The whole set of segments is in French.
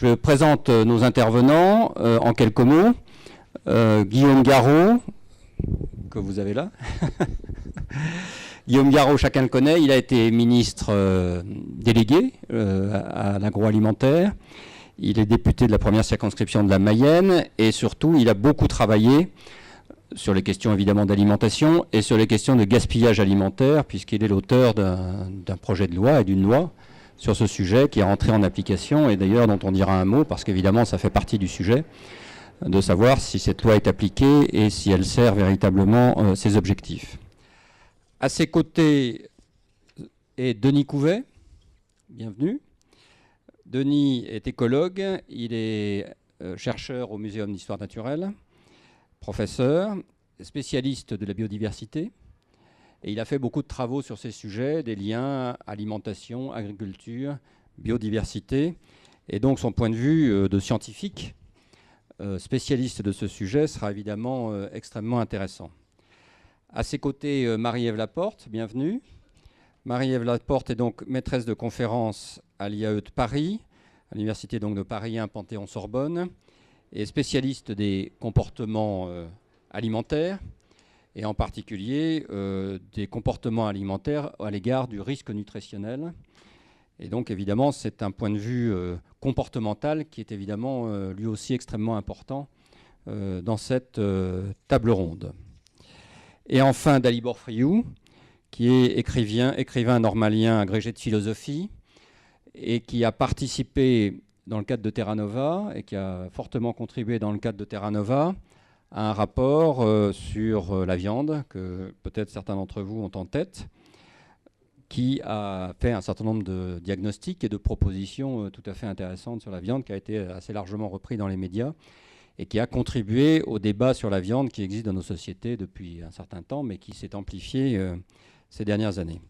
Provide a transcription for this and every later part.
Je présente nos intervenants en quelques mots. Guillaume Garot, que vous avez là. Guillaume Garot, chacun le connaît, il a été ministre délégué à l'agroalimentaire. Il est député de la première circonscription de la Mayenne et surtout, il a beaucoup travaillé sur les questions évidemment d'alimentation et sur les questions de gaspillage alimentaire, puisqu'il est l'auteur d'un projet de loi et d'une loi sur ce sujet qui est rentré en application et d'ailleurs dont on dira un mot parce qu'évidemment ça fait partie du sujet de savoir si cette loi est appliquée et si elle sert véritablement ses objectifs. À ses côtés est Denis Couvet, bienvenue. Denis est écologue, il est chercheur au Muséum d'histoire naturelle, professeur, spécialiste de la biodiversité. Et il a fait beaucoup de travaux sur ces sujets, des liens alimentation, agriculture, biodiversité. Et donc son point de vue de scientifique, spécialiste de ce sujet, sera évidemment extrêmement intéressant. À ses côtés, Marie-Ève Laporte, bienvenue. Marie-Ève Laporte est donc maîtresse de conférences à l'IAE de Paris, à l'université donc de Paris 1 Panthéon-Sorbonne, et spécialiste des comportements alimentaires, et en particulier des comportements alimentaires à l'égard du risque nutritionnel. Et donc évidemment, c'est un point de vue comportemental qui est évidemment lui aussi extrêmement important dans cette table ronde. Et enfin, Dalibor Friou, qui est écrivain normalien agrégé de philosophie et qui a participé dans le cadre de Terra Nova et qui a fortement contribué dans le cadre de Terra Nova à un rapport sur la viande que peut-être certains d'entre vous ont en tête, qui a fait un certain nombre de diagnostics et de propositions tout à fait intéressantes sur la viande, qui a été assez largement repris dans les médias et qui a contribué au débat sur la viande qui existe dans nos sociétés depuis un certain temps, mais qui s'est amplifié ces dernières années.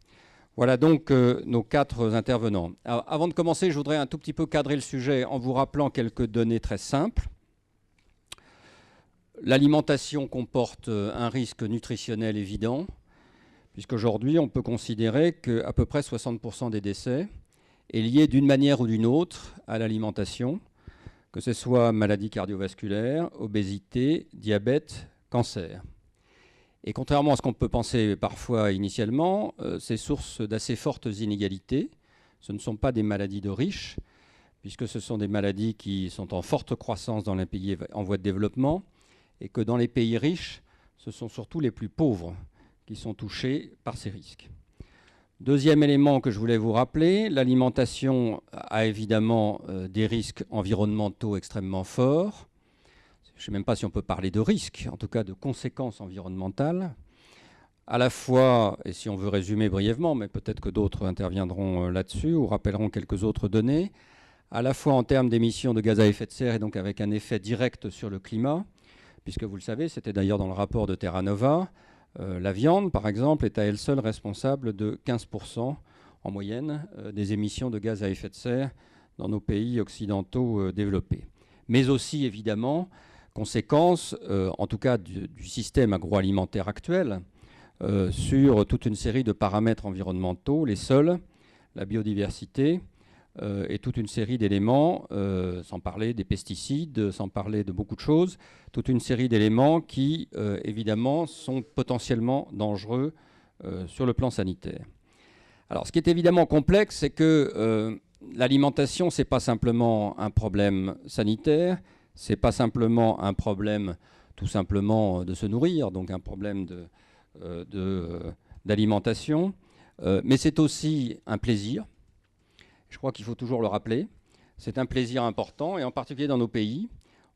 Voilà donc nos quatre intervenants. Alors, avant de commencer, je voudrais un tout petit peu cadrer le sujet en vous rappelant quelques données très simples. L'alimentation comporte un risque nutritionnel évident, puisqu'aujourd'hui, on peut considérer qu'à peu près 60% des décès est lié d'une manière ou d'une autre à l'alimentation, que ce soit maladie cardiovasculaire, obésité, diabète, cancer. Et contrairement à ce qu'on peut penser parfois initialement, c'est source d'assez fortes inégalités. Ce ne sont pas des maladies de riches, puisque ce sont des maladies qui sont en forte croissance dans les pays en voie de développement, et que dans les pays riches, ce sont surtout les plus pauvres qui sont touchés par ces risques. Deuxième élément que je voulais vous rappeler, l'alimentation a évidemment des risques environnementaux extrêmement forts. Je ne sais même pas si on peut parler de risques, en tout cas de conséquences environnementales. À la fois, et si on veut résumer brièvement, mais peut-être que d'autres interviendront là-dessus ou rappelleront quelques autres données, à la fois en termes d'émissions de gaz à effet de serre et donc avec un effet direct sur le climat, puisque vous le savez, c'était d'ailleurs dans le rapport de Terra Nova, la viande, par exemple, est à elle seule responsable de 15% en moyenne des émissions de gaz à effet de serre dans nos pays occidentaux développés. Mais aussi, évidemment, conséquence, en tout cas du système agroalimentaire actuel, sur toute une série de paramètres environnementaux, les sols, la biodiversité, et toute une série d'éléments, sans parler des pesticides, sans parler de beaucoup de choses, toute une série d'éléments qui, évidemment, sont potentiellement dangereux sur le plan sanitaire. Alors, ce qui est évidemment complexe, c'est que l'alimentation, ce n'est pas simplement un problème sanitaire, ce n'est pas simplement un problème tout simplement de se nourrir, donc un problème d'alimentation, mais c'est aussi un plaisir. Je crois qu'il faut toujours le rappeler. C'est un plaisir important, et en particulier dans nos pays.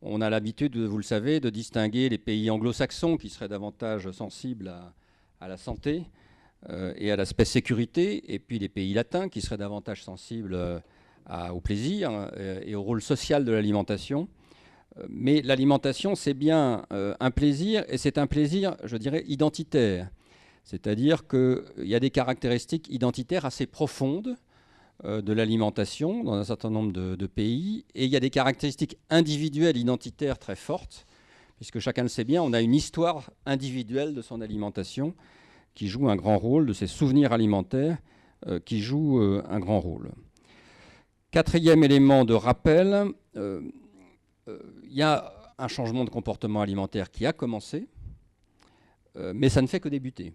On a l'habitude, vous le savez, de distinguer les pays anglo-saxons qui seraient davantage sensibles à la santé et à l'aspect sécurité, et puis les pays latins qui seraient davantage sensibles au plaisir et au rôle social de l'alimentation. Mais l'alimentation, c'est bien un plaisir, et c'est un plaisir, je dirais, identitaire. C'est-à-dire qu'il y a des caractéristiques identitaires assez profondes de l'alimentation dans un certain nombre de pays, et il y a des caractéristiques individuelles identitaires très fortes, puisque chacun le sait bien, on a une histoire individuelle de son alimentation qui joue un grand rôle, de ses souvenirs alimentaires qui jouent un grand rôle. Quatrième élément de rappel, il y a un changement de comportement alimentaire qui a commencé, mais ça ne fait que débuter.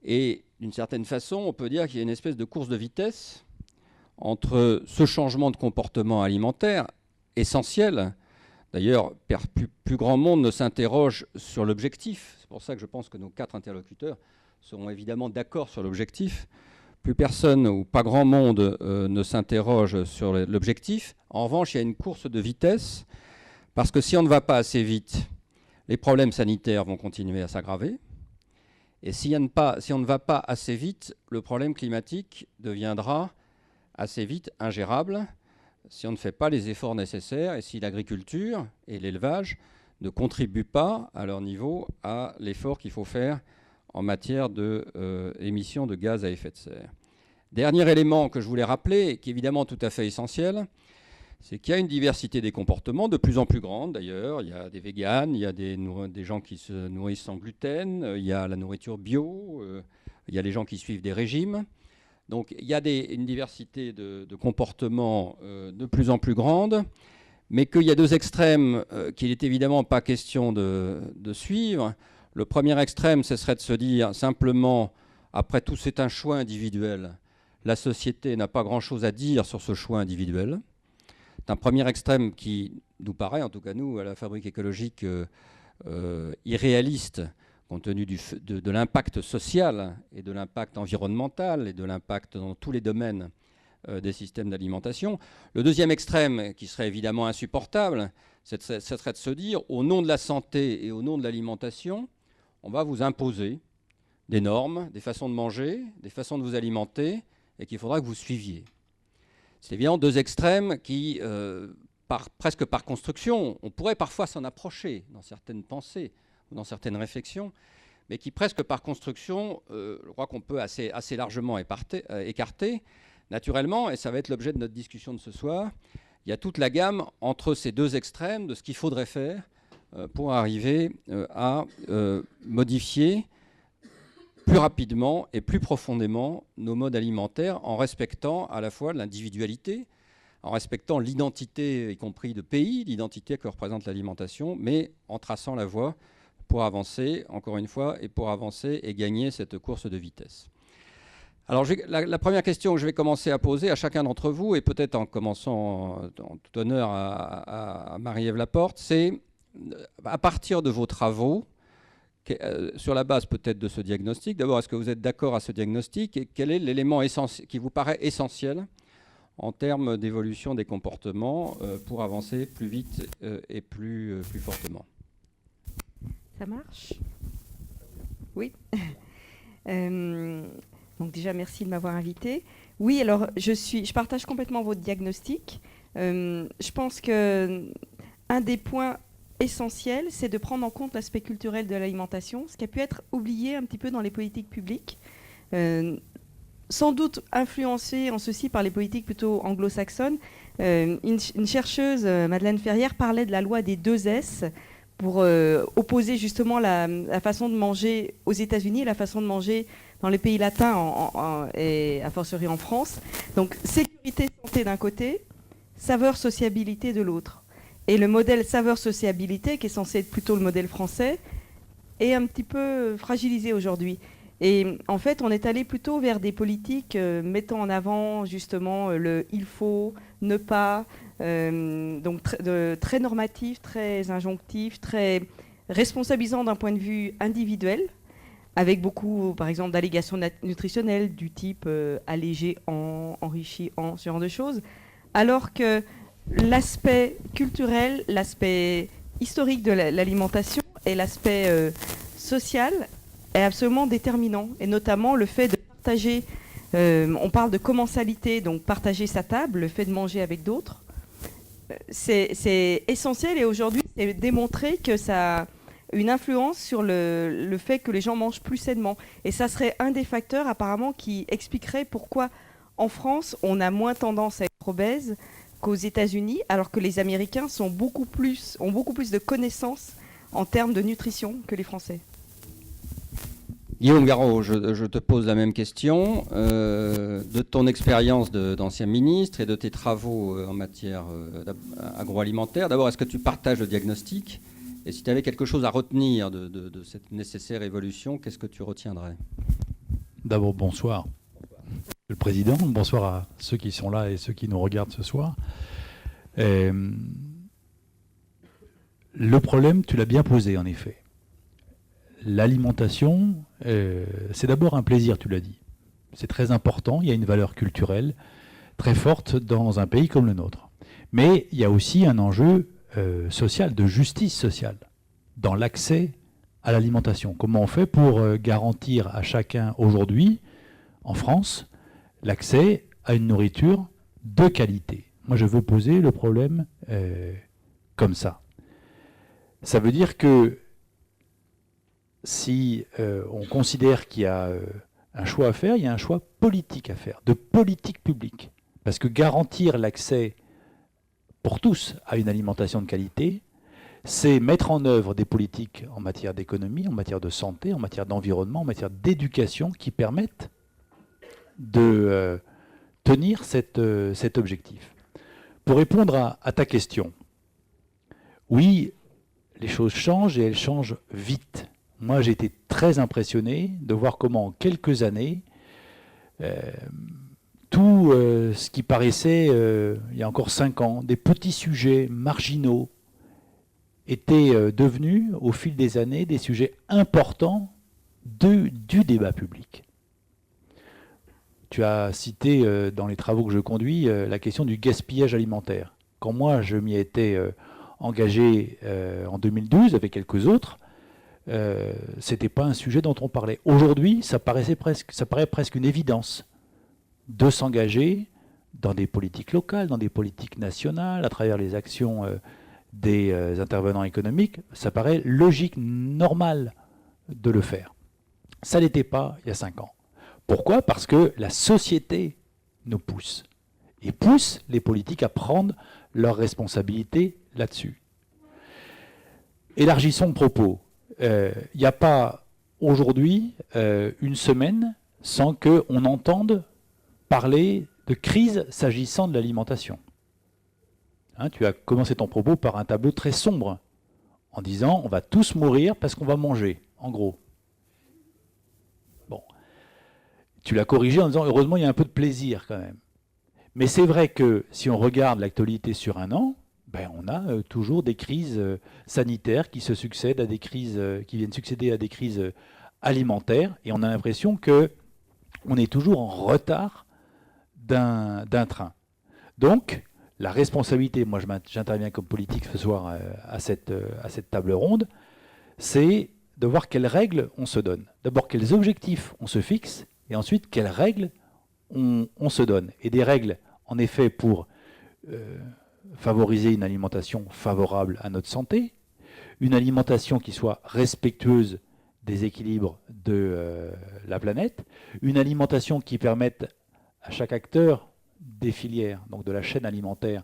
Et d'une certaine façon, on peut dire qu'il y a une espèce de course de vitesse entre ce changement de comportement alimentaire essentiel. D'ailleurs, plus grand monde ne s'interroge sur l'objectif. C'est pour ça que je pense que nos 4 interlocuteurs seront évidemment d'accord sur l'objectif. Plus personne ou pas grand monde ne s'interroge sur l'objectif. En revanche, il y a une course de vitesse, parce que si on ne va pas assez vite, les problèmes sanitaires vont continuer à s'aggraver. Et si on ne va pas assez vite, le problème climatique deviendra assez vite ingérable si on ne fait pas les efforts nécessaires et si l'agriculture et l'élevage ne contribuent pas à leur niveau à l'effort qu'il faut faire en matière d'émissions de gaz à effet de serre. Dernier élément que je voulais rappeler, qui est évidemment tout à fait essentiel, c'est qu'il y a une diversité des comportements, de plus en plus grande d'ailleurs. Il y a des véganes, il y a des gens qui se nourrissent sans gluten, il y a la nourriture bio, il y a les gens qui suivent des régimes. Donc il y a une diversité de comportements de plus en plus grande, mais qu'il y a 2 extrêmes qu'il n'est évidemment pas question de suivre. Le premier extrême, ce serait de se dire simplement, après tout, c'est un choix individuel. La société n'a pas grand-chose à dire sur ce choix individuel. C'est un premier extrême qui nous paraît, en tout cas nous, à la Fabrique écologique, irréaliste, compte tenu de l'impact social et de l'impact environnemental et de l'impact dans tous les domaines des systèmes d'alimentation. Le deuxième extrême, qui serait évidemment insupportable, ce serait de se dire, au nom de la santé et au nom de l'alimentation, on va vous imposer des normes, des façons de manger, des façons de vous alimenter, et qu'il faudra que vous suiviez. C'est évidemment 2 extrêmes qui, presque par construction, on pourrait parfois s'en approcher dans certaines pensées ou dans certaines réflexions, mais qui presque par construction, je crois qu'on peut assez largement écarter. Naturellement, et ça va être l'objet de notre discussion de ce soir, il y a toute la gamme entre ces 2 extrêmes de ce qu'il faudrait faire pour arriver à modifier plus rapidement et plus profondément nos modes alimentaires en respectant à la fois l'individualité, en respectant l'identité, y compris de pays, l'identité que représente l'alimentation, mais en traçant la voie pour avancer, encore une fois, et pour avancer et gagner cette course de vitesse. Alors la première question que je vais commencer à poser à chacun d'entre vous, et peut-être en commençant en tout honneur à Marie-Ève Laporte, c'est à partir de vos travaux, sur la base peut-être de ce diagnostic, d'abord, est-ce que vous êtes d'accord à ce diagnostic et quel est l'élément qui vous paraît essentiel en termes d'évolution des comportements pour avancer plus vite et plus fortement? Ça marche? Oui. Donc déjà, merci de m'avoir invité. Oui, alors je partage complètement votre diagnostic. Je pense qu'un des points essentiels, c'est de prendre en compte l'aspect culturel de l'alimentation, ce qui a pu être oublié un petit peu dans les politiques publiques. Sans doute influencé en ceci par les politiques plutôt anglo-saxonnes. Une chercheuse, Madeleine Ferrière, parlait de la loi des 2 S pour opposer justement la façon de manger aux États-Unis et la façon de manger dans les pays latins et a fortiori en France. Donc sécurité, santé d'un côté, saveur, sociabilité de l'autre. Et le modèle saveur-sociabilité, qui est censé être plutôt le modèle français, est un petit peu fragilisé aujourd'hui. Et en fait, on est allé plutôt vers des politiques mettant en avant justement le « il faut », « ne pas », donc très normatif, très injonctif, très responsabilisant d'un point de vue individuel, avec beaucoup, par exemple, d'allégations nutritionnelles du type allégé en, enrichi en, ce genre de choses, alors que l'aspect culturel, l'aspect historique de l'alimentation et l'aspect social est absolument déterminant, et notamment le fait de partager, on parle de commensalité, donc partager sa table, le fait de manger avec d'autres, c'est essentiel, et aujourd'hui c'est démontré que ça a une influence sur le fait que les gens mangent plus sainement, et ça serait un des facteurs apparemment qui expliquerait pourquoi en France on a moins tendance à être obèse qu'aux États-Unis, alors que les Américains ont beaucoup plus de connaissances en termes de nutrition que les Français. Guillaume Garot, je te pose la même question. De ton expérience d'ancien ministre et de tes travaux en matière agroalimentaire, d'abord, est-ce que tu partages le diagnostic? Et si tu avais quelque chose à retenir de cette nécessaire évolution, qu'est-ce que tu retiendrais? D'abord, bonsoir, le Président. Bonsoir à ceux qui sont là et ceux qui nous regardent ce soir. Le problème, tu l'as bien posé, en effet. L'alimentation, c'est d'abord un plaisir, tu l'as dit. C'est très important, il y a une valeur culturelle très forte dans un pays comme le nôtre. Mais il y a aussi un enjeu social, de justice sociale, dans l'accès à l'alimentation. Comment on fait pour garantir à chacun aujourd'hui, en France, l'accès à une nourriture de qualité? Moi, je veux poser le problème comme ça. Ça veut dire que si on considère qu'il y a un choix à faire, il y a un choix politique à faire, de politique publique. Parce que garantir l'accès pour tous à une alimentation de qualité, c'est mettre en œuvre des politiques en matière d'économie, en matière de santé, en matière d'environnement, en matière d'éducation qui permettent de tenir cet objectif. Pour répondre à ta question, oui, les choses changent et elles changent vite. Moi, j'ai été très impressionné de voir comment en quelques années, tout ce qui paraissait, il y a encore 5 ans, des petits sujets marginaux, étaient devenus, au fil des années, des sujets importants du débat public. Tu as cité dans les travaux que je conduis la question du gaspillage alimentaire. Quand moi, je m'y étais engagé en 2012 avec quelques autres, c'était pas un sujet dont on parlait. Aujourd'hui, ça paraît presque une évidence de s'engager dans des politiques locales, dans des politiques nationales, à travers les actions des intervenants économiques. Ça paraît logique, normal de le faire. Ça n'était pas il y a 5 ans. Pourquoi? Parce que la société nous pousse et pousse les politiques à prendre leurs responsabilités là-dessus. Élargissons le propos. Il n'y a pas aujourd'hui une semaine sans qu'on entende parler de crise s'agissant de l'alimentation. Hein, tu as commencé ton propos par un tableau très sombre en disant on va tous mourir parce qu'on va manger, en gros. Bon. Tu l'as corrigé en disant heureusement il y a un peu de plaisir quand même. Mais c'est vrai que si on regarde l'actualité sur un an, ben, on a toujours des crises sanitaires qui se succèdent à des crises qui viennent succéder à des crises alimentaires, et on a l'impression que on est toujours en retard d'un train. Donc, la responsabilité, moi j'interviens comme politique ce soir à cette table ronde, c'est de voir quelles règles on se donne. D'abord, quels objectifs on se fixe, et ensuite, quelles règles on se donne. Et des règles, en effet, pour favoriser une alimentation favorable à notre santé, une alimentation qui soit respectueuse des équilibres de la planète, une alimentation qui permette à chaque acteur des filières, donc de la chaîne alimentaire,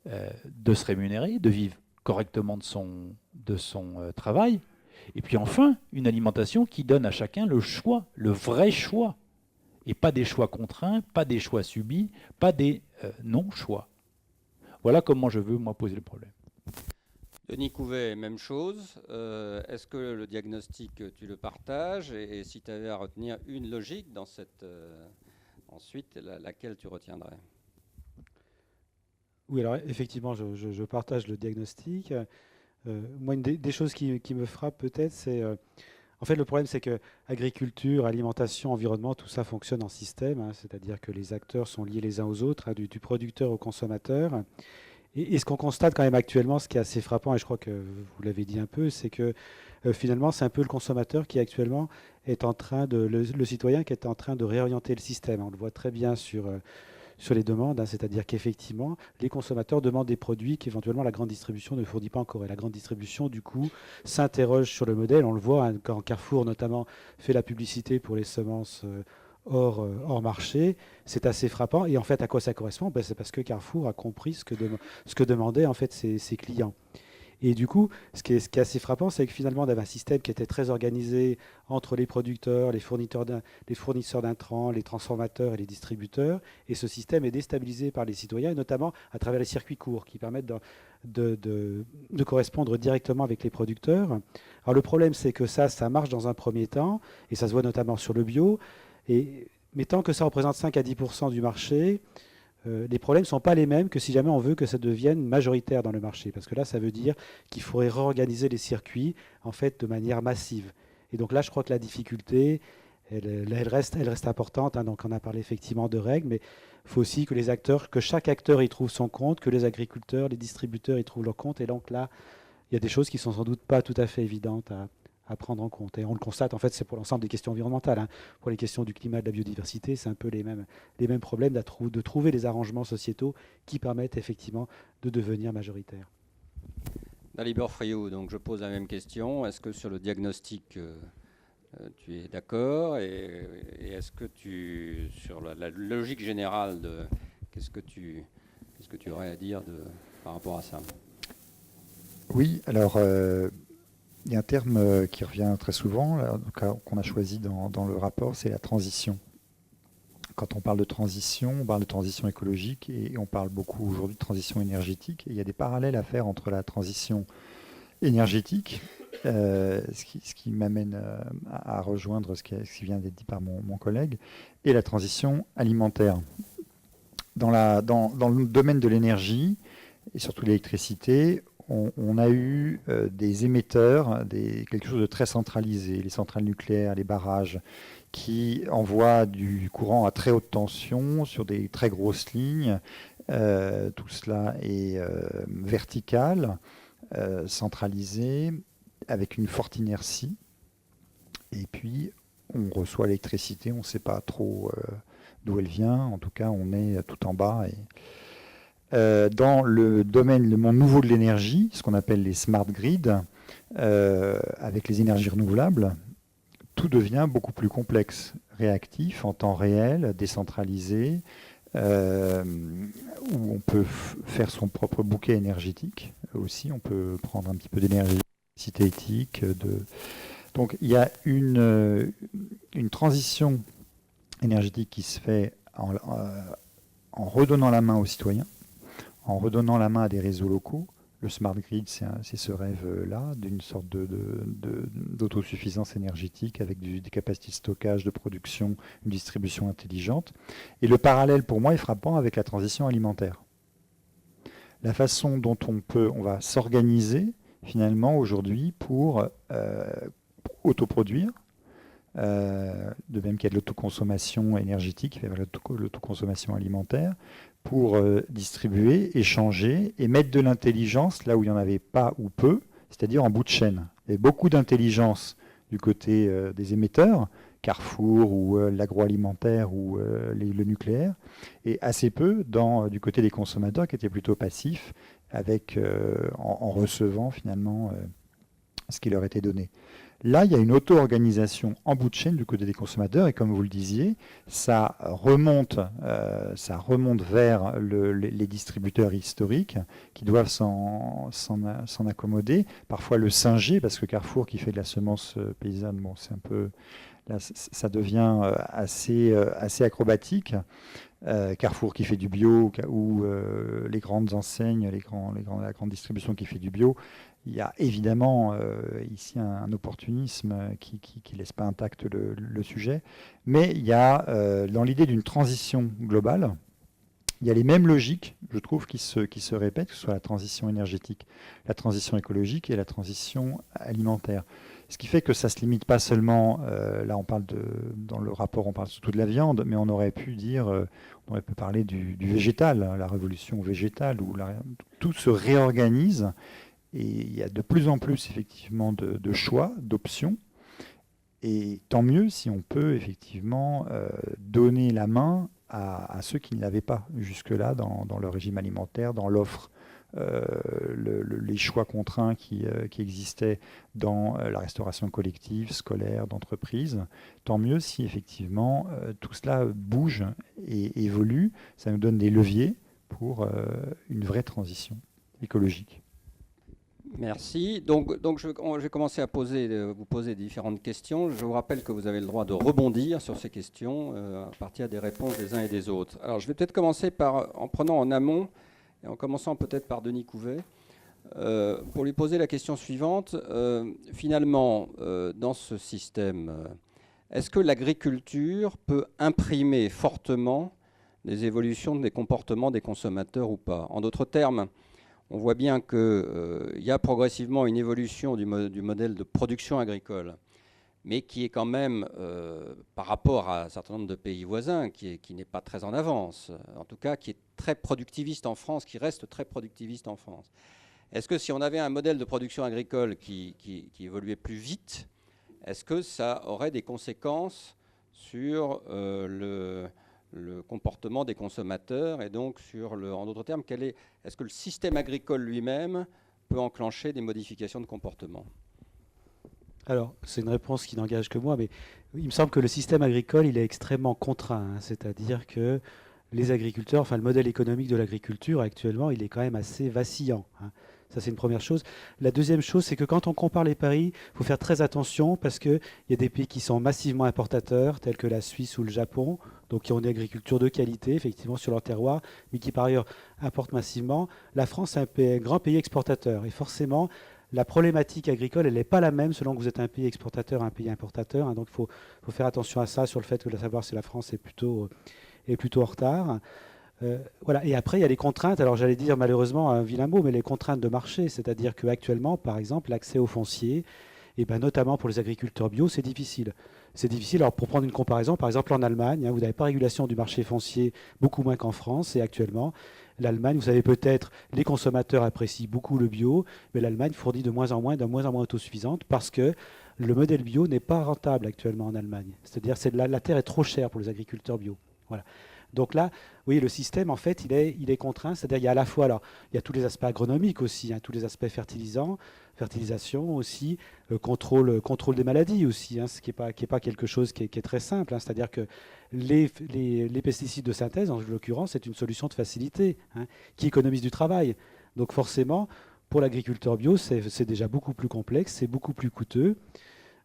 de se rémunérer, de vivre correctement de son travail, et puis enfin, une alimentation qui donne à chacun le choix, le vrai choix, et pas des choix contraints, pas des choix subis, pas des non-choix. Voilà comment je veux, moi, poser le problème. Denis Couvet, même chose. Est-ce que le diagnostic, tu le partages? Et si tu avais à retenir une logique dans cette... ensuite, laquelle tu retiendrais? Oui, alors effectivement, je partage le diagnostic. Moi, une des choses qui me frappe peut-être, c'est... en fait, le problème, c'est que agriculture, alimentation, environnement, tout ça fonctionne en système, hein, c'est-à-dire que les acteurs sont liés les uns aux autres, hein, du producteur au consommateur. Et ce qu'on constate quand même actuellement, ce qui est assez frappant, et je crois que vous l'avez dit un peu, c'est que finalement, c'est un peu le consommateur qui actuellement est en train le citoyen qui est en train de réorienter le système. On le voit très bien sur les demandes, hein, c'est-à-dire qu'effectivement, les consommateurs demandent des produits qu'éventuellement la grande distribution ne fournit pas encore. Et la grande distribution, du coup, s'interroge sur le modèle. On le voit hein, quand Carrefour, notamment, fait la publicité pour les semences hors marché. C'est assez frappant. Et en fait, à quoi ça correspond? Ben, c'est parce que Carrefour a compris ce que demandaient en fait ses clients. Et du coup, ce qui est assez frappant, c'est que finalement, on avait un système qui était très organisé entre les producteurs, les fournisseurs d'intrants, les transformateurs et les distributeurs. Et ce système est déstabilisé par les citoyens, et notamment à travers les circuits courts qui permettent de correspondre directement avec les producteurs. Alors le problème, c'est que ça marche dans un premier temps, et ça se voit notamment sur le bio. Mais tant que ça représente 5 à 10% du marché, les problèmes ne sont pas les mêmes que si jamais on veut que ça devienne majoritaire dans le marché. Parce que là, ça veut dire qu'il faudrait réorganiser les circuits en fait, de manière massive. Et donc là, je crois que la difficulté, elle reste importante. Hein. Donc on a parlé effectivement de règles, mais il faut aussi que chaque acteur y trouve son compte, que les agriculteurs, les distributeurs y trouvent leur compte. Et donc là, il y a des choses qui sont sans doute pas tout à fait évidentes à prendre en compte. Et on le constate, en fait, c'est pour l'ensemble des questions environnementales. Hein. Pour les questions du climat, de la biodiversité, c'est un peu les mêmes problèmes de trouver des arrangements sociétaux qui permettent effectivement de devenir majoritaires. Dalibor Friou, donc je pose la même question. Est-ce que sur le diagnostic, tu es d'accord et est-ce que sur la logique générale, qu'est-ce que tu aurais à dire par rapport à ça? Oui, alors il y a un terme qui revient très souvent, qu'on a choisi dans le rapport, c'est la transition. Quand on parle de transition, on parle de transition écologique et on parle beaucoup aujourd'hui de transition énergétique. Et il y a des parallèles à faire entre la transition énergétique, ce qui m'amène à rejoindre ce qui vient d'être dit par mon collègue, et la transition alimentaire. Dans le domaine de l'énergie, et surtout l'électricité, on a eu des émetteurs, quelque chose de très centralisé, les centrales nucléaires, les barrages, qui envoient du courant à très haute tension sur des très grosses lignes. Tout cela est vertical, centralisé, avec une forte inertie. Et puis, on reçoit l'électricité, on ne sait pas trop d'où elle vient. En tout cas, on est tout en bas. Dans le monde nouveau de l'énergie, ce qu'on appelle les smart grids, avec les énergies renouvelables, tout devient beaucoup plus complexe, réactif, en temps réel, décentralisé, où on peut faire son propre bouquet énergétique aussi. On peut prendre un petit peu d'énergie synthétique. Donc il y a une transition énergétique qui se fait en redonnant la main aux citoyens, en redonnant la main à des réseaux locaux. Le smart grid, c'est ce rêve-là, d'une sorte d'autosuffisance énergétique avec des capacités de stockage, de production, une distribution intelligente. Et le parallèle, pour moi, est frappant avec la transition alimentaire. La façon dont on va s'organiser, finalement, aujourd'hui, pour autoproduire, de même qu'il y a de l'autoconsommation énergétique, il y a de l'autoconsommation alimentaire, pour distribuer, échanger et mettre de l'intelligence là où il n'y en avait pas ou peu, c'est-à-dire en bout de chaîne. Il y a beaucoup d'intelligence du côté des émetteurs, Carrefour ou l'agroalimentaire ou le nucléaire, et assez peu du côté des consommateurs qui étaient plutôt passifs, en recevant finalement ce qui leur était donné. Là, il y a une auto-organisation en bout de chaîne du côté des consommateurs et comme vous le disiez, ça remonte vers les distributeurs historiques qui doivent s'en accommoder, parfois le singer, parce que Carrefour qui fait de la semence paysanne, bon, c'est un peu, là, ça devient assez acrobatique. Carrefour qui fait du bio ou les grandes enseignes, la grande distribution qui fait du bio. Il y a évidemment ici un opportunisme qui ne laisse pas intact le sujet, mais il y a dans l'idée d'une transition globale, il y a les mêmes logiques, je trouve, qui se répètent, que ce soit la transition énergétique, la transition écologique et la transition alimentaire. Ce qui fait que ça ne se limite pas seulement, là on parle dans le rapport on parle surtout de la viande, mais on aurait pu parler du végétal, hein, la révolution végétale, où tout se réorganise. Et il y a de plus en plus effectivement de choix, d'options. Et tant mieux si on peut effectivement donner la main à ceux qui ne l'avaient pas jusque-là dans le régime alimentaire, dans l'offre, les choix contraints qui existaient dans la restauration collective, scolaire, d'entreprise. Tant mieux si effectivement tout cela bouge et évolue. Ça nous donne des leviers pour une vraie transition écologique. Merci. Donc je vais commencer à vous poser différentes questions. Je vous rappelle que vous avez le droit de rebondir sur ces questions à partir des réponses des uns et des autres. Alors je vais peut-être commencer en prenant en amont, et en commençant peut-être par Denis Couvet, pour lui poser la question suivante. Finalement, dans ce système, est-ce que l'agriculture peut imprimer fortement des évolutions des comportements des consommateurs ou pas? En d'autres termes, on voit bien qu'il y a progressivement une évolution du modèle de production agricole, mais qui est quand même, par rapport à un certain nombre de pays voisins, qui n'est pas très en avance, en tout cas qui est très productiviste en France, qui reste très productiviste en France. Est-ce que si on avait un modèle de production agricole qui évoluait plus vite, est-ce que ça aurait des conséquences sur le comportement des consommateurs et donc en d'autres termes, est-ce que le système agricole lui-même peut enclencher des modifications de comportement? Alors, c'est une réponse qui n'engage que moi, mais il me semble que le système agricole, il est extrêmement contraint, hein. C'est-à-dire que les agriculteurs, enfin le modèle économique de l'agriculture actuellement, il est quand même assez vacillant, hein. Ça, c'est une première chose. La deuxième chose, c'est que quand on compare les paris, il faut faire très attention parce qu'il y a des pays qui sont massivement importateurs, tels que la Suisse ou le Japon, donc qui ont une agriculture de qualité, effectivement, sur leur terroir, mais qui par ailleurs importent massivement. La France est un grand pays exportateur. Et forcément, la problématique agricole, elle n'est pas la même selon que vous êtes un pays exportateur, un pays importateur, hein. Donc il faut faire attention à ça, sur le fait de savoir si la France est plutôt en retard. Voilà. Et après, il y a les contraintes. Alors, j'allais dire malheureusement un vilain mot, mais les contraintes de marché. C'est-à-dire qu'actuellement, par exemple, l'accès au foncier, et ben, notamment pour les agriculteurs bio, c'est difficile. C'est difficile. Alors, pour prendre une comparaison, par exemple, en Allemagne, hein, vous n'avez pas régulation du marché foncier, beaucoup moins qu'en France. Et actuellement, l'Allemagne, vous savez peut-être, les consommateurs apprécient beaucoup le bio, mais l'Allemagne fournit de moins en moins autosuffisante parce que le modèle bio n'est pas rentable actuellement en Allemagne. C'est-à-dire que la terre est trop chère pour les agriculteurs bio. Voilà. Donc là, oui, le système, en fait, il est contraint. C'est-à-dire, il y a à la fois, alors, il y a tous les aspects agronomiques aussi, hein, tous les aspects fertilisation aussi, contrôle des maladies aussi, hein, ce qui est pas quelque chose qui est très simple, hein. C'est-à-dire que les pesticides de synthèse, en l'occurrence, c'est une solution de facilité, hein, qui économise du travail. Donc forcément, pour l'agriculteur bio, c'est déjà beaucoup plus complexe, c'est beaucoup plus coûteux.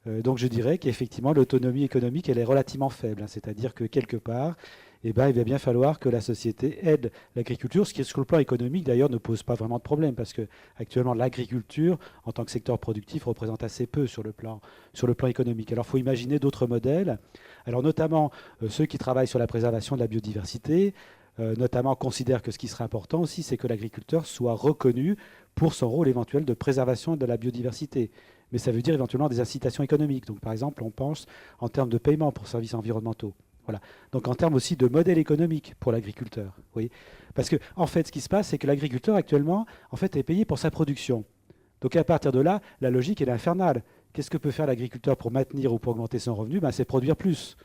Donc je dirais qu'effectivement, l'autonomie économique, elle est relativement faible, hein. C'est-à-dire que quelque part, eh ben, il va bien falloir que la société aide l'agriculture, ce qui, sur le plan économique, d'ailleurs, ne pose pas vraiment de problème, parce que actuellement, l'agriculture, en tant que secteur productif, représente assez peu sur le plan économique. Alors, il faut imaginer d'autres modèles. Alors, notamment, ceux qui travaillent sur la préservation de la biodiversité, notamment, considèrent que ce qui serait important aussi, c'est que l'agriculteur soit reconnu pour son rôle éventuel de préservation de la biodiversité. Mais ça veut dire éventuellement des incitations économiques. Donc, par exemple, on pense en termes de paiement pour services environnementaux. Voilà. Donc en termes aussi de modèle économique pour l'agriculteur. Oui. Parce que en fait, ce qui se passe, c'est que l'agriculteur actuellement, en fait, est payé pour sa production. Donc à partir de là, la logique est infernale. Qu'est-ce que peut faire l'agriculteur pour maintenir ou pour augmenter son revenu? C'est produire plus.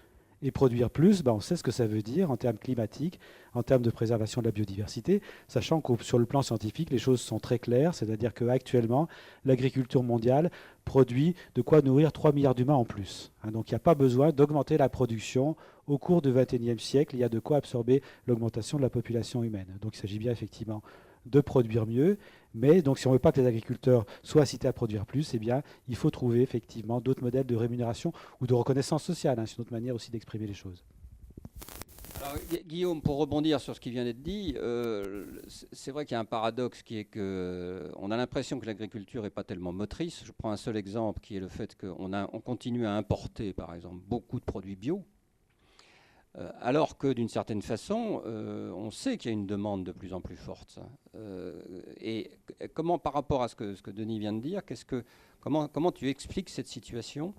Et produire plus, on sait ce que ça veut dire en termes climatiques, en termes de préservation de la biodiversité, sachant que sur le plan scientifique, les choses sont très claires, c'est-à-dire qu'actuellement, l'agriculture mondiale produit de quoi nourrir 3 milliards d'humains en plus, hein. Donc il n'y a pas besoin d'augmenter la production au cours du XXIe siècle, il y a de quoi absorber l'augmentation de la population humaine. Donc il s'agit bien effectivement de produire mieux, mais donc si on ne veut pas que les agriculteurs soient incités à produire plus, eh bien, il faut trouver effectivement d'autres modèles de rémunération ou de reconnaissance sociale, hein. C'est une autre manière aussi d'exprimer les choses. Alors, Guillaume, pour rebondir sur ce qui vient d'être dit, c'est vrai qu'il y a un paradoxe qui est qu'on a l'impression que l'agriculture n'est pas tellement motrice. Je prends un seul exemple qui est le fait qu'on continue à importer, par exemple, beaucoup de produits bio. Alors que d'une certaine façon, on sait qu'il y a une demande de plus en plus forte. Et comment, par rapport à ce que Denis vient de dire, comment tu expliques cette situation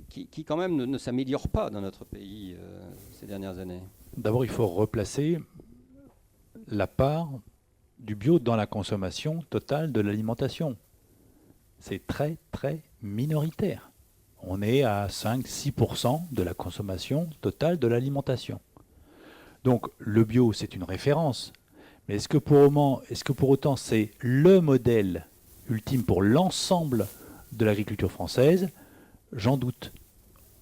qui quand même ne s'améliore pas dans notre pays ces dernières années? D'abord, il faut replacer la part du bio dans la consommation totale de l'alimentation. C'est très, très minoritaire. On est à 5-6% de la consommation totale de l'alimentation. Donc le bio, c'est une référence. Mais est-ce que pour autant c'est le modèle ultime pour l'ensemble de l'agriculture française? J'en doute.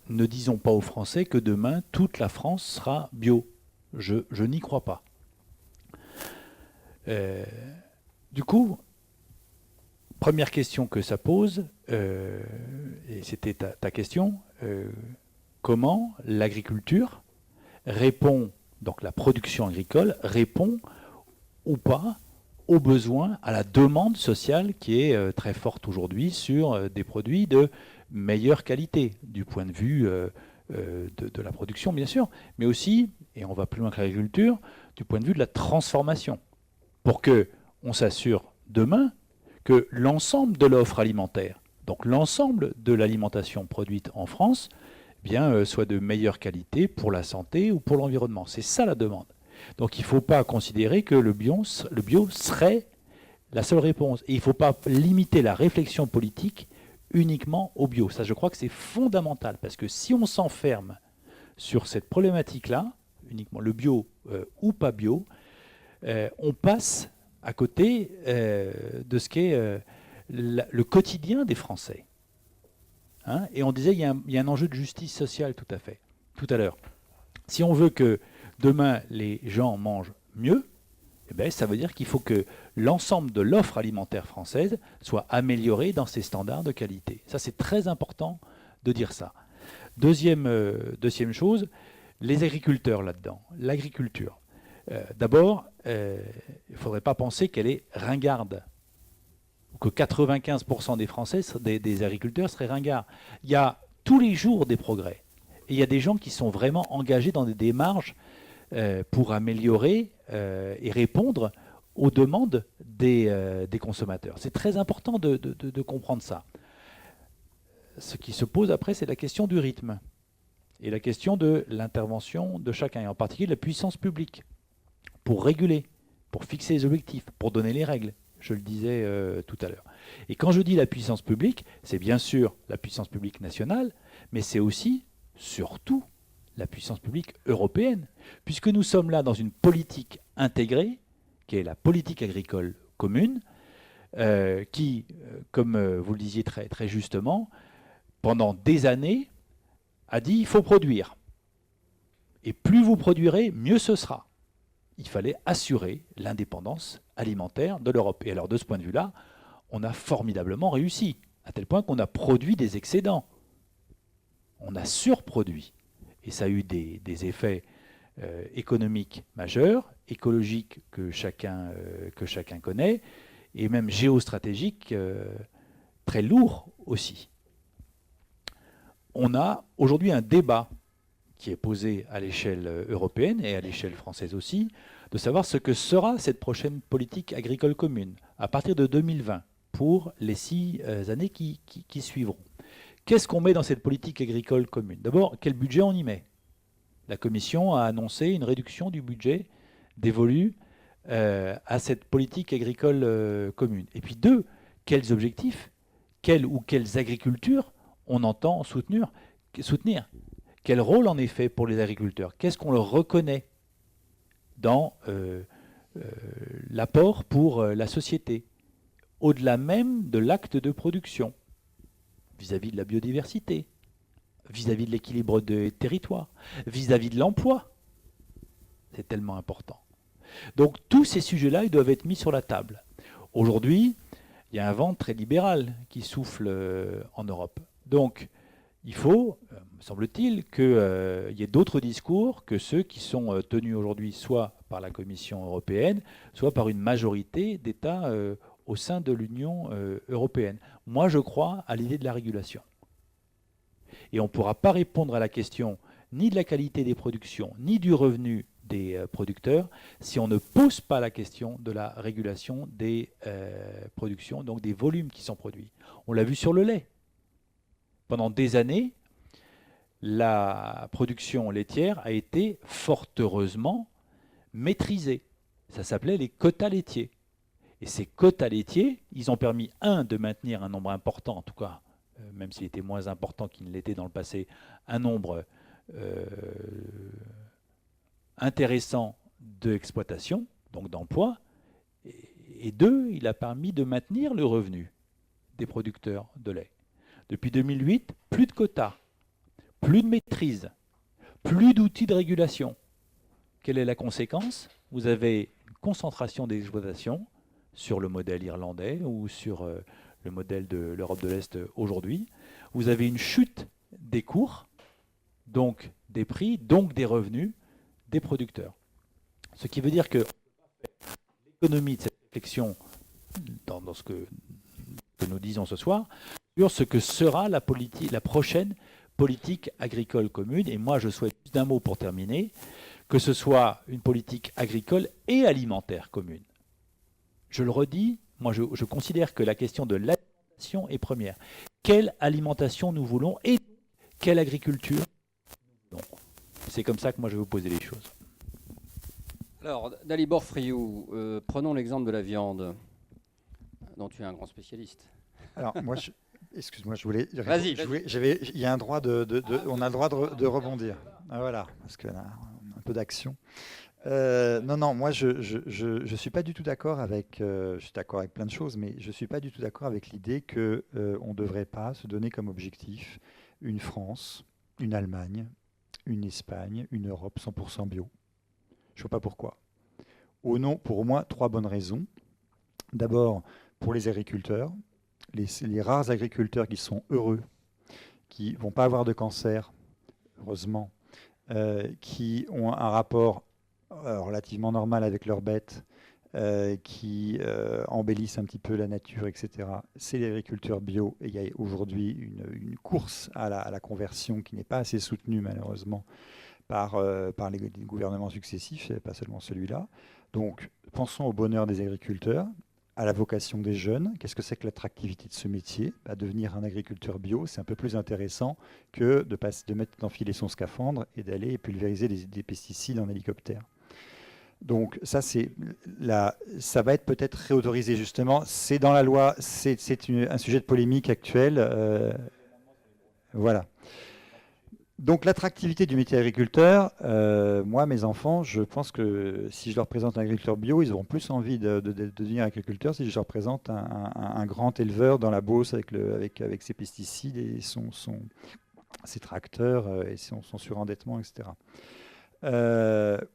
Ne disons pas aux Français que demain, toute la France sera bio. Je n'y crois pas. Du coup, première question que ça pose, et c'était ta question, comment l'agriculture répond, donc la production agricole répond ou pas aux besoins, à la demande sociale qui est très forte aujourd'hui sur des produits de meilleure qualité, du point de vue de la production bien sûr, mais aussi, et on va plus loin que l'agriculture, du point de vue de la transformation, pour qu'on s'assure demain que l'ensemble de l'offre alimentaire, donc l'ensemble de l'alimentation produite en France, eh bien, soit de meilleure qualité pour la santé ou pour l'environnement. C'est ça la demande. Donc il ne faut pas considérer que le bio serait la seule réponse. Et il ne faut pas limiter la réflexion politique uniquement au bio. Ça, je crois que c'est fondamental, parce que si on s'enferme sur cette problématique-là, uniquement le bio ou pas bio, on passe à côté de ce qu'est le quotidien des Français. Hein, et on disait il y a un enjeu de justice sociale tout à l'heure. Si on veut que demain les gens mangent mieux, eh bien, ça veut dire qu'il faut que l'ensemble de l'offre alimentaire française soit améliorée dans ses standards de qualité. Ça, c'est très important de dire ça. Deuxième chose, les agriculteurs là-dedans. L'agriculture. D'abord, il ne faudrait pas penser qu'elle est ringarde, ou que 95% des Français, des agriculteurs, seraient ringards. Il y a tous les jours des progrès. Et il y a des gens qui sont vraiment engagés dans des démarches pour améliorer et répondre aux demandes des consommateurs. C'est très important de comprendre ça. Ce qui se pose après, c'est la question du rythme et la question de l'intervention de chacun, et en particulier de la puissance publique, pour réguler, pour fixer les objectifs, pour donner les règles. Je le disais tout à l'heure. Et quand je dis la puissance publique, c'est bien sûr la puissance publique nationale, mais c'est aussi, surtout, la puissance publique européenne, puisque nous sommes là dans une politique intégrée, qui est la politique agricole commune, qui, comme vous le disiez très, très justement, pendant des années, a dit il faut produire. Et plus vous produirez, mieux ce sera. Il fallait assurer l'indépendance alimentaire de l'Europe. Et alors, de ce point de vue-là, on a formidablement réussi, à tel point qu'on a produit des excédents. On a surproduit. Et ça a eu des effets économiques majeurs, écologiques que chacun connaît, et même géostratégiques très lourds aussi. On a aujourd'hui un débat qui est posé à l'échelle européenne et à l'échelle française aussi, de savoir ce que sera cette prochaine politique agricole commune à partir de 2020 pour les 6 années qui suivront. Qu'est-ce qu'on met dans cette politique agricole commune? D'abord, quel budget on y met? La Commission a annoncé une réduction du budget dévolu à cette politique agricole commune. Et puis 2, quels objectifs, quelles agricultures on entend soutenir? Quel rôle en effet pour les agriculteurs? Qu'est-ce qu'on leur reconnaît dans l'apport pour la société, au-delà même de l'acte de production, vis-à-vis de la biodiversité, vis-à-vis de l'équilibre des territoires, vis-à-vis de l'emploi? C'est tellement important. Donc tous ces sujets-là, ils doivent être mis sur la table. Aujourd'hui, il y a un vent très libéral qui souffle en Europe. Donc, il faut, me semble-t-il, qu'il y ait d'autres discours que ceux qui sont tenus aujourd'hui soit par la Commission européenne, soit par une majorité d'États au sein de l'Union européenne. Moi, je crois à l'idée de la régulation. Et on ne pourra pas répondre à la question ni de la qualité des productions, ni du revenu des producteurs, si on ne pose pas la question de la régulation des productions, donc des volumes qui sont produits. On l'a vu sur le lait. Pendant des années, la production laitière a été fort heureusement maîtrisée. Ça s'appelait les quotas laitiers. Et ces quotas laitiers, ils ont permis, de maintenir un nombre important, en tout cas, même s'il était moins important qu'il ne l'était dans le passé, un nombre intéressant d'exploitation, donc d'emploi, et 2, il a permis de maintenir le revenu des producteurs de lait. Depuis 2008, plus de quotas, plus de maîtrise, plus d'outils de régulation. Quelle est la conséquence? Vous avez une concentration des exploitations sur le modèle irlandais ou sur le modèle de l'Europe de l'Est aujourd'hui, vous avez une chute des cours, donc des prix, donc des revenus des producteurs. Ce qui veut dire que l'économie de cette réflexion, dans ce que nous disons ce soir, sur ce que sera la prochaine politique agricole commune. Et moi, je souhaite, juste d'un mot pour terminer, que ce soit une politique agricole et alimentaire commune. Je le redis, moi je considère que la question de l'alimentation est première. Quelle alimentation nous voulons et quelle agriculture nous voulons? C'est comme ça que moi je vais vous poser les choses. Alors, Dalibor Friou, prenons l'exemple de la viande, dont tu es un grand spécialiste. Alors, moi, excuse-moi, je voulais. Vas-y. Il y a un droit on a le droit de rebondir. Ah, voilà, parce que là, un peu d'action. Non, moi, je suis pas du tout d'accord avec. Je suis d'accord avec plein de choses, mais je suis pas du tout d'accord avec l'idée que on devrait pas se donner comme objectif une France, une Allemagne, une Espagne, une Europe 100% bio. Je ne vois pas pourquoi. Pour au moins 3 bonnes raisons. D'abord, pour les agriculteurs, les rares agriculteurs qui sont heureux, qui ne vont pas avoir de cancer, heureusement, qui ont un rapport relativement normal avec leurs bêtes, qui embellissent un petit peu la nature, etc. C'est les agriculteurs bio. Et il y a aujourd'hui une course à la conversion qui n'est pas assez soutenue, malheureusement, par les gouvernements successifs, et pas seulement celui-là. Donc, pensons au bonheur des agriculteurs, à la vocation des jeunes. Qu'est-ce que c'est que l'attractivité de ce métier? Devenir un agriculteur bio, c'est un peu plus intéressant que d'enfiler son scaphandre et d'aller pulvériser des pesticides en hélicoptère. Donc ça va être peut-être réautorisé justement. C'est dans la loi, c'est un sujet de polémique actuel. Voilà. Donc l'attractivité du métier agriculteur, moi, mes enfants, je pense que si je leur présente un agriculteur bio, ils auront plus envie de devenir agriculteur si je leur présente un grand éleveur dans la Beauce avec ses pesticides et ses tracteurs et son surendettement, etc.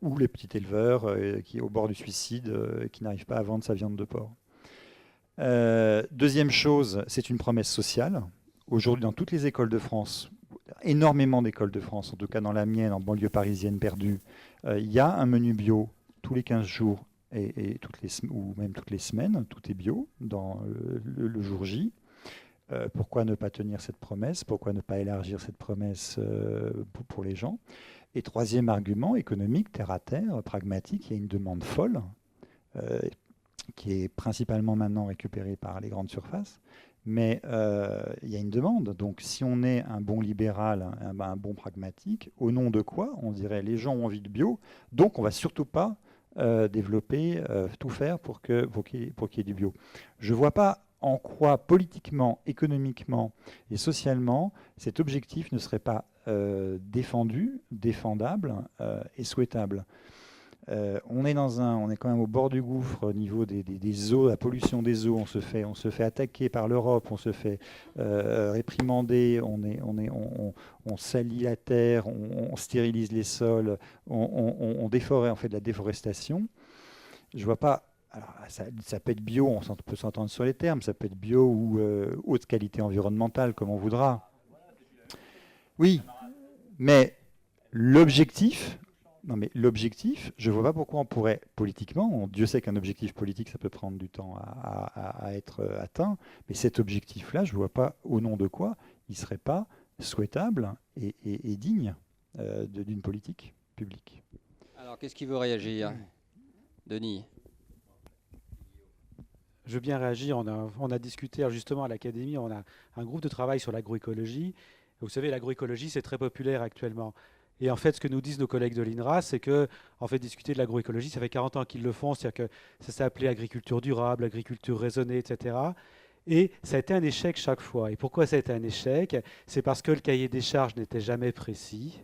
Ou les petits éleveurs qui est au bord du suicide, qui n'arrivent pas à vendre sa viande de porc. Deuxième chose, c'est une promesse sociale. Aujourd'hui, dans toutes les écoles de France, énormément d'écoles de France, en tout cas dans la mienne, en banlieue parisienne perdue, il y a un menu bio tous les 15 jours ou même toutes les semaines, tout est bio dans le jour J. Pourquoi ne pas tenir cette promesse? Pourquoi ne pas élargir cette promesse pour les gens? Et troisième argument, économique, terre à terre, pragmatique, il y a une demande folle qui est principalement maintenant récupérée par les grandes surfaces. Mais il y a une demande. Donc si on est un bon libéral, un bon pragmatique, au nom de quoi? On dirait les gens ont envie de bio, donc on ne va surtout pas développer, tout faire pour qu'il y ait du bio. Je ne vois pas en quoi politiquement, économiquement et socialement cet objectif ne serait pas défendable et souhaitable. On est quand même au bord du gouffre au niveau des eaux, la pollution des eaux. On se fait attaquer par l'Europe, on se fait réprimander, on salit la terre, on stérilise les sols, on déforeste, on fait de la déforestation. Je vois pas. Alors, ça peut être bio, on peut s'entendre sur les termes, ça peut être bio ou haute qualité environnementale, comme on voudra. Oui, mais l'objectif. Non, mais l'objectif, je ne vois pas pourquoi on pourrait politiquement, Dieu sait qu'un objectif politique, ça peut prendre du temps à être atteint, mais cet objectif-là, je ne vois pas au nom de quoi il ne serait pas souhaitable et digne d'une politique publique. Alors, qu'est-ce qui veut réagir? Denis? Je veux bien réagir. On a discuté justement à l'Académie, on a un groupe de travail sur l'agroécologie. Vous savez, l'agroécologie, c'est très populaire actuellement. Et en fait, ce que nous disent nos collègues de l'INRA, c'est que, en fait, discuter de l'agroécologie, ça fait 40 ans qu'ils le font, c'est-à-dire que ça s'est appelé agriculture durable, agriculture raisonnée, etc. Et ça a été un échec chaque fois. Et pourquoi ça a été un échec? C'est parce que le cahier des charges n'était jamais précis,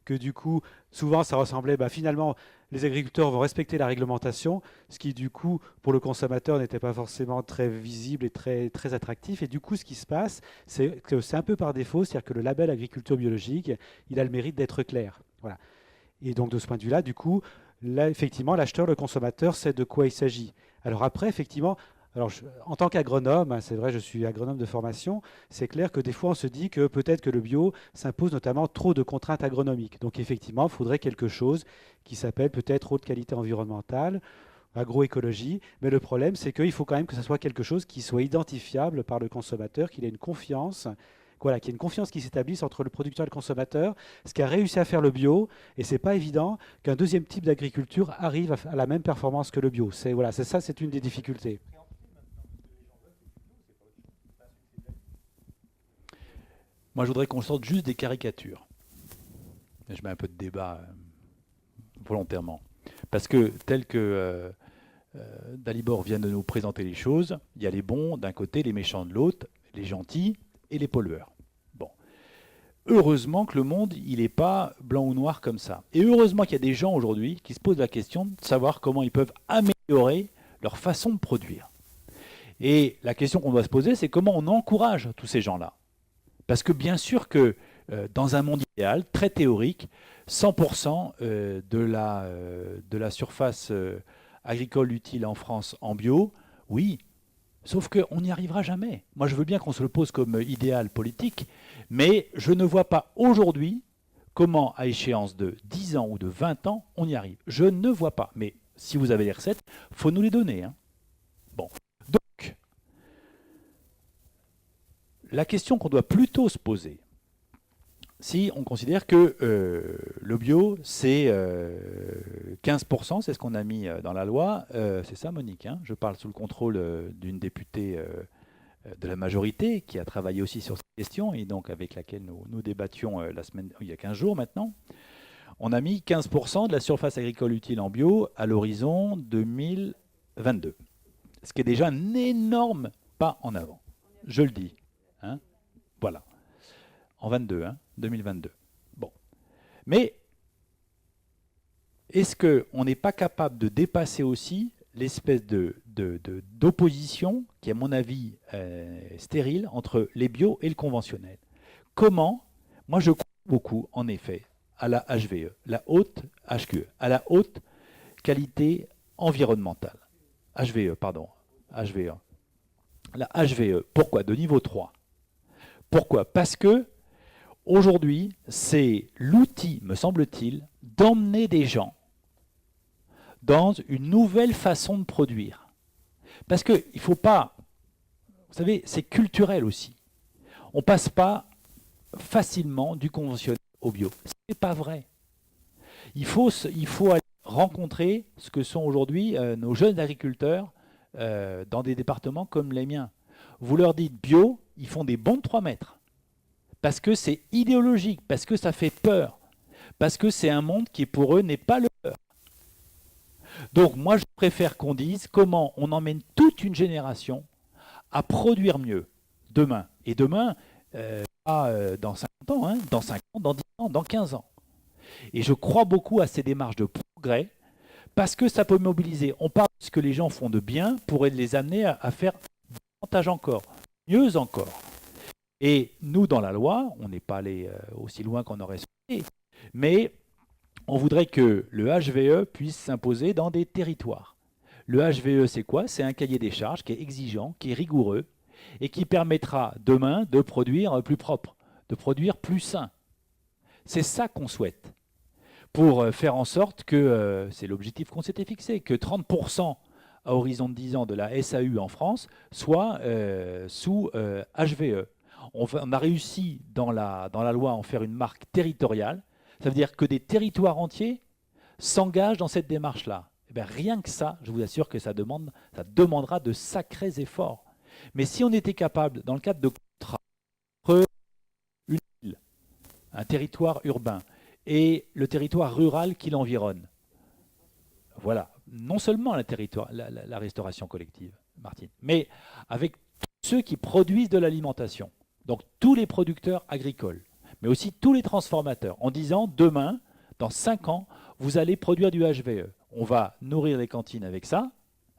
que du coup, souvent, ça ressemblait, finalement, les agriculteurs vont respecter la réglementation, ce qui, du coup, pour le consommateur, n'était pas forcément très visible et très, très attractif. Et du coup, ce qui se passe, c'est que c'est un peu par défaut, c'est-à-dire que le label agriculture biologique, il a le mérite d'être clair. Voilà. Et donc, de ce point de vue-là, du coup, là, effectivement, l'acheteur, le consommateur, sait de quoi il s'agit. Alors après, effectivement, Alors, en tant qu'agronome, hein, c'est vrai, je suis agronome de formation, c'est clair que des fois, on se dit que peut-être que le bio s'impose notamment trop de contraintes agronomiques. Donc, effectivement, il faudrait quelque chose qui s'appelle peut-être haute qualité environnementale, agroécologie. Mais le problème, c'est qu'il faut quand même que ce soit quelque chose qui soit identifiable par le consommateur, qu'il ait une confiance. Voilà, qu'il y ait une confiance qui s'établisse entre le producteur et le consommateur, ce qui a réussi à faire le bio, et c'est pas évident qu'un deuxième type d'agriculture arrive à la même performance que le bio. C'est voilà, c'est ça, c'est une des difficultés. Moi, je voudrais qu'on sorte juste des caricatures. Et je mets un peu de débat volontairement. Parce que, tel que Dalibor vient de nous présenter les choses, il y a les bons d'un côté, les méchants de l'autre, les gentils et les pollueurs. Bon. Heureusement que le monde, il n'est pas blanc ou noir comme ça. Et heureusement qu'il y a des gens aujourd'hui qui se posent la question de savoir comment ils peuvent améliorer leur façon de produire. Et la question qu'on doit se poser, c'est comment on encourage tous ces gens-là. Parce que bien sûr que dans un monde idéal, très théorique, 100% de la surface agricole utile en France en bio, oui, sauf qu'on n'y arrivera jamais. Moi, je veux bien qu'on se le pose comme idéal politique, mais je ne vois pas aujourd'hui comment, à échéance de 10 ans ou de 20 ans, on y arrive. Je ne vois pas. Mais si vous avez les recettes, il faut nous les donner. Hein. Bon. Donc, la question qu'on doit plutôt se poser, si on considère que le bio, c'est 15%, c'est ce qu'on a mis dans la loi, c'est ça Monique, hein, je parle sous le contrôle d'une députée de la majorité qui a travaillé aussi sur cette question et donc avec laquelle nous débattions il y a 15 jours maintenant. On a mis 15% de la surface agricole utile en bio à l'horizon 2022, ce qui est déjà un énorme pas en avant, je le dis. Hein, voilà. En 22, hein, 2022. Bon. Mais est-ce qu'on n'est pas capable de dépasser aussi l'espèce d'opposition qui, à mon avis, est stérile entre les bio et le conventionnel? Comment? Moi, je crois beaucoup, en effet, à la HVE, la haute HQE, à la haute qualité environnementale. HVE, pardon. HVE. La HVE. Pourquoi? De niveau 3. Pourquoi? Parce que aujourd'hui, c'est l'outil, me semble-t-il, d'emmener des gens dans une nouvelle façon de produire. Parce qu'il ne faut pas... Vous savez, c'est culturel aussi. On ne passe pas facilement du conventionnel au bio. Ce n'est pas vrai. Il faut aller rencontrer ce que sont aujourd'hui nos jeunes agriculteurs dans des départements comme les miens. Vous leur dites bio, ils font des bonds de 3 mètres. Parce que c'est idéologique, parce que ça fait peur, parce que c'est un monde qui pour eux n'est pas le leur. Donc moi je préfère qu'on dise comment on emmène toute une génération à produire mieux demain. Et demain, pas dans 50 ans, hein, dans 5 ans, dans 10 ans, dans 15 ans. Et je crois beaucoup à ces démarches de progrès parce que ça peut mobiliser. On parle de ce que les gens font de bien pour les amener à faire davantage encore, mieux encore. Et nous, dans la loi, on n'est pas allé aussi loin qu'on aurait souhaité, mais on voudrait que le HVE puisse s'imposer dans des territoires. Le HVE, c'est quoi? C'est un cahier des charges qui est exigeant, qui est rigoureux, et qui permettra demain de produire plus propre, de produire plus sain. C'est ça qu'on souhaite, pour faire en sorte que, c'est l'objectif qu'on s'était fixé, que 30% à horizon de 10 ans de la SAU en France soit sous HVE. On a réussi dans la loi à en faire une marque territoriale. Ça veut dire que des territoires entiers s'engagent dans cette démarche-là. Eh bien, rien que ça, je vous assure que ça demandera de sacrés efforts. Mais si on était capable, dans le cadre de contrats, entre une ville, un territoire urbain, et le territoire rural qui l'environne, voilà, non seulement la restauration collective, Martine, mais avec tous ceux qui produisent de l'alimentation. Donc tous les producteurs agricoles, mais aussi tous les transformateurs, en disant demain, dans 5 ans, vous allez produire du HVE. On va nourrir les cantines avec ça,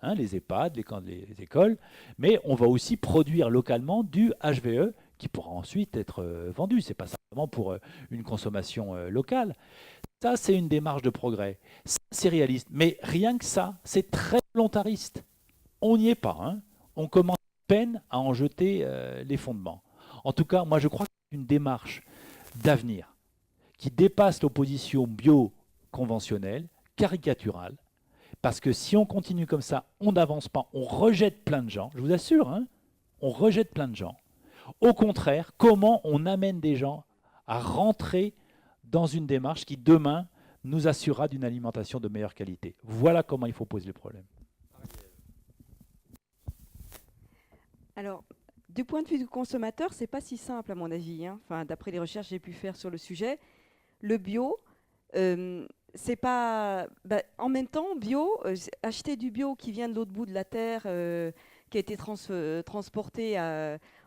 hein, les EHPAD, les écoles, mais on va aussi produire localement du HVE qui pourra ensuite être vendu. Ce n'est pas simplement pour une consommation locale. Ça, c'est une démarche de progrès. Ça, c'est réaliste. Mais rien que ça, c'est très volontariste. On n'y est pas. Hein. on commence à peine à en jeter les fondements. En tout cas, moi je crois que c'est une démarche d'avenir qui dépasse l'opposition bio-conventionnelle, caricaturale, parce que si on continue comme ça, on n'avance pas, on rejette plein de gens, je vous assure, hein, on rejette plein de gens. Au contraire, comment on amène des gens à rentrer dans une démarche qui, demain, nous assurera d'une alimentation de meilleure qualité. Voilà comment il faut poser le problème. Alors, du point de vue du consommateur, c'est pas si simple à mon avis, hein. Enfin, d'après les recherches que j'ai pu faire sur le sujet, le bio, c'est pas. En même temps, bio, acheter du bio qui vient de l'autre bout de la terre, qui a été transporté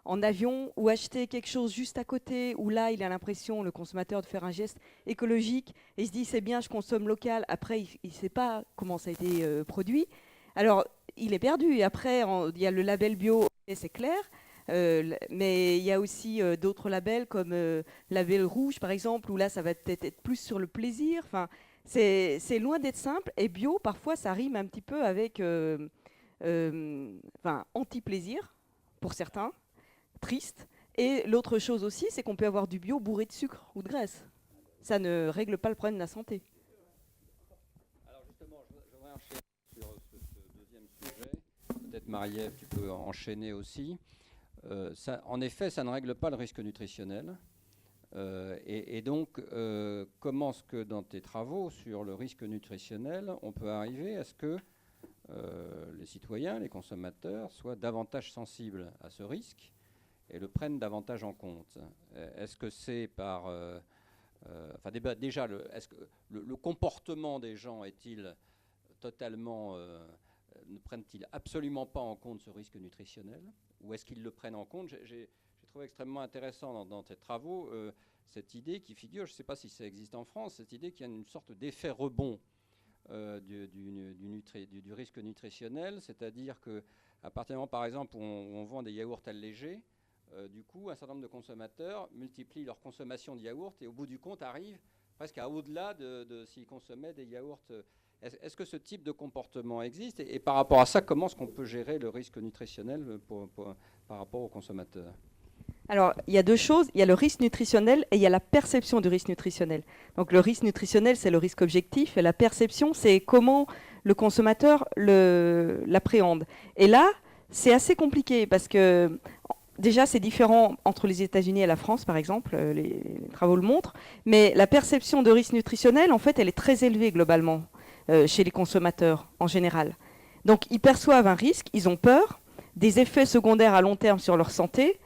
en avion, ou acheter quelque chose juste à côté, où là, il a l'impression, le consommateur, de faire un geste écologique, et il se dit c'est bien, je consomme local. Après, il ne sait pas comment ça a été produit. Alors, il est perdu. Et après, il y a le label bio, c'est clair. Mais il y a aussi d'autres labels comme label rouge par exemple, où là ça va peut-être être plus sur le plaisir. Enfin, c'est loin d'être simple. Et bio, parfois, ça rime un petit peu avec anti-plaisir pour certains, triste. Et l'autre chose aussi, c'est qu'on peut avoir du bio bourré de sucre ou de graisse. Ça ne règle pas le problème de la santé. Alors justement, je voudrais enchaîner sur ce deuxième sujet. Peut-être Marie-Ève, tu peux enchaîner aussi. En effet, ça ne règle pas le risque nutritionnel. Et donc, comment est-ce que dans tes travaux sur le risque nutritionnel, on peut arriver à ce que les citoyens, les consommateurs, soient davantage sensibles à ce risque et le prennent davantage en compte? Est-ce que c'est par... déjà, est-ce que le comportement des gens est-il totalement... ne prennent-ils absolument pas en compte ce risque nutritionnel? Ou est-ce qu'ils le prennent en compte? J'ai trouvé extrêmement intéressant dans tes travaux cette idée qui figure, je ne sais pas si ça existe en France, cette idée qu'il y a une sorte d'effet rebond du risque nutritionnel, c'est-à-dire qu'à partir du moment, par exemple, où on vend des yaourts allégés, du coup, un certain nombre de consommateurs multiplient leur consommation de yaourts et au bout du compte arrivent presque à au-delà de s'ils consommaient des yaourts. Est-ce que ce type de comportement existe et par rapport à ça, comment est-ce qu'on peut gérer le risque nutritionnel par rapport aux consommateurs? Alors, il y a deux choses. Il y a le risque nutritionnel et il y a la perception du risque nutritionnel. Donc, le risque nutritionnel, c'est le risque objectif et la perception, c'est comment le consommateur l'appréhende. Et là, c'est assez compliqué parce que déjà, c'est différent entre les États-Unis et la France, par exemple. Les travaux le montrent. Mais la perception de risque nutritionnel, en fait, elle est très élevée globalement chez les consommateurs en général. Donc, ils perçoivent un risque, ils ont peur, des effets secondaires à long terme sur leur santé.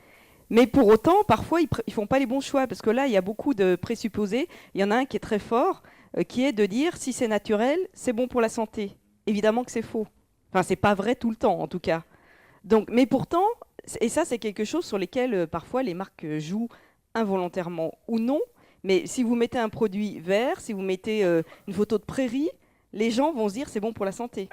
Mais pour autant, parfois, ils ne font pas les bons choix, parce que là, il y a beaucoup de présupposés. Il y en a un qui est très fort, qui est de dire, si c'est naturel, c'est bon pour la santé. Évidemment que c'est faux. Enfin, c'est pas vrai tout le temps, en tout cas. Donc, mais pourtant, et ça, c'est quelque chose sur lequel, parfois, les marques jouent involontairement ou non. Mais si vous mettez un produit vert, si vous mettez une photo de prairie, les gens vont se dire, c'est bon pour la santé.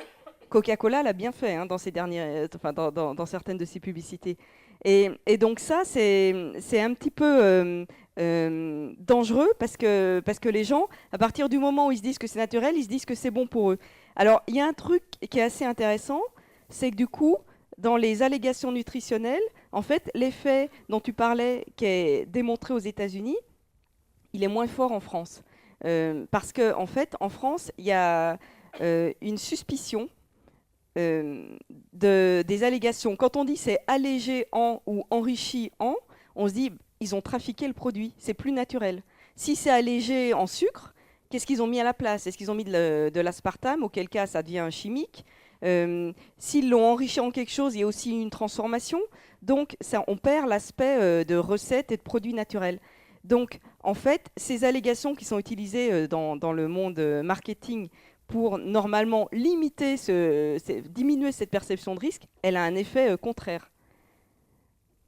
Coca-Cola l'a bien fait dans certaines de ses publicités. Et donc ça, c'est un petit peu dangereux parce que les gens, à partir du moment où ils se disent que c'est naturel, ils se disent que c'est bon pour eux. Alors, il y a un truc qui est assez intéressant, c'est que du coup, dans les allégations nutritionnelles, en fait, l'effet dont tu parlais, qui est démontré aux États-Unis, il est moins fort en France. Parce qu'en fait, en France, il y a une suspicion des allégations. Quand on dit c'est allégé en ou enrichi en, on se dit ils ont trafiqué le produit, c'est plus naturel. Si c'est allégé en sucre, qu'est-ce qu'ils ont mis à la place? Est-ce qu'ils ont mis de l'aspartame, auquel cas ça devient chimique? S'ils l'ont enrichi en quelque chose, il y a aussi une transformation. Donc ça, on perd l'aspect de recette et de produits naturels. Donc en fait, ces allégations qui sont utilisées dans le monde marketing pour normalement limiter, diminuer cette perception de risque, elle a un effet contraire.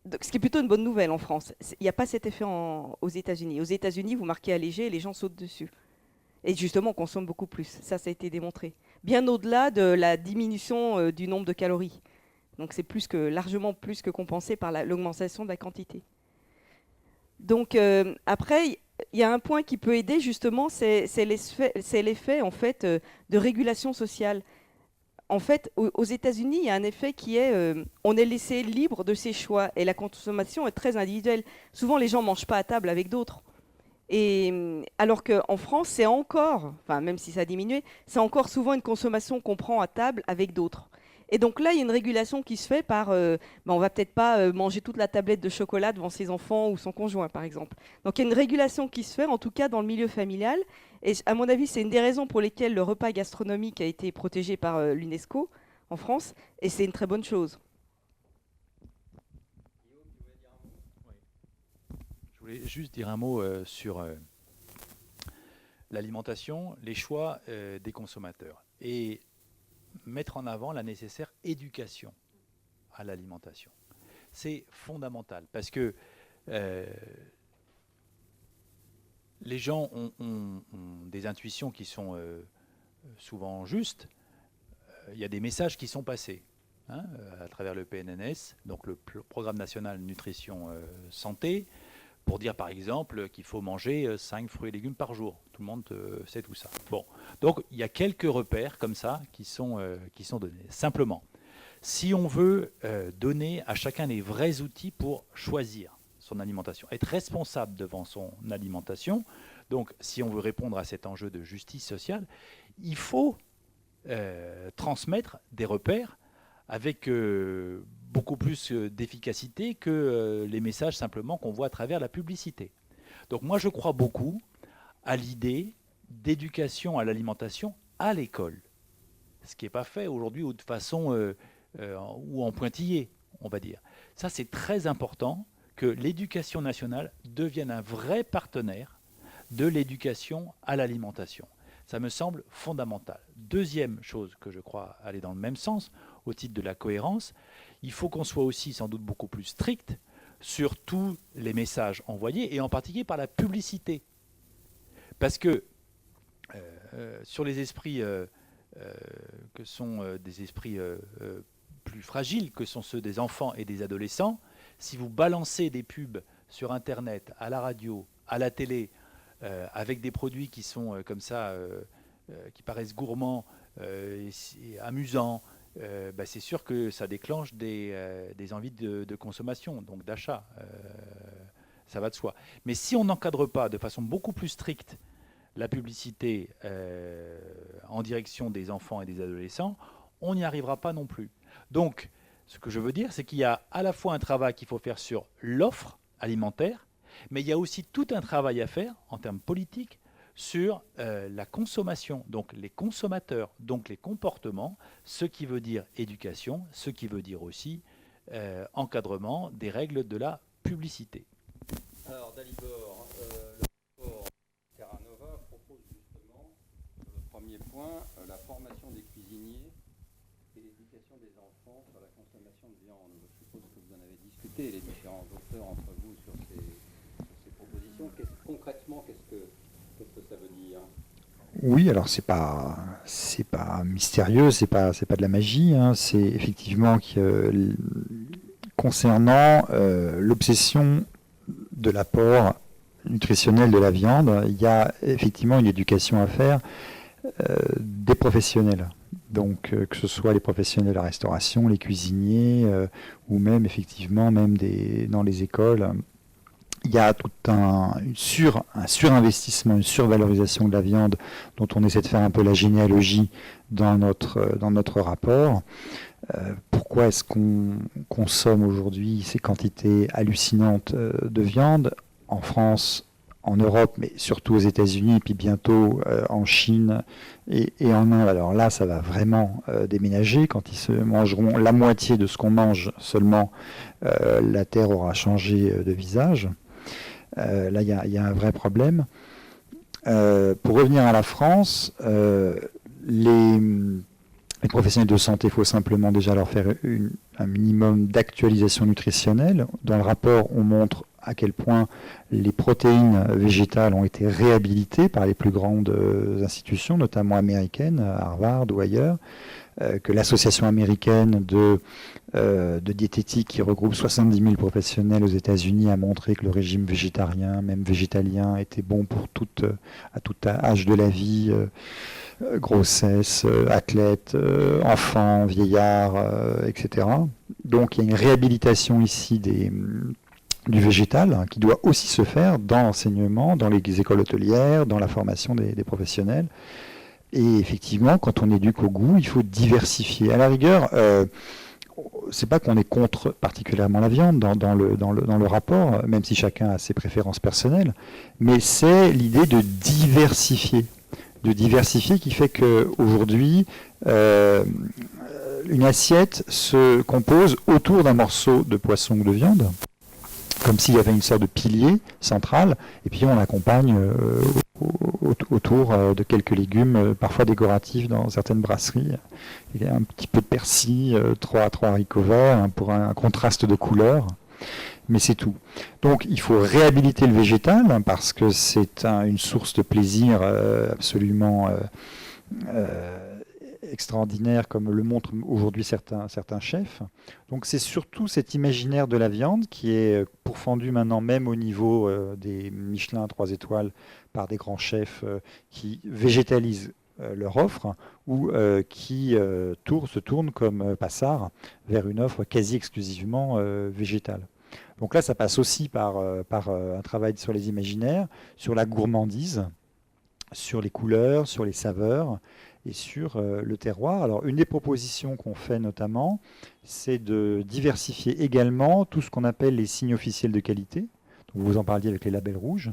Donc, ce qui est plutôt une bonne nouvelle en France. Il n'y a pas cet effet aux États-Unis. Aux États-Unis, vous marquez allégé et les gens sautent dessus. Et justement, on consomme beaucoup plus. Ça a été démontré. Bien au-delà de la diminution du nombre de calories. Donc c'est largement plus que compensé par l'augmentation de la quantité. Donc après, il y a un point qui peut aider justement, c'est l'effet en fait de régulation sociale. en fait, aux États-Unis, il y a un effet qui est, on est laissé libre de ses choix et la consommation est très individuelle. Souvent, les gens ne mangent pas à table avec d'autres. Et alors qu'en France, c'est encore, enfin même si ça a diminué, c'est encore souvent une consommation qu'on prend à table avec d'autres. Et donc là, il y a une régulation qui se fait par, on va peut-être pas manger toute la tablette de chocolat devant ses enfants ou son conjoint, par exemple. Donc il y a une régulation qui se fait, en tout cas dans le milieu familial. Et à mon avis, c'est une des raisons pour lesquelles le repas gastronomique a été protégé par l'UNESCO en France. Et c'est une très bonne chose. Je voulais juste dire un mot sur l'alimentation, les choix des consommateurs et mettre en avant la nécessaire éducation à l'alimentation. C'est fondamental parce que les gens ont des intuitions qui sont souvent justes. Il y a des messages qui sont passés à travers le PNNS, donc le Programme National Nutrition Santé, pour dire par exemple qu'il faut manger 5 fruits et légumes par jour. Tout le monde sait tout ça. Bon, donc il y a quelques repères comme ça qui sont donnés. Simplement, si on veut donner à chacun les vrais outils pour choisir son alimentation, être responsable devant son alimentation, donc si on veut répondre à cet enjeu de justice sociale, il faut transmettre des repères avec beaucoup plus d'efficacité que les messages simplement qu'on voit à travers la publicité. Donc moi je crois beaucoup à l'idée d'éducation à l'alimentation à l'école, ce qui n'est pas fait aujourd'hui ou de façon ou en pointillé, on va dire. Ça c'est très important que l'éducation nationale devienne un vrai partenaire de l'éducation à l'alimentation. Ça me semble fondamental. Deuxième chose que je crois aller dans le même sens, au titre de la cohérence, il faut qu'on soit aussi sans doute beaucoup plus strict sur tous les messages envoyés, et en particulier par la publicité. Parce que sur les esprits que sont des esprits plus fragiles, que sont ceux des enfants et des adolescents, si vous balancez des pubs sur Internet, à la radio, à la télé, avec des produits qui sont comme ça, qui paraissent gourmands et amusants, c'est sûr que ça déclenche des envies de consommation, donc d'achat. Ça va de soi. Mais si on n'encadre pas de façon beaucoup plus stricte la publicité en direction des enfants et des adolescents, on n'y arrivera pas non plus. Donc, ce que je veux dire, c'est qu'il y a à la fois un travail qu'il faut faire sur l'offre alimentaire, mais il y a aussi tout un travail à faire en termes politiques sur la consommation, donc les consommateurs, donc les comportements, ce qui veut dire éducation, ce qui veut dire aussi encadrement des règles de la publicité. Alors Dalibor, le rapport Terra Nova propose justement, le premier point, la formation des cuisiniers et l'éducation des enfants sur la consommation de viande. Je suppose que vous en avez discuté, les différents auteurs entre vous, sur ces propositions. Concrètement, qu'est-ce que ça veut dire ? Oui, alors c'est pas mystérieux, c'est pas de la magie, hein. C'est effectivement que concernant l'obsession de l'apport nutritionnel de la viande, il y a effectivement une éducation à faire des professionnels. Donc que ce soit les professionnels de la restauration, les cuisiniers, ou même effectivement dans les écoles. Il y a tout un surinvestissement, une survalorisation de la viande dont on essaie de faire un peu la généalogie dans notre rapport. Pourquoi est-ce qu'on consomme aujourd'hui ces quantités hallucinantes de viande en France, en Europe, mais surtout aux États-Unis, et puis bientôt en Chine et en Inde. Alors là, ça va vraiment déménager. Quand ils se mangeront la moitié de ce qu'on mange seulement, la Terre aura changé de visage. Là, il y a un vrai problème. Pour revenir à la France, les professionnels de santé, il faut simplement déjà leur faire un minimum d'actualisation nutritionnelle. Dans le rapport, on montre à quel point les protéines végétales ont été réhabilitées par les plus grandes institutions, notamment américaines, Harvard ou ailleurs. que l'association américaine de diététique qui regroupe 70 000 professionnels aux États-Unis a montré que le régime végétarien, même végétalien, était bon pour à tout âge de la vie, grossesse, athlète, enfants, vieillards, etc. Donc il y a une réhabilitation ici du végétal, hein, qui doit aussi se faire dans l'enseignement, dans les écoles hôtelières, dans la formation des professionnels. Et effectivement, quand on éduque au goût, il faut diversifier. À la rigueur, c'est pas qu'on est contre particulièrement la viande dans le rapport, même si chacun a ses préférences personnelles, mais c'est l'idée de diversifier. De diversifier qui fait qu'aujourd'hui, une assiette se compose autour d'un morceau de poisson ou de viande, comme s'il y avait une sorte de pilier central, et puis on l'accompagne autour de quelques légumes, parfois décoratifs dans certaines brasseries. Il y a un petit peu de persil, trois haricots verts, hein, pour un contraste de couleurs, mais c'est tout. Donc il faut réhabiliter le végétal, hein, parce que c'est une source de plaisir absolument extraordinaire, comme le montrent aujourd'hui certains chefs. Donc c'est surtout cet imaginaire de la viande qui est pourfendu maintenant même au niveau des Michelin 3 étoiles par des grands chefs qui végétalisent leur offre ou qui se tournent comme Passard vers une offre quasi exclusivement végétale. Donc là, ça passe aussi par un travail sur les imaginaires, sur la gourmandise, sur les couleurs, sur les saveurs et sur le terroir. Alors, une des propositions qu'on fait notamment, c'est de diversifier également tout ce qu'on appelle les signes officiels de qualité. Donc, vous en parliez avec les labels rouges.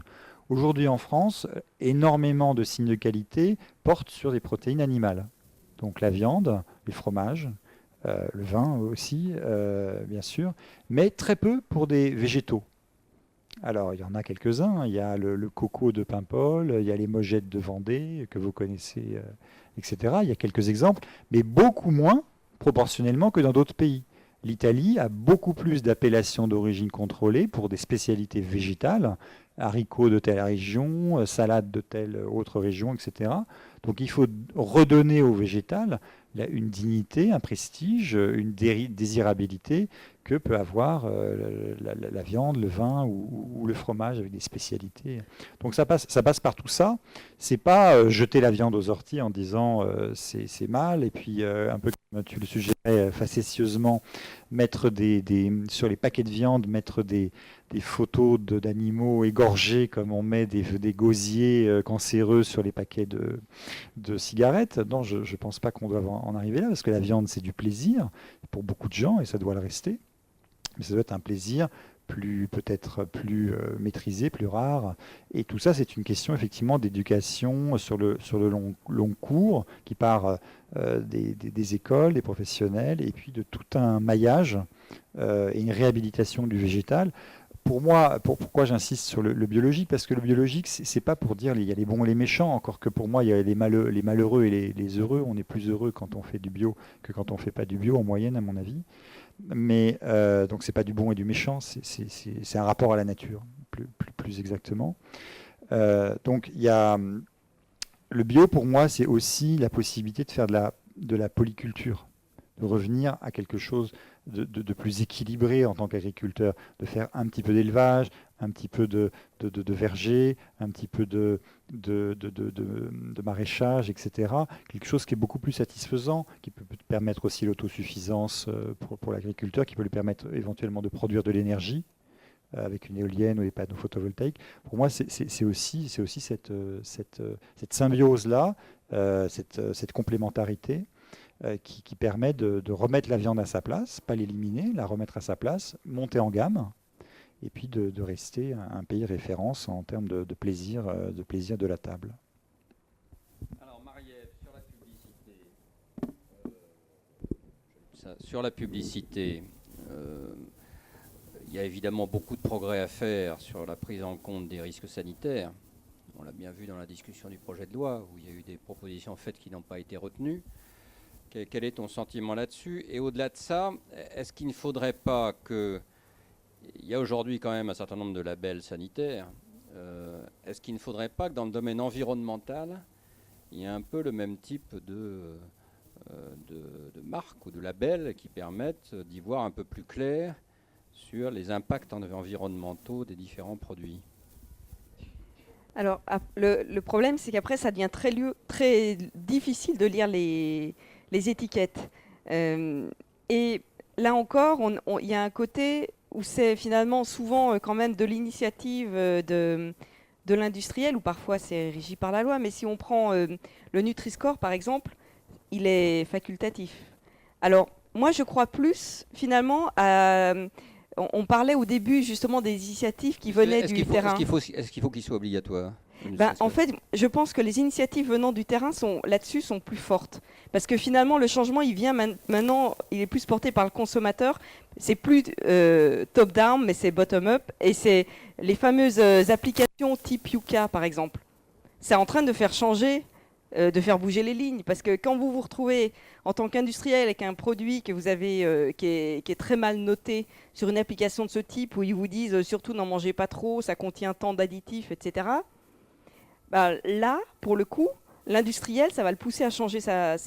Aujourd'hui en France, énormément de signes de qualité portent sur des protéines animales. Donc la viande, les fromages, le vin aussi, bien sûr, mais très peu pour des végétaux. Alors, il y en a quelques-uns. Il y a le coco de Paimpol, il y a les mogettes de Vendée, que vous connaissez, etc. Il y a quelques exemples, mais beaucoup moins proportionnellement que dans d'autres pays. L'Italie a beaucoup plus d'appellations d'origine contrôlée pour des spécialités végétales, haricots de telle région, salade de telle autre région, etc. Donc il faut redonner au végétal une dignité, un prestige, une désirabilité que peut avoir la viande, le vin ou le fromage avec des spécialités. Donc ça passe par tout ça. C'est pas jeter la viande aux orties en disant c'est mal, et puis un peu comme tu le suggérais facétieusement, mettre sur les paquets de viande, mettre des photos d'animaux égorgés comme on met des gosiers cancéreux sur les paquets de cigarettes. Non, je ne pense pas qu'on doive en arriver là, parce que la viande, c'est du plaisir pour beaucoup de gens, et ça doit le rester. Mais ça doit être un plaisir peut-être plus maîtrisé, plus rare. Et tout ça, c'est une question effectivement d'éducation sur le long cours, qui part des écoles, des professionnels, et puis de tout un maillage et une réhabilitation du végétal. Pour moi, pourquoi j'insiste sur le biologique? Parce que le biologique, c'est pas pour dire il y a les bons et les méchants, encore que pour moi, il y a les malheureux et les heureux. On est plus heureux quand on fait du bio que quand on fait pas du bio, en moyenne, à mon avis. Mais donc c'est pas du bon et du méchant, c'est un rapport à la nature, plus exactement. Donc il y a le bio, pour moi, c'est aussi la possibilité de faire de la polyculture, de revenir à quelque chose de plus équilibré en tant qu'agriculteur, de faire un petit peu d'élevage, un petit peu de verger, un petit peu de maraîchage, etc. Quelque chose qui est beaucoup plus satisfaisant, qui peut permettre aussi l'autosuffisance pour l'agriculteur, qui peut lui permettre éventuellement de produire de l'énergie avec une éolienne ou des panneaux photovoltaïques. Pour moi, c'est aussi cette symbiose-là, cette complémentarité qui permet de remettre la viande à sa place, pas l'éliminer, la remettre à sa place, monter en gamme, et puis de rester un pays référence en termes de plaisir de la table. Alors Marie-Ève, sur la publicité, il y a évidemment beaucoup de progrès à faire sur la prise en compte des risques sanitaires. On l'a bien vu dans la discussion du projet de loi, où il y a eu des propositions faites qui n'ont pas été retenues. Quel est ton sentiment là-dessus? Et au-delà de ça, est-ce qu'il ne faudrait pas que... Il y a aujourd'hui quand même un certain nombre de labels sanitaires. Est-ce qu'il ne faudrait pas que dans le domaine environnemental, il y ait un peu le même type de de marques ou de labels qui permettent d'y voir un peu plus clair sur les impacts environnementaux des différents produits. Alors, le problème, c'est qu'après, ça devient très difficile de lire les étiquettes. Et là encore, il y a un côté où c'est finalement souvent quand même de l'initiative de l'industriel, ou parfois c'est régi par la loi. Mais si on prend le Nutri-Score, par exemple, il est facultatif. Alors, moi, je crois plus, finalement, à... On parlait au début, justement, des initiatives qui venaient du terrain. Est-ce qu'il faut qu'il soit obligatoire? En fait, je pense que les initiatives venant du terrain là-dessus sont plus fortes. Parce que finalement, le changement, il vient maintenant, il est plus porté par le consommateur. C'est plus top-down, mais c'est bottom-up. Et c'est les fameuses applications type Yuka, par exemple. C'est en train de faire changer, de faire bouger les lignes. Parce que quand vous vous retrouvez en tant qu'industriel avec un produit que vous avez, qui est très mal noté sur une application de ce type, où ils vous disent surtout n'en mangez pas trop, ça contient tant d'additifs, etc. Bah, là, pour le coup, l'industriel, ça va le pousser à changer sa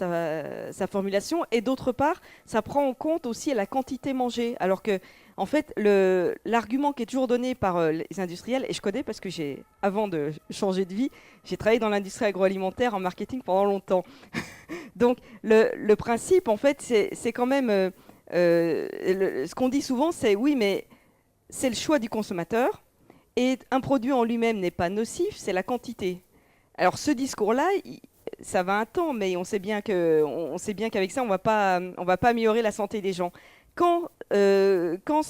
formulation. Et d'autre part, ça prend en compte aussi la quantité mangée. Alors que, en fait, l'argument qui est toujours donné par les industriels, et je connais parce que avant de changer de vie, j'ai travaillé dans l'industrie agroalimentaire en marketing pendant longtemps. Donc, le principe, en fait, c'est quand même... ce qu'on dit souvent, c'est oui, mais c'est le choix du consommateur. Et un produit en lui-même n'est pas nocif, c'est la quantité. Alors ce discours-là, ça va un temps, mais on sait bien qu'avec ça, on va pas améliorer la santé des gens. Quand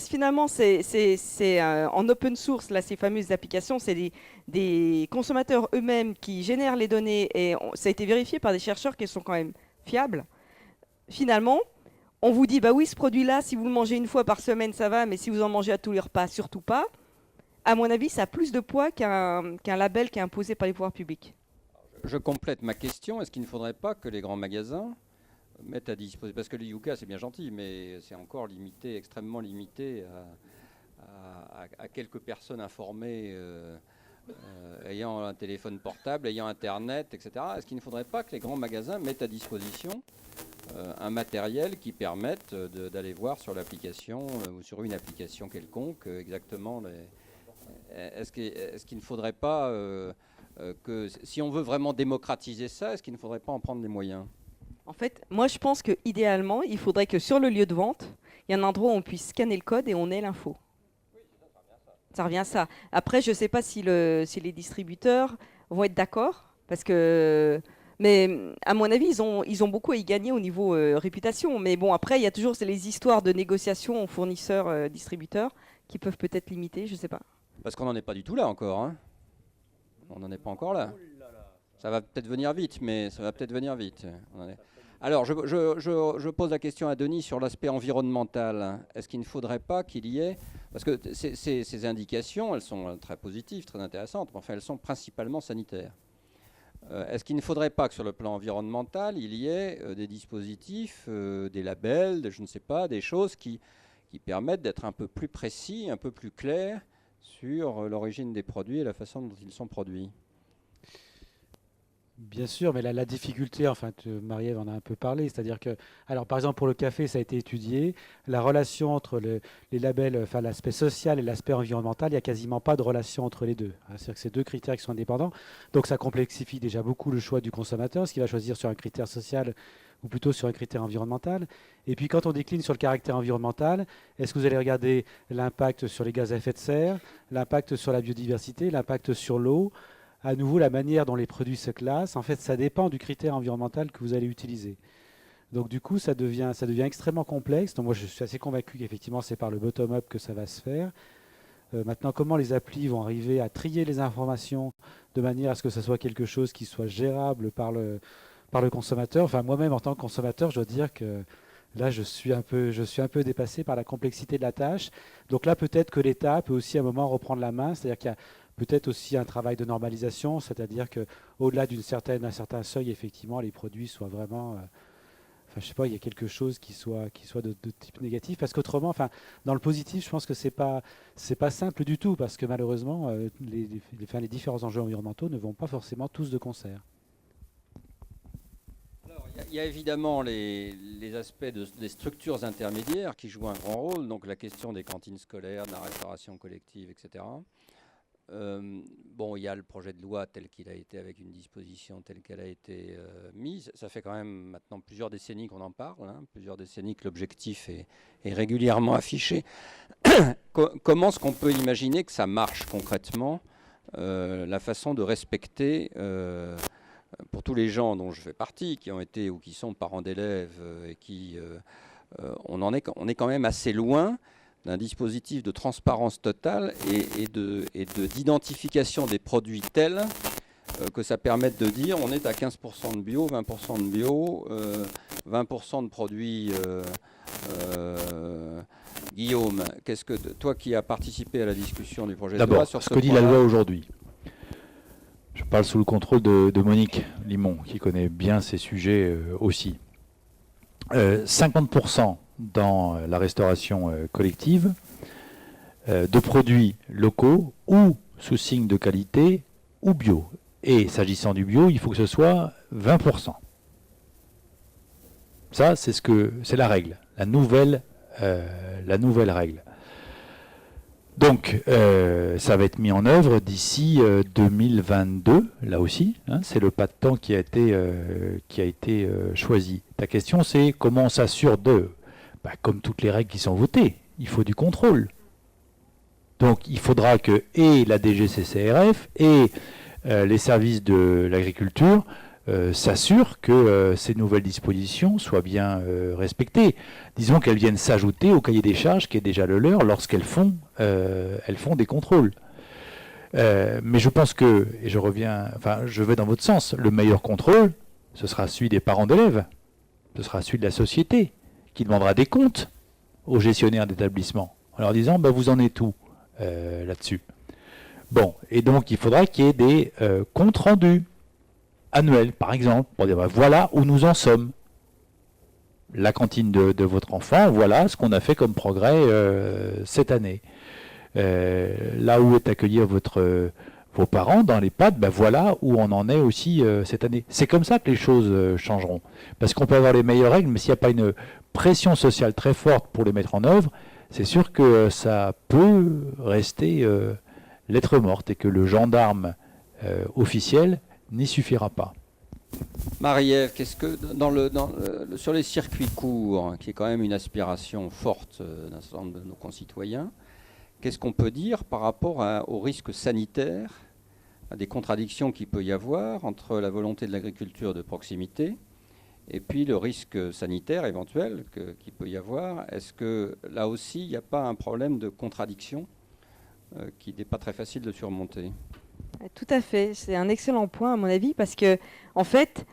finalement c'est en open source, là, ces fameuses applications, c'est des consommateurs eux-mêmes qui génèrent les données, et ça a été vérifié par des chercheurs qui sont quand même fiables. Finalement, on vous dit, bah oui, ce produit-là, si vous le mangez une fois par semaine, ça va, mais si vous en mangez à tous les repas, surtout pas. À mon avis, ça a plus de poids qu'un label qui est imposé par les pouvoirs publics. Je complète ma question. Est-ce qu'il ne faudrait pas que les grands magasins mettent à disposition... Parce que les Yuka, c'est bien gentil, mais c'est encore limité, extrêmement limité à quelques personnes informées ayant un téléphone portable, ayant Internet, etc. Est-ce qu'il ne faudrait pas que les grands magasins mettent à disposition un matériel qui permette d'aller voir sur l'application ou sur une application quelconque exactement Est-ce qu'il ne faudrait pas que, si on veut vraiment démocratiser ça, est-ce qu'il ne faudrait pas en prendre les moyens? En fait, moi je pense qu'idéalement, il faudrait que sur le lieu de vente, il y ait un endroit où on puisse scanner le code et on ait l'info. Ça revient à ça. Après, je ne sais pas si les distributeurs vont être d'accord, parce que... Mais à mon avis, ils ont beaucoup à y gagner au niveau réputation. Mais bon, après, il y a toujours les histoires de négociations fournisseurs-distributeurs qui peuvent peut-être limiter, je ne sais pas. Parce qu'on n'en est pas du tout là encore. Hein. On n'en est pas encore là. Ça va peut-être venir vite, mais ça va peut-être venir vite. Alors, je pose la question à Denis sur l'aspect environnemental. Est-ce qu'il ne faudrait pas qu'il y ait... Parce que ces indications, elles sont très positives, très intéressantes, mais enfin, elles sont principalement sanitaires. Est-ce qu'il ne faudrait pas que sur le plan environnemental, il y ait des dispositifs, des labels, je ne sais pas, des choses qui permettent d'être un peu plus précis, un peu plus clairs sur l'origine des produits et la façon dont ils sont produits? Bien sûr, mais la difficulté, enfin, Marie-Ève en a un peu parlé, c'est-à-dire que, alors par exemple pour le café, ça a été étudié, la relation entre les labels, enfin l'aspect social et l'aspect environnemental, il n'y a quasiment pas de relation entre les deux. C'est-à-dire que c'est deux critères qui sont indépendants, donc ça complexifie déjà beaucoup le choix du consommateur, ce qu'il va choisir sur un critère social ou plutôt sur un critère environnemental. Et puis quand on décline sur le caractère environnemental, est-ce que vous allez regarder l'impact sur les gaz à effet de serre, l'impact sur la biodiversité, l'impact sur l'eau? À nouveau, la manière dont les produits se classent, en fait, ça dépend du critère environnemental que vous allez utiliser. Donc du coup, ça devient extrêmement complexe. Donc moi, je suis assez convaincu qu'effectivement, c'est par le bottom-up que ça va se faire. Maintenant, comment les applis vont arriver à trier les informations de manière à ce que ce soit quelque chose qui soit gérable par le consommateur. Enfin, moi-même, en tant que consommateur, je dois dire que là, je suis un peu dépassé par la complexité de la tâche. Donc là, peut-être que l'État peut aussi à un moment reprendre la main. C'est-à-dire qu'il y a peut-être aussi un travail de normalisation, c'est-à-dire qu'au-delà d'un certain seuil, effectivement, les produits soient vraiment... enfin, je sais pas, il y a quelque chose qui soit de type négatif. Parce qu'autrement, enfin, dans le positif, je pense que c'est pas simple du tout, parce que malheureusement, les différents enjeux environnementaux ne vont pas forcément tous de concert. Alors, Il y a évidemment les aspects des structures intermédiaires qui jouent un grand rôle, donc la question des cantines scolaires, de la restauration collective, etc. Bon, il y a le projet de loi tel qu'il a été, avec une disposition telle qu'elle a été mise. Ça fait quand même maintenant plusieurs décennies qu'on en parle, hein, plusieurs décennies que l'objectif est régulièrement affiché. Comment est-ce qu'on peut imaginer que ça marche concrètement, la façon de respecter, pour tous les gens dont je fais partie, qui ont été ou qui sont parents d'élèves, et qui, on est quand même assez loin d'un dispositif de transparence totale et d'identification des produits tels que ça permette de dire on est à 15% de bio, 20% de bio, 20% de produits. Guillaume, qu'est-ce que toi qui as participé à la discussion du projet de loi D'abord, sur ce que dit la loi aujourd'hui. Je parle sous le contrôle de Monique Limon, qui connaît bien ces sujets aussi. 50% dans la restauration collective de produits locaux ou sous signe de qualité ou bio. Et s'agissant du bio, il faut que ce soit 20%. Ça, c'est la règle, la nouvelle règle. Donc, ça va être mis en œuvre d'ici 2022, là aussi. Hein, c'est le pas de temps qui a été choisi. Ta question, c'est comment on s'assure comme toutes les règles qui sont votées, il faut du contrôle. Donc, il faudra que et la DGCCRF et les services de l'agriculture s'assurent que ces nouvelles dispositions soient bien respectées. Disons qu'elles viennent s'ajouter au cahier des charges qui est déjà le leur lorsqu'elles font des contrôles. Mais je pense que, et je vais dans votre sens, le meilleur contrôle, ce sera celui des parents d'élèves, ce sera celui de la société, qui demandera des comptes aux gestionnaires d'établissement, en leur disant vous en êtes où là-dessus. Bon, et donc il faudra qu'il y ait des comptes rendus annuel, par exemple, pour dire voilà où nous en sommes. La cantine de votre enfant, voilà ce qu'on a fait comme progrès cette année. Là où est accueillir vos parents dans l'EHPAD, voilà où on en est aussi cette année. C'est comme ça que les choses changeront. Parce qu'on peut avoir les meilleures règles, mais s'il n'y a pas une pression sociale très forte pour les mettre en œuvre, c'est sûr que ça peut rester lettre morte et que le gendarme officiel n'y suffira pas. Marie-Ève, qu'est-ce que sur les circuits courts, qui est quand même une aspiration forte d'un certain nombre de nos concitoyens, qu'est-ce qu'on peut dire par rapport aux risques sanitaires, à des contradictions qu'il peut y avoir entre la volonté de l'agriculture de proximité et puis le risque sanitaire éventuel qu'il peut y avoir? Est-ce que là aussi, il n'y a pas un problème de contradiction qui n'est pas très facile de surmonter? Tout à fait, c'est un excellent point à mon avis, parce que en fait,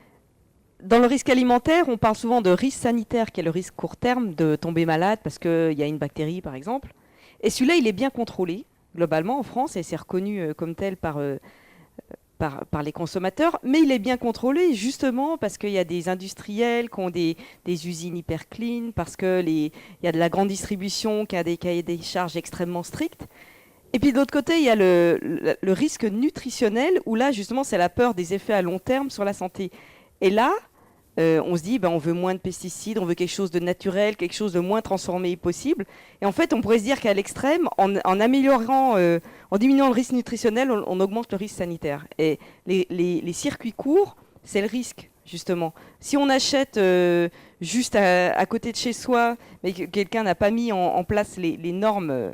dans le risque alimentaire, on parle souvent de risque sanitaire, qui est le risque court terme de tomber malade parce qu'il y a une bactérie par exemple. Et celui-là, il est bien contrôlé globalement en France, et c'est reconnu comme tel par les consommateurs, mais il est bien contrôlé justement parce qu'il y a des industriels qui ont des usines hyper clean, parce qu'il y a de la grande distribution qui a des cahiers des charges extrêmement stricts. Et puis de l'autre côté, il y a le risque nutritionnel, où là, justement, c'est la peur des effets à long terme sur la santé. Et là, on se dit, on veut moins de pesticides, on veut quelque chose de naturel, quelque chose de moins transformé possible. Et en fait, on pourrait se dire qu'à l'extrême, en améliorant, en diminuant le risque nutritionnel, on augmente le risque sanitaire. Et les circuits courts, c'est le risque, justement. Si on achète juste à côté de chez soi, mais que quelqu'un n'a pas mis en place les normes...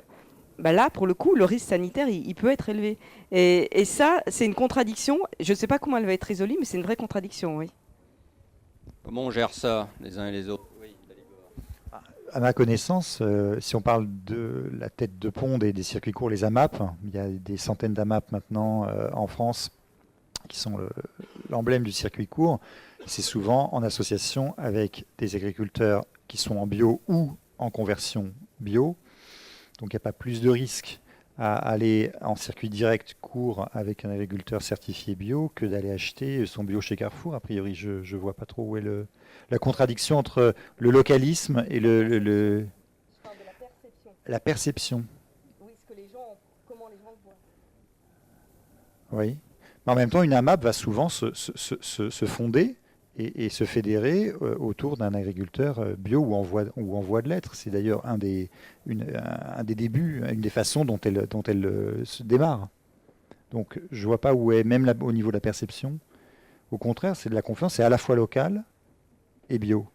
là, pour le coup, le risque sanitaire, il peut être élevé. Et ça, c'est une contradiction. Je ne sais pas comment elle va être résolue, mais c'est une vraie contradiction, oui. Comment on gère ça, les uns et les autres? Oui, à ma connaissance, si on parle de la tête de pont des circuits courts, les AMAP, il y a des centaines d'AMAP maintenant en France qui sont l'emblème du circuit court. C'est souvent en association avec des agriculteurs qui sont en bio ou en conversion bio. Donc il n'y a pas plus de risque à aller en circuit direct court avec un agriculteur certifié bio que d'aller acheter son bio chez Carrefour. A priori, je ne vois pas trop où est la contradiction entre le localisme et la perception. Oui, comment les gens le voient. Oui. Mais en même temps, une AMAP va souvent se fonder et se fédérer autour d'un agriculteur bio ou en voie de l'être. C'est d'ailleurs un des débuts, une des façons dont elle se démarre. Donc je ne vois pas où est, même au niveau de la perception, au contraire, c'est de la confiance, c'est à la fois local et bio.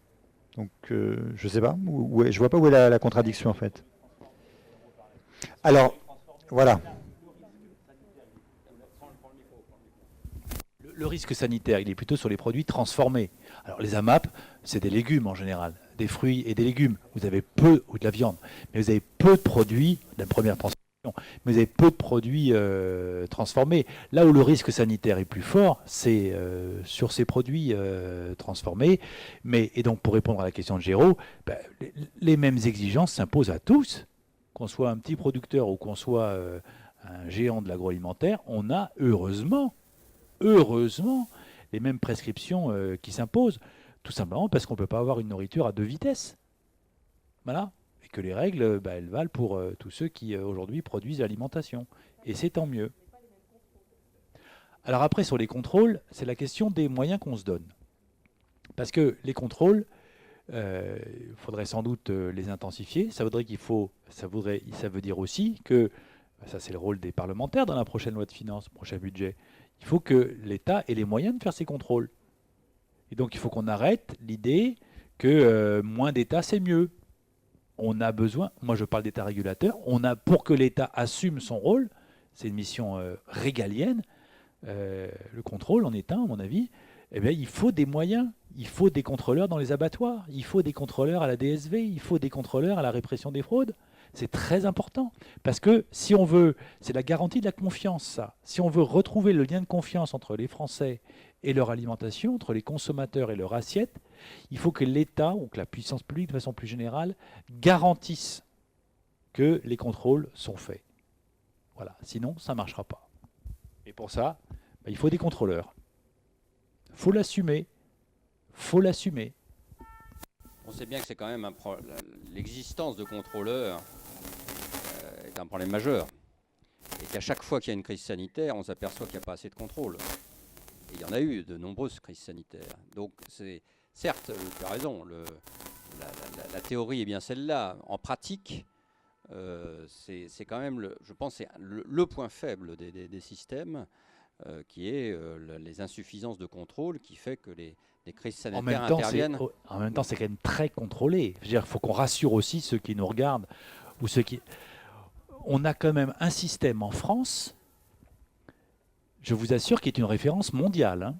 Donc je ne sais pas, je ne vois pas où est la contradiction en fait. Alors, voilà. Le risque sanitaire, il est plutôt sur les produits transformés. Alors les AMAP, c'est des légumes en général, des fruits et des légumes. Vous avez peu, ou de la viande, mais vous avez peu de produits, la première transformation, mais vous avez peu de produits transformés. Là où le risque sanitaire est plus fort, c'est sur ces produits transformés. Et donc pour répondre à la question de Géraud, les mêmes exigences s'imposent à tous. Qu'on soit un petit producteur ou qu'on soit un géant de l'agroalimentaire, on a heureusement, les mêmes prescriptions qui s'imposent, tout simplement parce qu'on ne peut pas avoir une nourriture à deux vitesses. Voilà. Et que les règles, elles valent pour tous ceux qui aujourd'hui produisent l'alimentation. Et c'est tant mieux. Alors après, sur les contrôles, c'est la question des moyens qu'on se donne. Parce que les contrôles, il faudrait sans doute les intensifier. Ça veut dire aussi que, ça c'est le rôle des parlementaires dans la prochaine loi de finances, prochain budget, il faut que l'État ait les moyens de faire ses contrôles. Et donc il faut qu'on arrête l'idée que moins d'État c'est mieux. On a besoin, moi je parle d'État régulateur, pour que l'État assume son rôle, c'est une mission régalienne, le contrôle en État à mon avis, il faut des moyens, il faut des contrôleurs dans les abattoirs, il faut des contrôleurs à la DSV, il faut des contrôleurs à la répression des fraudes. C'est très important, parce que si on veut, c'est la garantie de la confiance, ça. Si on veut retrouver le lien de confiance entre les Français et leur alimentation, entre les consommateurs et leur assiette, il faut que l'État, ou que la puissance publique de façon plus générale, garantisse que les contrôles sont faits. Voilà, sinon ça ne marchera pas. Et pour ça, il faut des contrôleurs. Il faut l'assumer. On sait bien que c'est quand même l'existence de contrôleurs est un problème majeur. Et qu'à chaque fois qu'il y a une crise sanitaire, on s'aperçoit qu'il n'y a pas assez de contrôle. Et il y en a eu de nombreuses crises sanitaires. Donc, certes, tu as raison, la théorie est bien celle-là. En pratique, c'est quand même, je pense, c'est le point faible des systèmes, qui est les insuffisances de contrôle qui fait que les crises sanitaires interviennent. En même temps, c'est quand même très contrôlé. Je veux dire, il faut qu'on rassure aussi ceux qui nous regardent ou ceux qui. On a quand même un système en France, je vous assure, qui est une référence mondiale. Hein.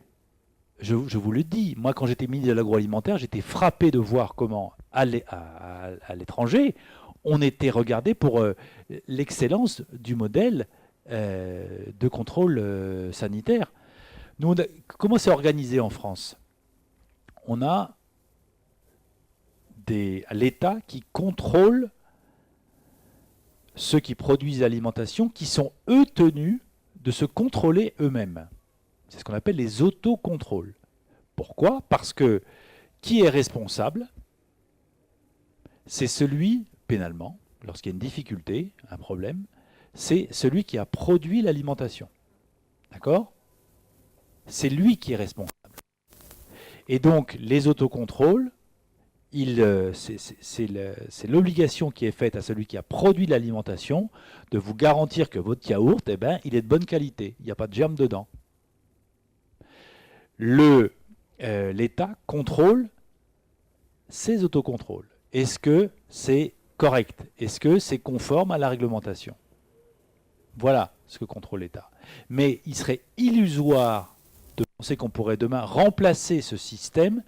Je vous le dis. Moi, quand j'étais ministre de l'agroalimentaire, j'étais frappé de voir comment, à l'étranger, on était regardé pour l'excellence du modèle de contrôle sanitaire. Nous, comment c'est organisé en France ? On a l'État qui contrôle ceux qui produisent l'alimentation, qui sont eux tenus de se contrôler eux-mêmes. C'est ce qu'on appelle les autocontrôles. Pourquoi ? Parce que qui est responsable ? C'est celui, pénalement, lorsqu'il y a une difficulté, un problème, c'est celui qui a produit l'alimentation. D'accord ? C'est lui qui est responsable. Et donc, les autocontrôles, c'est l'obligation qui est faite à celui qui a produit l'alimentation de vous garantir que votre yaourt, il est de bonne qualité. Il n'y a pas de germes dedans. L'État contrôle ces autocontrôles. Est-ce que c'est correct ? Est-ce que c'est conforme à la réglementation ? Voilà ce que contrôle l'État. Mais il serait illusoire de penser qu'on pourrait demain remplacer ce système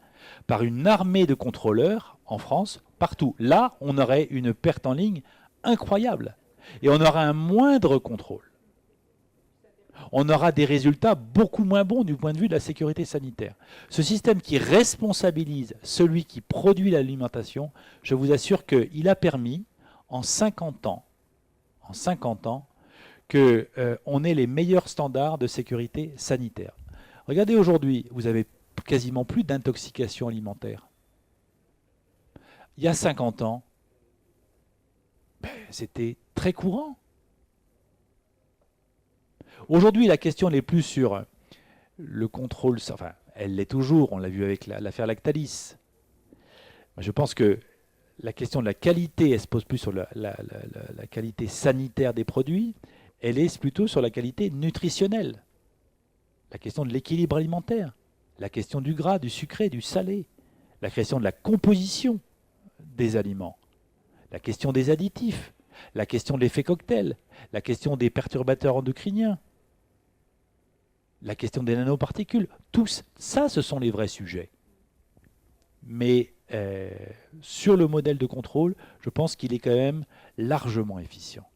par une armée de contrôleurs en France, partout. Là, on aurait une perte en ligne incroyable. Et on aura un moindre contrôle. On aura des résultats beaucoup moins bons du point de vue de la sécurité sanitaire. Ce système qui responsabilise celui qui produit l'alimentation, je vous assure qu'il a permis, en 50 ans, qu'on ait les meilleurs standards de sécurité sanitaire. Regardez aujourd'hui, vous avez quasiment plus d'intoxication alimentaire. Il y a 50 ans, c'était très courant. Aujourd'hui, la question n'est plus sur le contrôle, enfin, Elle l'est toujours, on l'a vu avec l'affaire Lactalis. Je pense que la question de la qualité, elle ne se pose plus sur la qualité sanitaire des produits, elle est plutôt sur la qualité nutritionnelle. La question de l'équilibre alimentaire, la question du gras, du sucré, du salé, la question de la composition des aliments, la question des additifs, la question de l'effet cocktail, la question des perturbateurs endocriniens, la question des nanoparticules. Tout ça, ce sont les vrais sujets. Mais sur le modèle de contrôle, je pense qu'il est quand même largement efficient.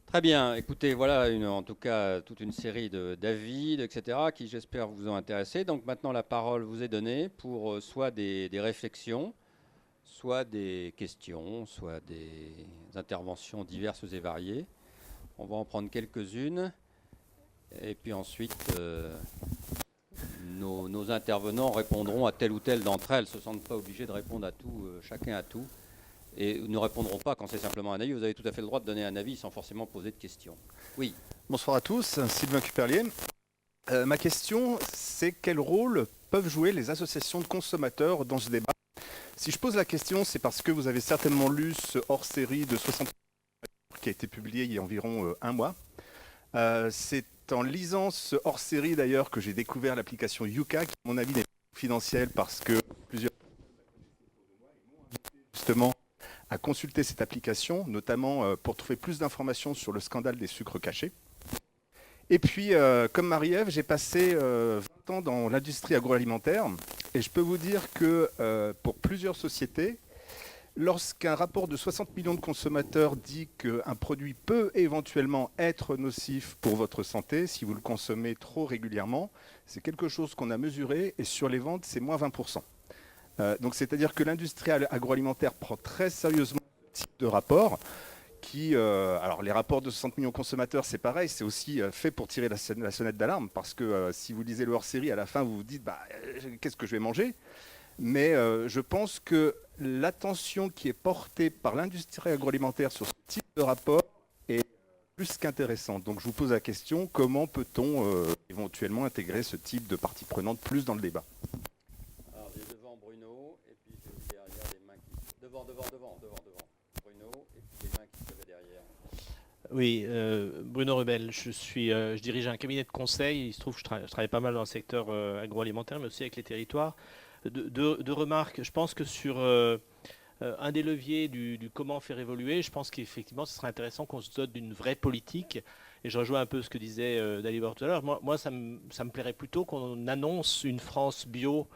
Très bien. Écoutez, voilà en tout cas toute une série d'avis, etc., qui j'espère vous ont intéressé. Donc maintenant, la parole vous est donnée pour soit des réflexions, soit des questions, soit des interventions diverses et variées. On va en prendre quelques-unes. Et puis ensuite, nos intervenants répondront à telle ou telle d'entre elles. Ils ne se sentent pas obligés de répondre à tout, chacun à tout. Et ne répondront pas quand c'est simplement un avis. Vous avez tout à fait le droit de donner un avis sans forcément poser de questions. Oui. Bonsoir à tous, Sylvain Cuperlier. Ma question, c'est quel rôle peuvent jouer les associations de consommateurs dans ce débat? Si je pose la question, c'est parce que vous avez certainement lu ce hors-série de 60 qui a été publié il y a environ un mois. C'est en lisant ce hors-série d'ailleurs que j'ai découvert l'application Yuka, qui à mon avis n'est pas confidentielle parce que plusieurs justement à consulter cette application, notamment pour trouver plus d'informations sur le scandale des sucres cachés. Et puis, comme Marie-Ève, j'ai passé 20 ans dans l'industrie agroalimentaire et je peux vous dire que pour plusieurs sociétés, lorsqu'un rapport de 60 millions de consommateurs dit qu'un produit peut éventuellement être nocif pour votre santé si vous le consommez trop régulièrement, c'est quelque chose qu'on a mesuré et sur les ventes, c'est moins 20%. Donc c'est-à-dire que l'industrie agroalimentaire prend très sérieusement ce type de rapport qui, alors les rapports de 60 millions de consommateurs, c'est pareil, c'est aussi fait pour tirer la sonnette d'alarme parce que si vous lisez le hors-série, à la fin vous vous dites qu'est-ce que je vais manger? Mais je pense que l'attention qui est portée par l'industrie agroalimentaire sur ce type de rapport est plus qu'intéressante. Donc je vous pose la question, comment peut-on éventuellement intégrer ce type de partie prenante plus dans le débat? Alors j'ai devant Bruno, et puis j'ai derrière les mains qui... Devant. Bruno, et puis les mains qui se levaient derrière. Oui, Bruno Rebel, je dirige un cabinet de conseil. Il se trouve que je travaille pas mal dans le secteur agroalimentaire, mais aussi avec les territoires. Deux remarques. Je pense que sur un des leviers du comment faire évoluer, je pense qu'effectivement, ce serait intéressant qu'on se dote d'une vraie politique. Et je rejoins un peu ce que disait Dalibor tout à l'heure. Moi ça me plairait plutôt qu'on annonce une France bio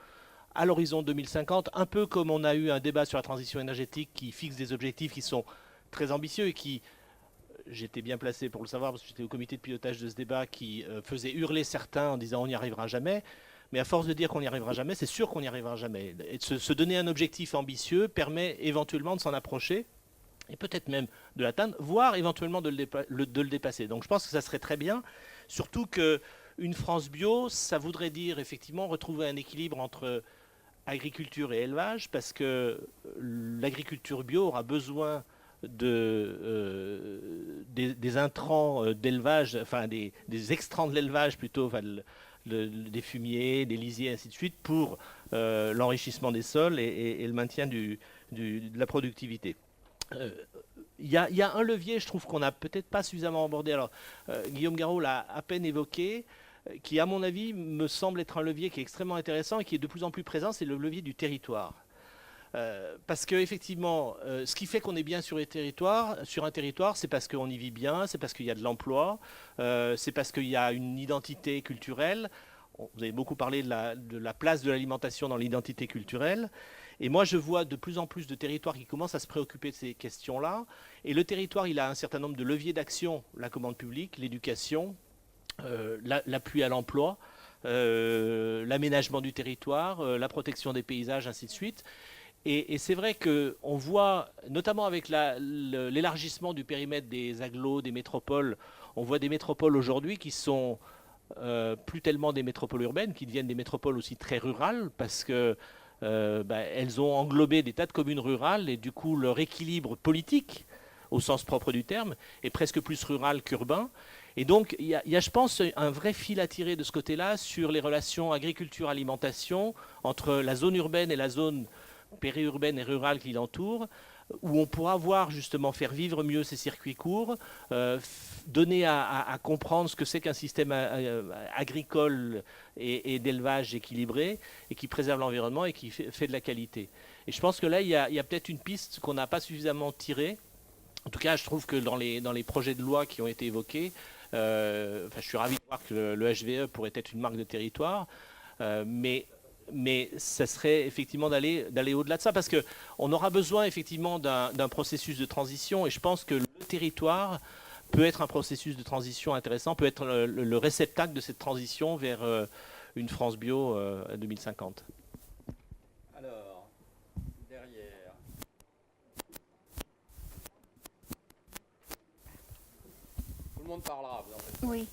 à l'horizon 2050, un peu comme on a eu un débat sur la transition énergétique qui fixe des objectifs qui sont très ambitieux et qui, j'étais bien placé pour le savoir parce que j'étais au comité de pilotage de ce débat, qui faisait hurler certains en disant on n'y arrivera jamais. Mais à force de dire qu'on n'y arrivera jamais, c'est sûr qu'on n'y arrivera jamais. Et de se donner un objectif ambitieux permet éventuellement de s'en approcher et peut-être même de l'atteindre, voire éventuellement de le dépasser. Donc je pense que ça serait très bien, surtout qu'une France bio, ça voudrait dire effectivement retrouver un équilibre entre agriculture et élevage, parce que l'agriculture bio aura besoin des intrants d'élevage, enfin des extrants de l'élevage plutôt, enfin, des fumiers, des lisiers, ainsi de suite, pour l'enrichissement des sols et le maintien de la productivité. Il y a un levier, je trouve qu'on n'a peut-être pas suffisamment abordé. Alors, Guillaume Garot l'a à peine évoqué, qui, à mon avis, me semble être un levier qui est extrêmement intéressant et qui est de plus en plus présent, c'est le levier du territoire. Parce qu'effectivement, ce qui fait qu'on est bien sur un territoire, c'est parce qu'on y vit bien, c'est parce qu'il y a de l'emploi, c'est parce qu'il y a une identité culturelle. Vous avez beaucoup parlé de la place de l'alimentation dans l'identité culturelle. Et moi, je vois de plus en plus de territoires qui commencent à se préoccuper de ces questions-là. Et le territoire, il a un certain nombre de leviers d'action, la commande publique, l'éducation, l'appui à l'emploi, l'aménagement du territoire, la protection des paysages, ainsi de suite. Et c'est vrai qu'on voit, notamment avec l'élargissement du périmètre des agglos, des métropoles, on voit des métropoles aujourd'hui qui sont plus tellement des métropoles urbaines, qui deviennent des métropoles aussi très rurales, parce que elles ont englobé des tas de communes rurales, et du coup leur équilibre politique, au sens propre du terme, est presque plus rural qu'urbain. Et donc, il y a, je pense, un vrai fil à tirer de ce côté-là sur les relations agriculture-alimentation entre la zone urbaine et la zone périurbaine et rurale qui l'entoure, où on pourra voir justement faire vivre mieux ces circuits courts, donner à comprendre ce que c'est qu'un système agricole et d'élevage équilibré et qui préserve l'environnement et qui fait de la qualité. Et je pense que là, il y a peut-être une piste qu'on n'a pas suffisamment tirée. En tout cas, je trouve que dans les projets de loi qui ont été évoqués, je suis ravi de voir que le HVE pourrait être une marque de territoire, mais ça serait effectivement d'aller au-delà de ça, parce qu'on aura besoin effectivement d'un processus de transition, et je pense que le territoire peut être un processus de transition intéressant, peut être le réceptacle de cette transition vers une France bio à 2050. Alors, derrière. Tout le monde parlera, vous en faites pas. Oui,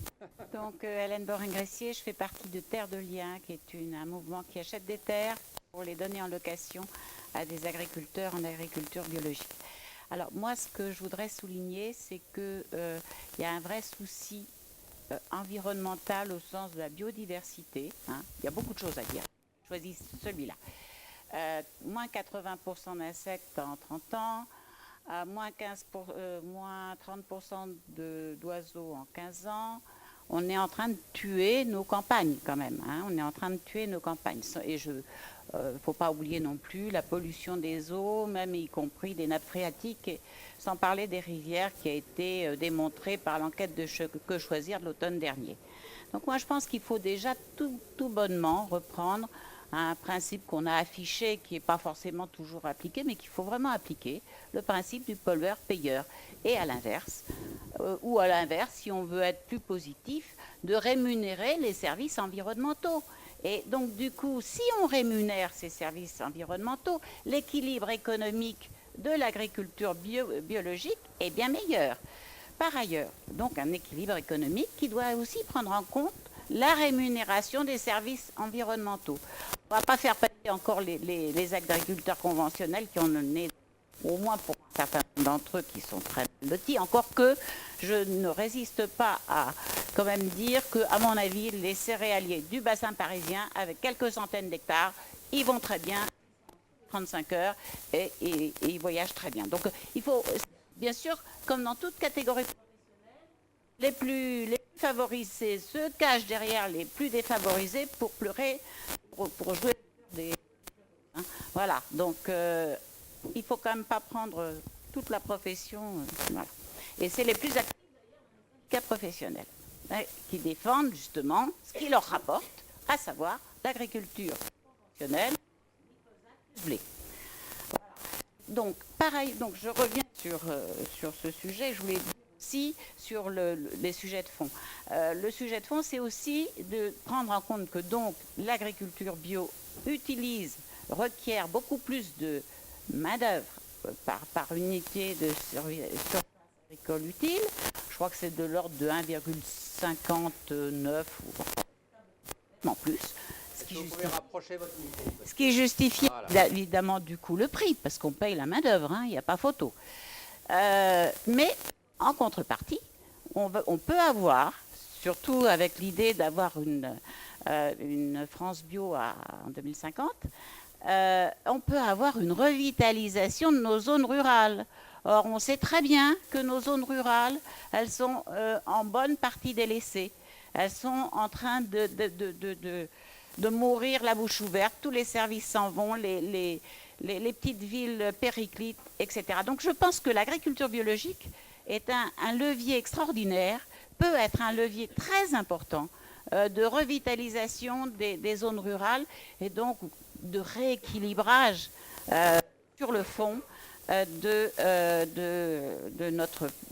donc Hélène Borin-Gressier, je fais partie de Terre de Liens, qui est un mouvement qui achète des terres pour les donner en location à des agriculteurs en agriculture biologique. Alors moi, ce que je voudrais souligner, c'est qu'il y a un vrai souci environnemental au sens de la biodiversité. Il y a beaucoup de choses à dire. Je choisis celui-là. Moins 80% d'insectes en 30 ans, moins 30% d'oiseaux en 15 ans. On est en train de tuer nos campagnes quand même. On est en train de tuer nos campagnes. Et il ne faut pas oublier non plus la pollution des eaux, même y compris des nappes phréatiques, sans parler des rivières qui a été démontrée par l'enquête de Que choisir de l'automne dernier. Donc moi je pense qu'il faut déjà tout bonnement reprendre un principe qu'on a affiché, qui n'est pas forcément toujours appliqué, mais qu'il faut vraiment appliquer, le principe du pollueur-payeur. Et à l'inverse, ou à l'inverse, si on veut être plus positif, de rémunérer les services environnementaux. Et donc du coup, si on rémunère ces services environnementaux, l'équilibre économique de l'agriculture biologique est bien meilleur. Par ailleurs, donc un équilibre économique qui doit aussi prendre en compte la rémunération des services environnementaux. On ne va pas faire passer encore les agriculteurs conventionnels qui en ont au moins pour certains d'entre eux qui sont très lotis, encore que je ne résiste pas à quand même dire que, à mon avis, les céréaliers du bassin parisien, avec quelques centaines d'hectares, ils vont très bien, 35 heures, et ils voyagent très bien. Donc il faut, bien sûr, comme dans toute catégorie professionnelle, les plus favorisés se cachent derrière les plus défavorisés pour pleurer, pour jouer des... Voilà, donc il ne faut quand même pas prendre toute la profession. Voilà. Et c'est les plus actifs d'ailleurs dans les syndicats professionnels qui défendent justement ce qui leur rapporte, à savoir l'agriculture conventionnelle, blé. Voilà. Donc pareil, donc je reviens sur ce sujet. Je voulais dire aussi sur les sujets de fond. Le sujet de fond, c'est aussi de prendre en compte que donc l'agriculture bio requiert beaucoup plus de main-d'œuvre par unité de surface agricole utile. Je crois que c'est de l'ordre de 1,59 ou en plus. Ce qui justifie voilà, évidemment du coup le prix, parce qu'on paye la main-d'œuvre, il n'y a pas photo. Mais en contrepartie, on peut avoir, surtout avec l'idée d'avoir une France bio en 2050, on peut avoir une revitalisation de nos zones rurales. Or, on sait très bien que nos zones rurales, elles sont en bonne partie délaissées. Elles sont en train de mourir la bouche ouverte. Tous les services s'en vont, les petites villes périclitent, etc. Donc, je pense que l'agriculture biologique est un levier extraordinaire, peut être un levier très important de revitalisation des zones rurales et donc de rééquilibrage sur le fond de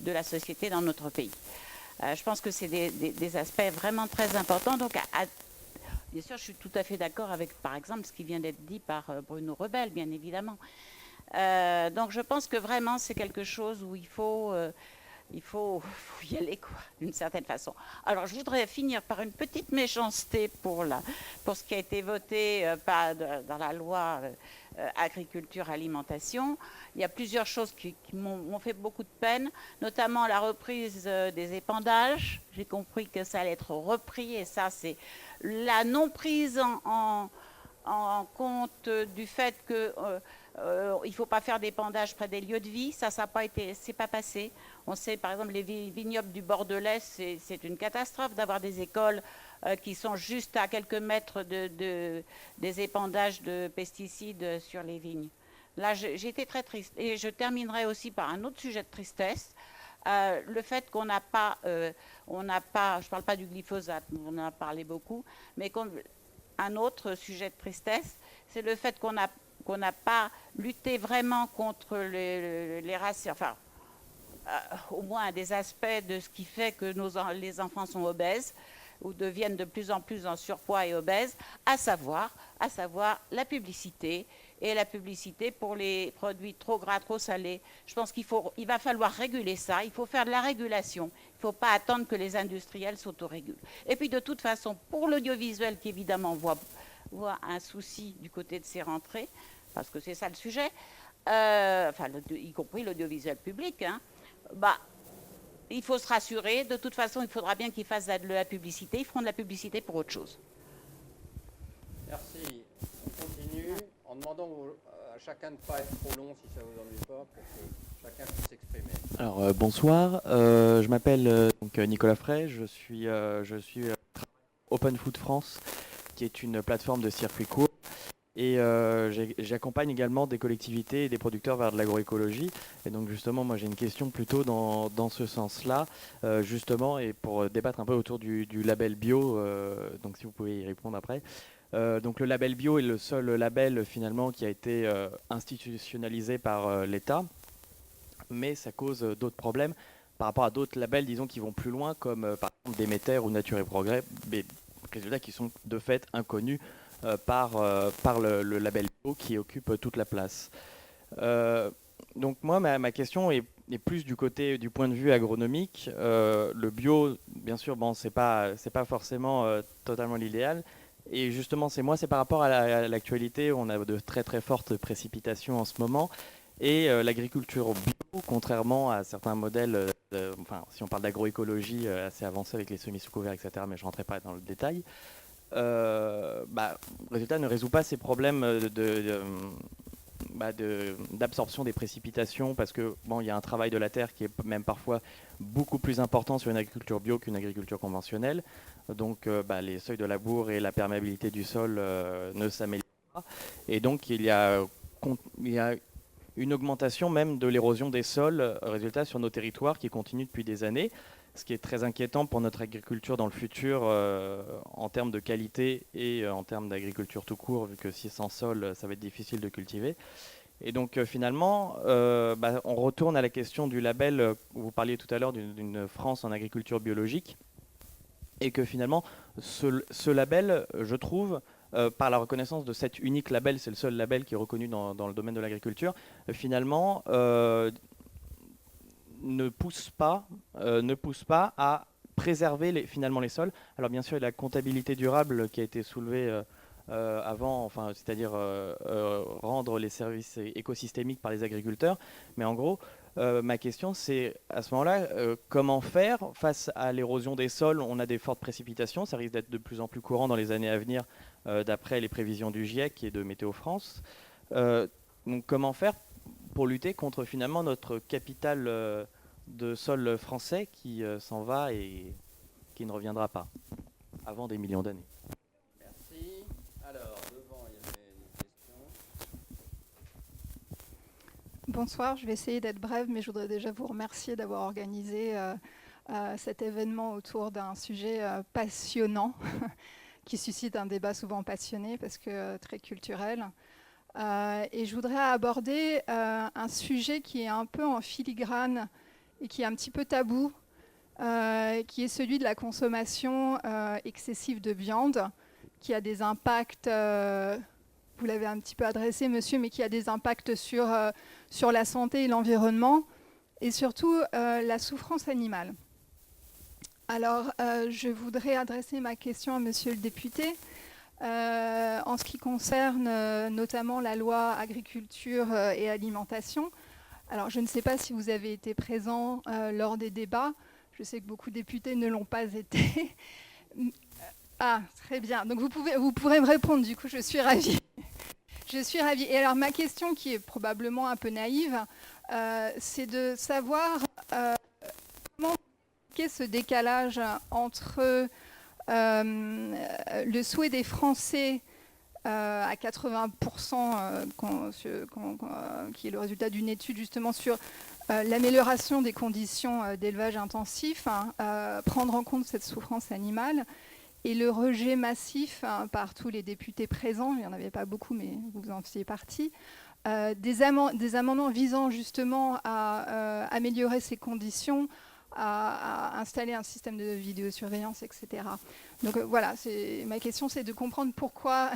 la société dans notre pays. Je pense que c'est des aspects vraiment très importants. Donc, bien sûr, je suis tout à fait d'accord avec, par exemple, ce qui vient d'être dit par Bruno Rebel, bien évidemment. Donc, je pense que vraiment, c'est quelque chose où il faut il faut y aller, quoi, d'une certaine façon. Alors, je voudrais finir par une petite méchanceté pour ce qui a été voté dans la loi agriculture-alimentation. Il y a plusieurs choses qui m'ont fait beaucoup de peine, notamment la reprise des épandages. J'ai compris que ça allait être repris, et ça, c'est la non-prise en compte du fait que il ne faut pas faire d'épandage près des lieux de vie. Ça n'a pas été, c'est pas passé. On sait, par exemple, les vignobles du Bordelais, c'est une catastrophe d'avoir des écoles qui sont juste à quelques mètres des épandages de pesticides sur les vignes. Là, j'ai été très triste. Et je terminerai aussi par un autre sujet de tristesse. Le fait qu'on n'a pas, je ne parle pas du glyphosate, on en a parlé beaucoup, mais un autre sujet de tristesse, c'est le fait qu'on n'a pas lutté vraiment contre les races, enfin, au moins des aspects de ce qui fait que les enfants sont obèses ou deviennent de plus en plus en surpoids et obèses, à savoir la publicité. Et la publicité pour les produits trop gras, trop salés. Je pense il va falloir réguler ça. Il faut faire de la régulation. Il ne faut pas attendre que les industriels s'autorégulent. Et puis de toute façon, pour l'audiovisuel qui évidemment voit un souci du côté de ses rentrées, parce que c'est ça le sujet, y compris l'audiovisuel public, hein, il faut se rassurer. De toute façon, il faudra bien qu'ils fassent de la publicité. Ils feront de la publicité pour autre chose. Merci. On continue en demandant à chacun de ne pas être trop long si ça ne vous ennuie pas, pour que chacun puisse s'exprimer. Alors bonsoir, je m'appelle donc Nicolas Frey, je suis Open Food France, qui est une plateforme de circuit court, et j'accompagne également des collectivités et des producteurs vers de l'agroécologie. Et donc justement, moi j'ai une question plutôt dans ce sens-là, justement, et pour débattre un peu autour du label bio, donc si vous pouvez y répondre après. Donc le label bio est le seul label finalement qui a été institutionnalisé par l'État, mais ça cause d'autres problèmes par rapport à d'autres labels, disons, qui vont plus loin, comme par exemple Déméter ou Nature et Progrès, mais résultats qui sont de fait inconnus par le label bio qui occupe toute la place. Donc moi, ma question est plus du point de vue agronomique. Le bio, bien sûr, bon, c'est pas forcément totalement l'idéal. Et justement, c'est par rapport à l'actualité, on a de très très fortes précipitations en ce moment. Et l'agriculture bio, contrairement à certains modèles, si on parle d'agroécologie assez avancée avec les semis sous couvert, etc., mais je ne rentrerai pas dans le détail, résultat, ne résout pas ces problèmes d'absorption des précipitations, parce que il y a un travail de la terre qui est même parfois beaucoup plus important sur une agriculture bio qu'une agriculture conventionnelle. Donc les seuils de labour et la perméabilité du sol ne s'améliorent pas. Et donc il y a une augmentation même de l'érosion des sols, résultat sur nos territoires, qui continue depuis des années, ce qui est très inquiétant pour notre agriculture dans le futur en termes de qualité et en termes d'agriculture tout court, vu que si sans sol, ça va être difficile de cultiver. Et donc finalement, on retourne à la question du label, où vous parliez tout à l'heure d'une France en agriculture biologique, et que finalement, ce label, je trouve, par la reconnaissance de cet unique label, c'est le seul label qui est reconnu dans le domaine de l'agriculture, finalement, ne pousse pas à préserver finalement les sols. Alors bien sûr, il y a la comptabilité durable qui a été soulevée avant, c'est-à-dire rendre les services écosystémiques par les agriculteurs. Mais en gros, ma question, c'est à ce moment-là, comment faire face à l'érosion des sols? On a des fortes précipitations, ça risque d'être de plus en plus courant dans les années à venir, d'après les prévisions du GIEC et de Météo France. Donc comment faire pour lutter contre finalement notre capital de sol français qui s'en va et qui ne reviendra pas avant des millions d'années? Merci. Alors, devant, il y avait une question. Bonsoir, je vais essayer d'être brève, mais je voudrais déjà vous remercier d'avoir organisé cet événement autour d'un sujet passionnant qui suscite un débat souvent passionné parce que très culturel. Et je voudrais aborder un sujet qui est un peu en filigrane et qui est un petit peu tabou, qui est celui de la consommation excessive de viande, qui a des impacts, vous l'avez un petit peu adressé monsieur, mais qui a des impacts sur la santé et l'environnement. et surtout la souffrance animale. Alors, je voudrais adresser ma question à monsieur le député. En ce qui concerne notamment la loi agriculture et alimentation. Alors, je ne sais pas si vous avez été présent lors des débats. Je sais que beaucoup de députés ne l'ont pas été. Ah, très bien. Donc, vous pourrez me répondre. Du coup, je suis ravie. Je suis ravie. Et alors, ma question, qui est probablement un peu naïve, c'est de savoir comment expliquer ce décalage entre le souhait des Français à 80%, qui est le résultat d'une étude justement sur l'amélioration des conditions d'élevage intensif, prendre en compte cette souffrance animale, et le rejet massif par tous les députés présents, il n'y en avait pas beaucoup mais vous en faisiez partie, des amendements visant justement à améliorer ces conditions, à installer un système de vidéosurveillance, etc. Donc voilà, ma question, c'est de comprendre pourquoi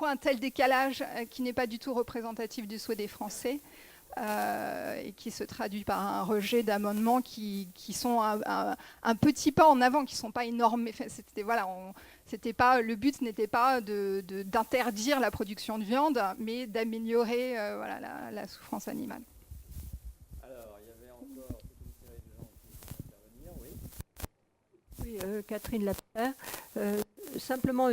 un tel décalage qui n'est pas du tout représentatif du souhait des Français et qui se traduit par un rejet d'amendements qui sont un petit pas en avant, qui ne sont pas énormes. Enfin, le but n'était pas d'interdire la production de viande, mais d'améliorer la souffrance animale. Oui, Catherine Lapierre. Simplement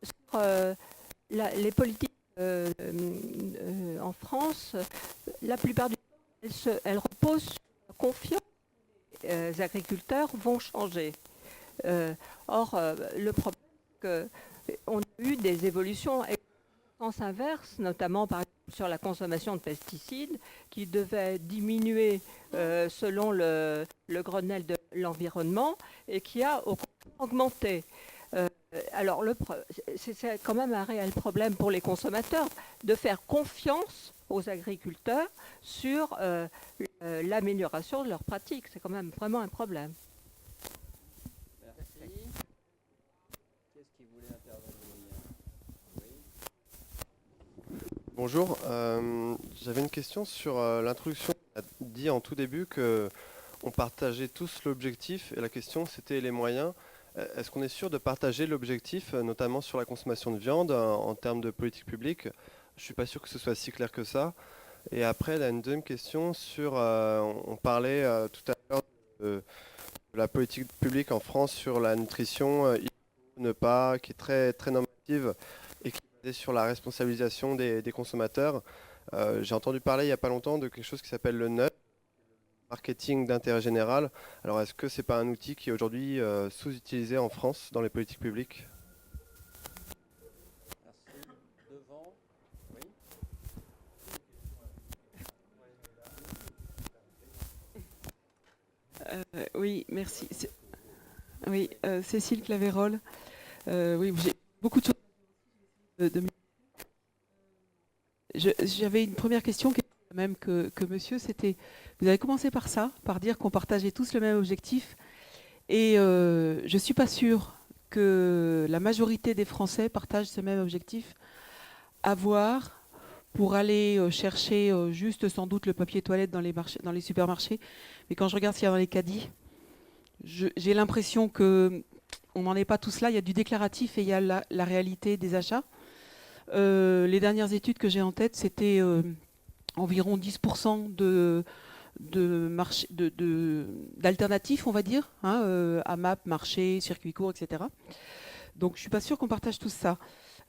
sur les politiques en France, la plupart du temps, elles reposent sur la confiance que les agriculteurs vont changer. Or, le problème, c'est qu'on a eu des évolutions en sens inverse, notamment par exemple sur la consommation de pesticides, qui devait diminuer selon le Grenelle de l'environnement et qui a au contraire augmenté. Alors, c'est quand même un réel problème pour les consommateurs de faire confiance aux agriculteurs sur l'amélioration de leurs pratiques. C'est quand même vraiment un problème. Merci. Qu'est-ce qui voulait intervenir? Bonjour, j'avais une question sur l'introduction. On a dit en tout début qu'on partageait tous l'objectif et la question c'était les moyens. Est-ce qu'on est sûr de partager l'objectif, notamment sur la consommation de viande en termes de politique publique? Je ne suis pas sûr que ce soit si clair que ça. Et après, il y a une deuxième question sur, on parlait tout à l'heure de la politique publique en France sur la nutrition, qui est très, très normative et qui est basée sur la responsabilisation des consommateurs. J'ai entendu parler il n'y a pas longtemps de quelque chose qui s'appelle le NUT, marketing d'intérêt général. Alors, est-ce que ce n'est pas un outil qui est aujourd'hui sous-utilisé en France dans les politiques publiques? Merci. Devant. Oui. Oui, merci. Oui, Cécile Clavérol. Oui, j'ai beaucoup de choses. J'avais une première question qui est la même que monsieur. C'était, vous avez commencé par ça, par dire qu'on partageait tous le même objectif. Et je ne suis pas sûre que la majorité des Français partagent ce même objectif. Avoir pour aller chercher juste sans doute le papier toilette dans les supermarchés. Mais quand je regarde ce qu'il y a dans les caddies, j'ai l'impression qu'on n'en est pas tous là. Il y a du déclaratif et il y a la réalité des achats. Les dernières études que j'ai en tête, c'était environ 10% d'alternatifs, on va dire, AMAP, marché, circuit court, etc. Donc je ne suis pas sûre qu'on partage tout ça.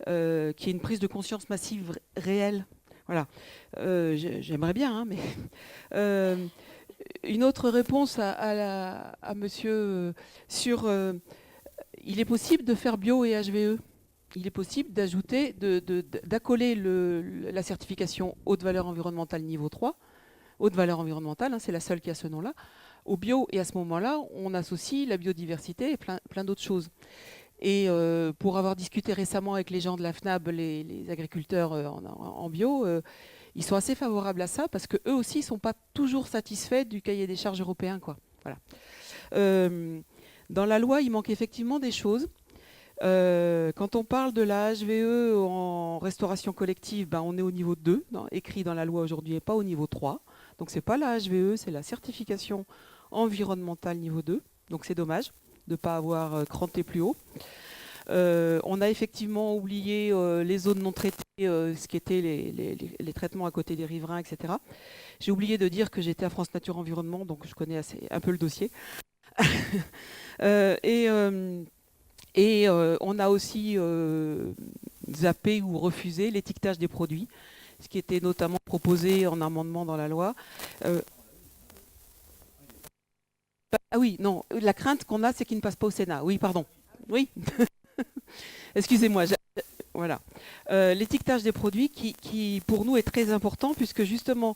Qu'il y ait une prise de conscience massive réelle. Voilà. J'aimerais bien, mais... une autre réponse à monsieur sur... il est possible de faire bio et HVE. Il est possible d'ajouter, d'accoler la certification haute valeur environnementale niveau 3, haute valeur environnementale, c'est la seule qui a ce nom-là, au bio, et à ce moment-là, on associe la biodiversité et plein d'autres choses. Et pour avoir discuté récemment avec les gens de la FNAB, les agriculteurs en bio, ils sont assez favorables à ça parce qu'eux aussi ne sont pas toujours satisfaits du cahier des charges européen, quoi. Voilà. Dans la loi, il manque effectivement des choses. Quand on parle de la HVE en restauration collective, on est au niveau 2, écrit dans la loi aujourd'hui, et pas au niveau 3. Donc c'est pas la HVE, c'est la certification environnementale niveau 2. Donc c'est dommage de ne pas avoir cranté plus haut. On a effectivement oublié les zones non traitées, ce qui était les traitements à côté des riverains, etc. J'ai oublié de dire que j'étais à France Nature Environnement, donc je connais un peu le dossier. On a aussi zappé ou refusé l'étiquetage des produits, ce qui était notamment proposé en amendement dans la loi. Ah oui, non, la crainte qu'on a, c'est qu'il ne passe pas au Sénat. Oui, pardon. Oui. Excusez-moi. Voilà. L'étiquetage des produits qui, pour nous, est très important, puisque justement,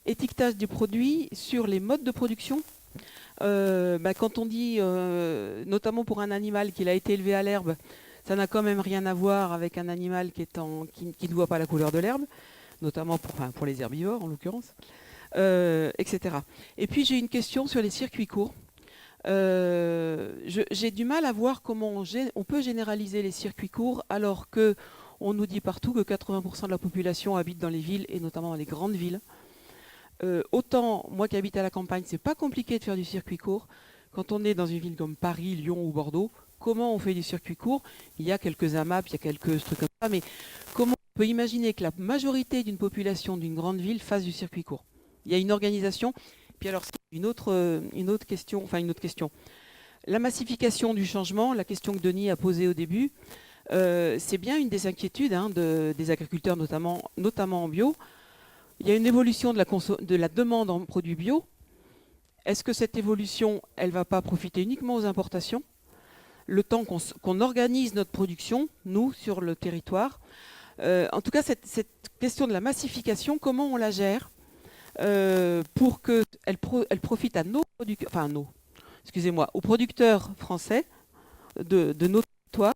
étiquetage des produits sur les modes de production. Quand on dit, notamment pour un animal qu'il a été élevé à l'herbe, ça n'a quand même rien à voir avec un animal qui ne voit pas la couleur de l'herbe, notamment pour les herbivores en l'occurrence, etc. Et puis j'ai une question sur les circuits courts. J'ai du mal à voir comment on peut généraliser les circuits courts alors qu'on nous dit partout que 80% de la population habite dans les villes et notamment dans les grandes villes. Autant, moi qui habite à la campagne, c'est pas compliqué de faire du circuit court. Quand on est dans une ville comme Paris, Lyon ou Bordeaux, comment on fait du circuit court? Il y a quelques AMAP, il y a quelques trucs comme ça, mais comment on peut imaginer que la majorité d'une population d'une grande ville fasse du circuit court? Il y a une organisation. Puis alors, une autre question. La massification du changement, la question que Denis a posée au début, c'est bien une des inquiétudes des agriculteurs, notamment en bio. Il y a une évolution de la demande en produits bio. Est-ce que cette évolution, elle ne va pas profiter uniquement aux importations? Le temps qu'on organise notre production, nous, sur le territoire. En tout cas, cette question de la massification, comment on la gère pour qu'elle profite à aux producteurs français de nos territoires,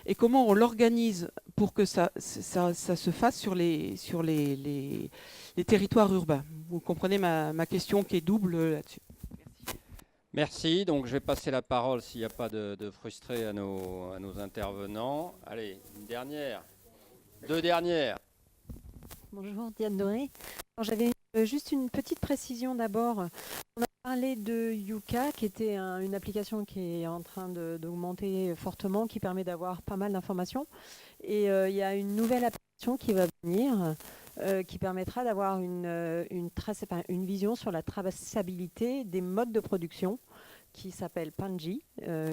et comment on l'organise pour que ça se fasse sur les territoires urbains. Vous comprenez ma question qui est double là-dessus. Merci. Donc je vais passer la parole, s'il n'y a pas de frustrés, à nos intervenants. Allez, une dernière. Deux dernières. Bonjour, Diane Doré. J'avais juste une petite précision d'abord. On a parlé de Yuka, qui était une application qui est en train d'augmenter fortement, qui permet d'avoir pas mal d'informations. Et il y a une nouvelle application qui va venir, qui permettra d'avoir une vision sur la traçabilité des modes de production, qui s'appelle Panji,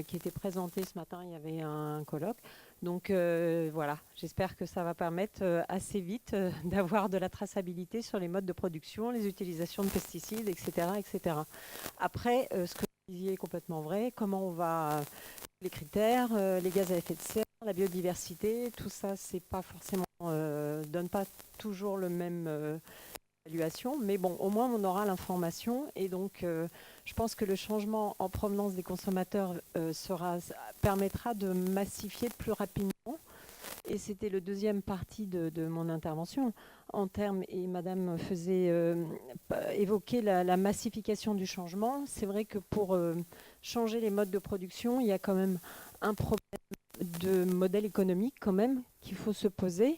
qui était présenté ce matin, il y avait un colloque. Donc voilà, j'espère que ça va permettre assez vite d'avoir de la traçabilité sur les modes de production, les utilisations de pesticides, etc. etc. Après, ce que vous disiez est complètement vrai, comment on va... les critères, les gaz à effet de serre, la biodiversité, tout ça, c'est pas forcément... donne pas toujours le même... évaluation, mais bon, au moins on aura l'information, et donc je pense que le changement en provenance des consommateurs permettra de massifier plus rapidement, et c'était le deuxième partie de mon intervention en termes, et Madame faisait évoquer la massification du changement. C'est vrai que pour changer les modes de production, il y a quand même un problème de modèle économique quand même qu'il faut se poser.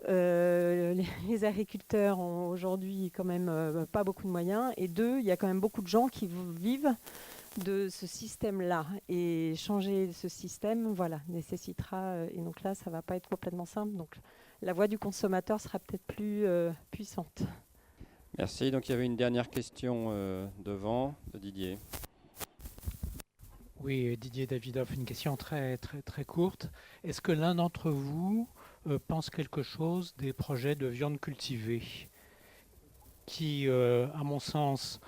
Les agriculteurs ont aujourd'hui quand même pas beaucoup de moyens, et deux, il y a quand même beaucoup de gens qui vivent de ce système-là, et changer ce système, voilà, nécessitera, et donc là, ça va pas être complètement simple, donc la voix du consommateur sera peut-être plus puissante. Merci. Donc il y avait une dernière question devant, de Didier. Oui, Didier Davidoff, une question très, très, très courte. Est-ce que l'un d'entre vous pense quelque chose des projets de viande cultivée qui, à mon sens,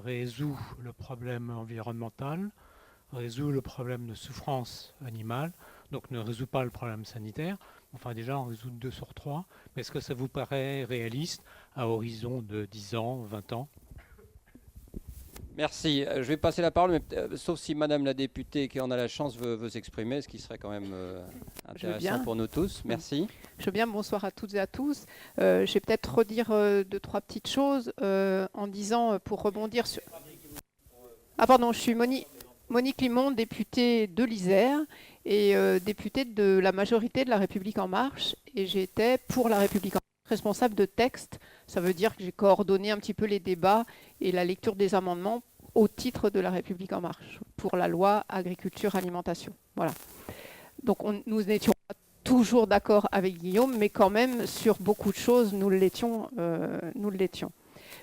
résout le problème environnemental, résout le problème de souffrance animale, donc ne résout pas le problème sanitaire, enfin déjà en résout 2 sur 3, mais est-ce que ça vous paraît réaliste à horizon de 10 ans, 20 ans? Merci. Je vais passer la parole, mais sauf si Madame la députée qui en a la chance veut s'exprimer, ce qui serait quand même intéressant pour nous tous. Merci. Je veux bien, bonsoir à toutes et à tous. Je vais peut-être redire 2-3 petites choses en disant, pour rebondir sur... Ah pardon, je suis Monique Limon, députée de l'Isère et députée de la majorité de La République En Marche. Et j'étais pour La République En Marche responsable de texte. Ça veut dire que j'ai coordonné un petit peu les débats et la lecture des amendements au titre de La République En Marche pour la loi agriculture-alimentation. Voilà. Donc nous n'étions pas toujours d'accord avec Guillaume, mais quand même sur beaucoup de choses, nous l'étions.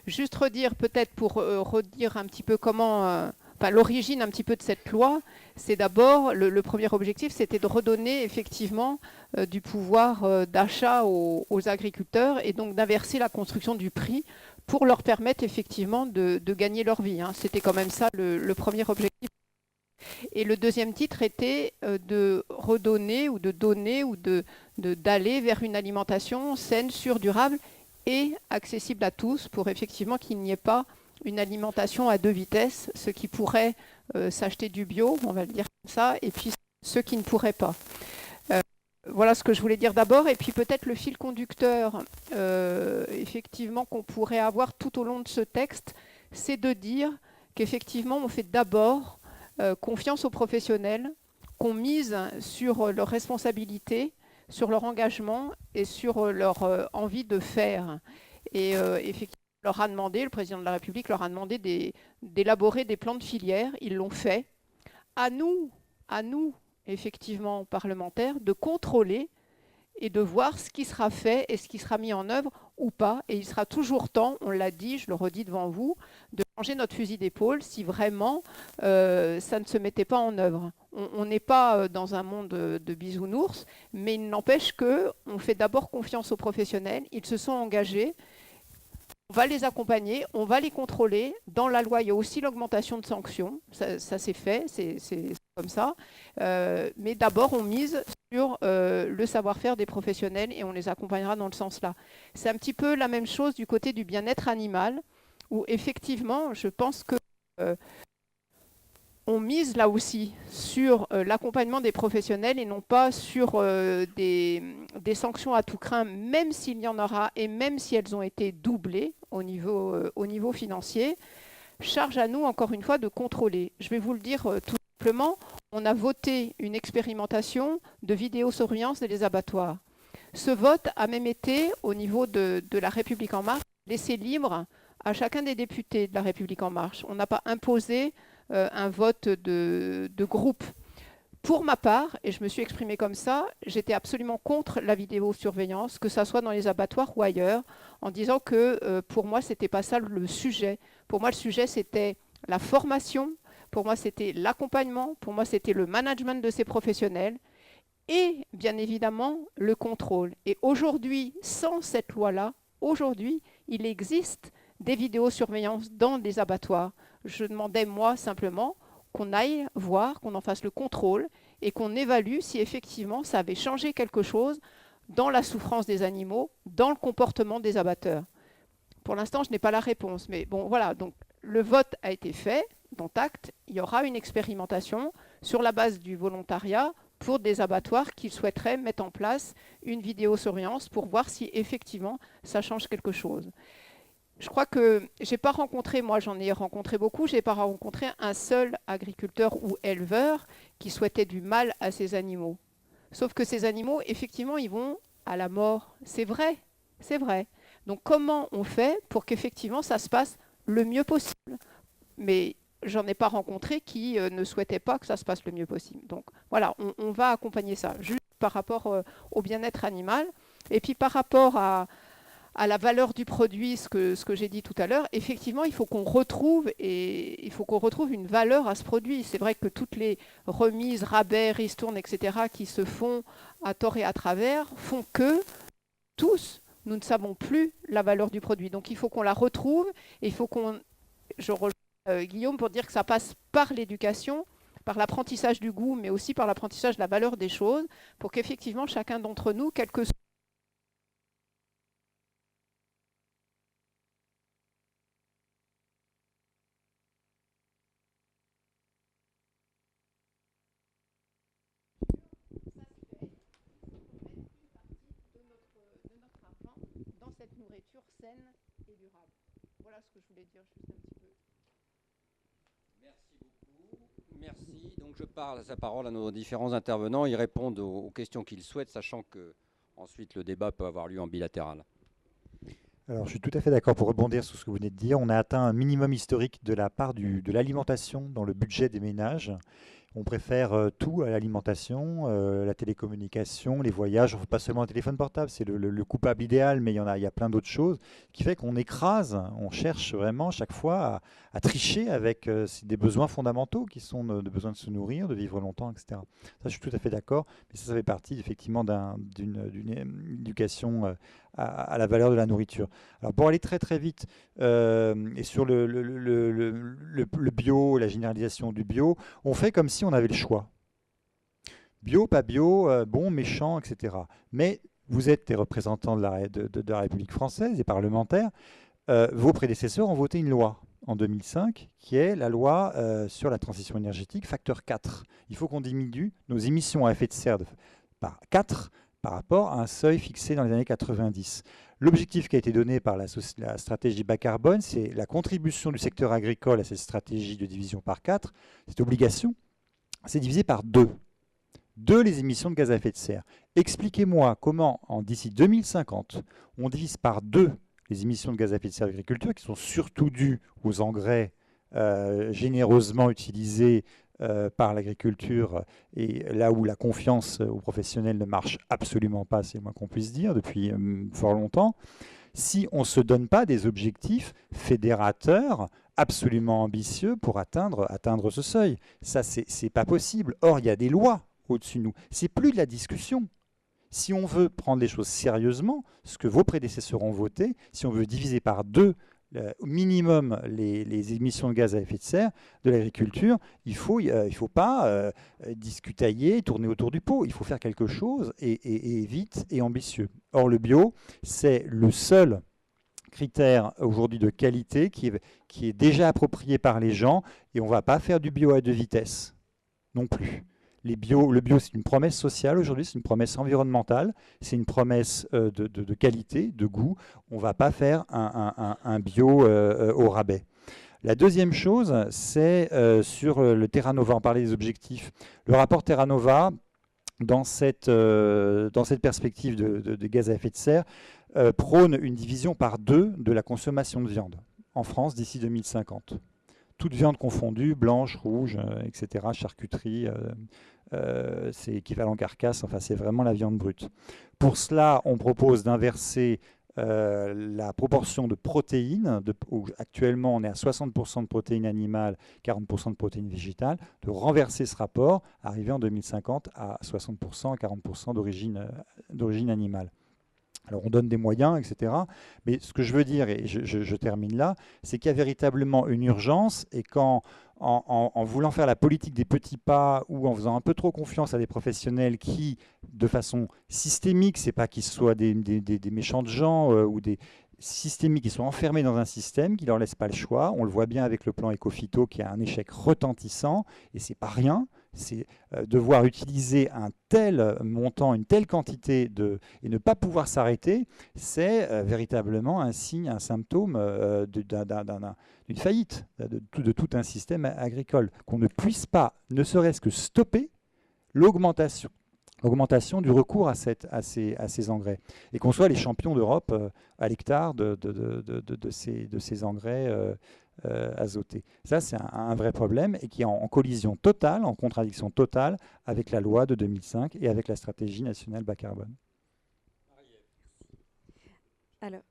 Juste redire peut-être pour redire un petit peu comment... l'origine un petit peu de cette loi, c'est d'abord, le premier objectif, c'était de redonner effectivement du pouvoir d'achat aux agriculteurs et donc d'inverser la construction du prix pour leur permettre effectivement de gagner leur vie. Hein. C'était quand même ça le premier objectif. Et le deuxième titre était de redonner ou de donner ou d'aller vers une alimentation saine, sûre, durable et accessible à tous pour effectivement qu'il n'y ait pas une alimentation à deux vitesses, ceux qui pourraient s'acheter du bio, on va le dire comme ça, et puis ceux qui ne pourraient pas. Voilà ce que je voulais dire d'abord, et puis peut-être le fil conducteur, effectivement, qu'on pourrait avoir tout au long de ce texte, c'est de dire qu'effectivement, on fait d'abord confiance aux professionnels, qu'on mise sur leur responsabilité, sur leur engagement et sur leur envie de faire. Et effectivement, leur a demandé, le président de la République leur a demandé d'élaborer des plans de filière. Ils l'ont fait. À nous, effectivement, parlementaires, de contrôler et de voir ce qui sera fait et ce qui sera mis en œuvre ou pas. Et il sera toujours temps, on l'a dit, je le redis devant vous, de changer notre fusil d'épaule si vraiment ça ne se mettait pas en œuvre. On n'est pas dans un monde de bisounours, mais il n'empêche qu'on fait d'abord confiance aux professionnels. Ils se sont engagés. On va les accompagner, on va les contrôler. Dans la loi, il y a aussi l'augmentation de sanctions. Ça c'est fait, c'est comme ça. Mais d'abord, on mise sur le savoir-faire des professionnels et on les accompagnera dans le sens-là. C'est un petit peu la même chose du côté du bien-être animal, où effectivement, je pense que on mise là aussi sur l'accompagnement des professionnels et non pas sur des sanctions à tout crin, même s'il y en aura et même si elles ont été doublées au niveau financier. Charge à nous, encore une fois, de contrôler. Je vais vous le dire tout simplement, on a voté une expérimentation de vidéosurveillance des abattoirs. Ce vote a même été, au niveau de La République En Marche, laissé libre à chacun des députés de La République En Marche. On n'a pas imposé un vote de groupe. Pour ma part, et je me suis exprimée comme ça, j'étais absolument contre la vidéosurveillance, que ça soit dans les abattoirs ou ailleurs, en disant que pour moi, ce n'était pas ça le sujet. Pour moi, le sujet, c'était la formation, pour moi, c'était l'accompagnement, pour moi, c'était le management de ces professionnels et, bien évidemment, le contrôle. Et aujourd'hui, sans cette loi-là, aujourd'hui, il existe des vidéosurveillances dans des abattoirs. Je demandais, moi, simplement, qu'on aille voir, qu'on en fasse le contrôle et qu'on évalue si effectivement ça avait changé quelque chose dans la souffrance des animaux, dans le comportement des abatteurs. Pour l'instant, je n'ai pas la réponse. Mais bon, voilà, donc le vote a été fait, dont acte. Il y aura une expérimentation sur la base du volontariat pour des abattoirs qui souhaiteraient mettre en place une vidéosurveillance pour voir si effectivement ça change quelque chose. Je crois que je n'ai pas rencontré, moi j'en ai rencontré beaucoup, je n'ai pas rencontré un seul agriculteur ou éleveur qui souhaitait du mal à ces animaux. Sauf que ces animaux, effectivement, ils vont à la mort. C'est vrai, c'est vrai. Donc comment on fait pour qu'effectivement ça se passe le mieux possible? Mais j'en ai pas rencontré qui ne souhaitaient pas que ça se passe le mieux possible. Donc voilà, on va accompagner ça, juste par rapport au bien-être animal. Et puis par rapport à la valeur du produit, ce que j'ai dit tout à l'heure, effectivement, il faut qu'on retrouve une valeur à ce produit. C'est vrai que toutes les remises, rabais, ristournes, etc., qui se font à tort et à travers, font que tous, nous ne savons plus la valeur du produit. Donc il faut qu'on la retrouve, et il faut qu'on... Je rejoins Guillaume pour dire que ça passe par l'éducation, par l'apprentissage du goût, mais aussi par l'apprentissage de la valeur des choses, pour qu'effectivement, chacun d'entre nous, quel que soit dans cette nourriture saine et durable. Voilà ce que je voulais dire juste un petit peu. Merci beaucoup. Merci. Donc je parle la parole à nos différents intervenants. Ils répondent aux questions qu'ils souhaitent, sachant que ensuite le débat peut avoir lieu en bilatéral. Alors, je suis tout à fait d'accord pour rebondir sur ce que vous venez de dire. On a atteint un minimum historique de la part de l'alimentation dans le budget des ménages. On préfère tout à l'alimentation, la télécommunication, les voyages. Pas seulement le téléphone portable, c'est le coupable idéal, mais il y a plein d'autres choses qui fait qu'on écrase, on cherche vraiment chaque fois à tricher avec des besoins fondamentaux qui sont de besoin de se nourrir, de vivre longtemps, etc. Ça, je suis tout à fait d'accord, mais ça fait partie effectivement d'une éducation à la valeur de la nourriture. Alors pour aller très très vite, et sur le bio, la généralisation du bio, on fait comme si on avait le choix. Bio, pas bio, bon, méchant, etc. Mais vous êtes des représentants de la République française, des parlementaires. Vos prédécesseurs ont voté une loi en 2005, qui est la loi sur la transition énergétique, facteur 4. Il faut qu'on diminue nos émissions à effet de serre par 4 par rapport à un seuil fixé dans les années 90. L'objectif qui a été donné par la stratégie bas carbone, c'est la contribution du secteur agricole à cette stratégie de division par 4. Cette obligation, c'est divisé par 2. 2 les émissions de gaz à effet de serre. Expliquez-moi comment, d'ici 2050, on divise par 2 les émissions de gaz à effet de serre de l'agriculture, qui sont surtout dues aux engrais généreusement utilisés par l'agriculture, et là où la confiance aux professionnels ne marche absolument pas, c'est le moins qu'on puisse dire, depuis fort longtemps, si on ne se donne pas des objectifs fédérateurs absolument ambitieux pour atteindre ce seuil. Ça, c'est pas possible. Or, il y a des lois au-dessus de nous. C'est plus de la discussion. Si on veut prendre les choses sérieusement, ce que vos prédécesseurs ont voté, si on veut diviser par 2 au minimum les émissions de gaz à effet de serre de l'agriculture, il faut pas discutailler, tourner autour du pot. Il faut faire quelque chose et vite et ambitieux. Or, le bio, c'est le seul critère aujourd'hui de qualité qui est déjà approprié par les gens, et on ne va pas faire du bio à 2 vitesses non plus. Le bio, c'est une promesse sociale aujourd'hui, c'est une promesse environnementale, c'est une promesse de qualité, de goût. On ne va pas faire un bio au rabais. La deuxième chose, c'est sur le Terra Nova. On parlait des objectifs. Le rapport Terra Nova, dans cette perspective de gaz à effet de serre, prône une division par 2 de la consommation de viande en France d'ici 2050. Toute viande confondue, blanche, rouge, etc., charcuterie, c'est équivalent carcasse, enfin c'est vraiment la viande brute. Pour cela, on propose d'inverser la proportion de protéines. Actuellement, on est à 60% de protéines animales, 40% de protéines végétales, de renverser ce rapport, arriver en 2050 à 60%, à 40% d'origine animale. Alors on donne des moyens, etc. Mais ce que je veux dire, et je termine là, c'est qu'il y a véritablement une urgence, et en voulant faire la politique des petits pas, ou en faisant un peu trop confiance à des professionnels qui, de façon systémique, c'est pas qu'ils soient des méchants gens ou des systémiques, qui sont enfermés dans un système qui ne leur laisse pas le choix. On le voit bien avec le plan Ecophyto qui a un échec retentissant, et c'est pas rien. C'est devoir utiliser un tel montant, une telle quantité et ne pas pouvoir s'arrêter, c'est véritablement un signe, un symptôme d'une faillite de tout un système agricole. Qu'on ne puisse pas, ne serait-ce que stopper l'augmentation du recours à ces engrais, et qu'on soit les champions d'Europe à l'hectare de ces engrais azotés. Ça, c'est un vrai problème, et qui est en collision totale, en contradiction totale avec la loi de 2005 et avec la stratégie nationale bas carbone. Alors,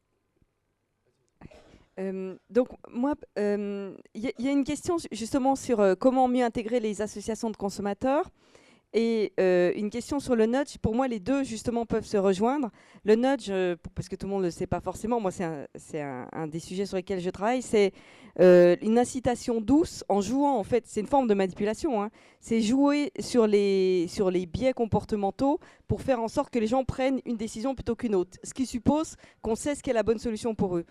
donc moi, il y a une question justement sur comment mieux intégrer les associations de consommateurs. Et une question sur le nudge. Pour moi, les deux, justement, peuvent se rejoindre. Le nudge, parce que tout le monde ne le sait pas forcément, moi, c'est un des sujets sur lesquels je travaille, c'est une incitation douce en jouant, en fait, c'est une forme de manipulation, hein. C'est jouer sur les biais comportementaux pour faire en sorte que les gens prennent une décision plutôt qu'une autre, ce qui suppose qu'on sait ce qu'est la bonne solution pour eux.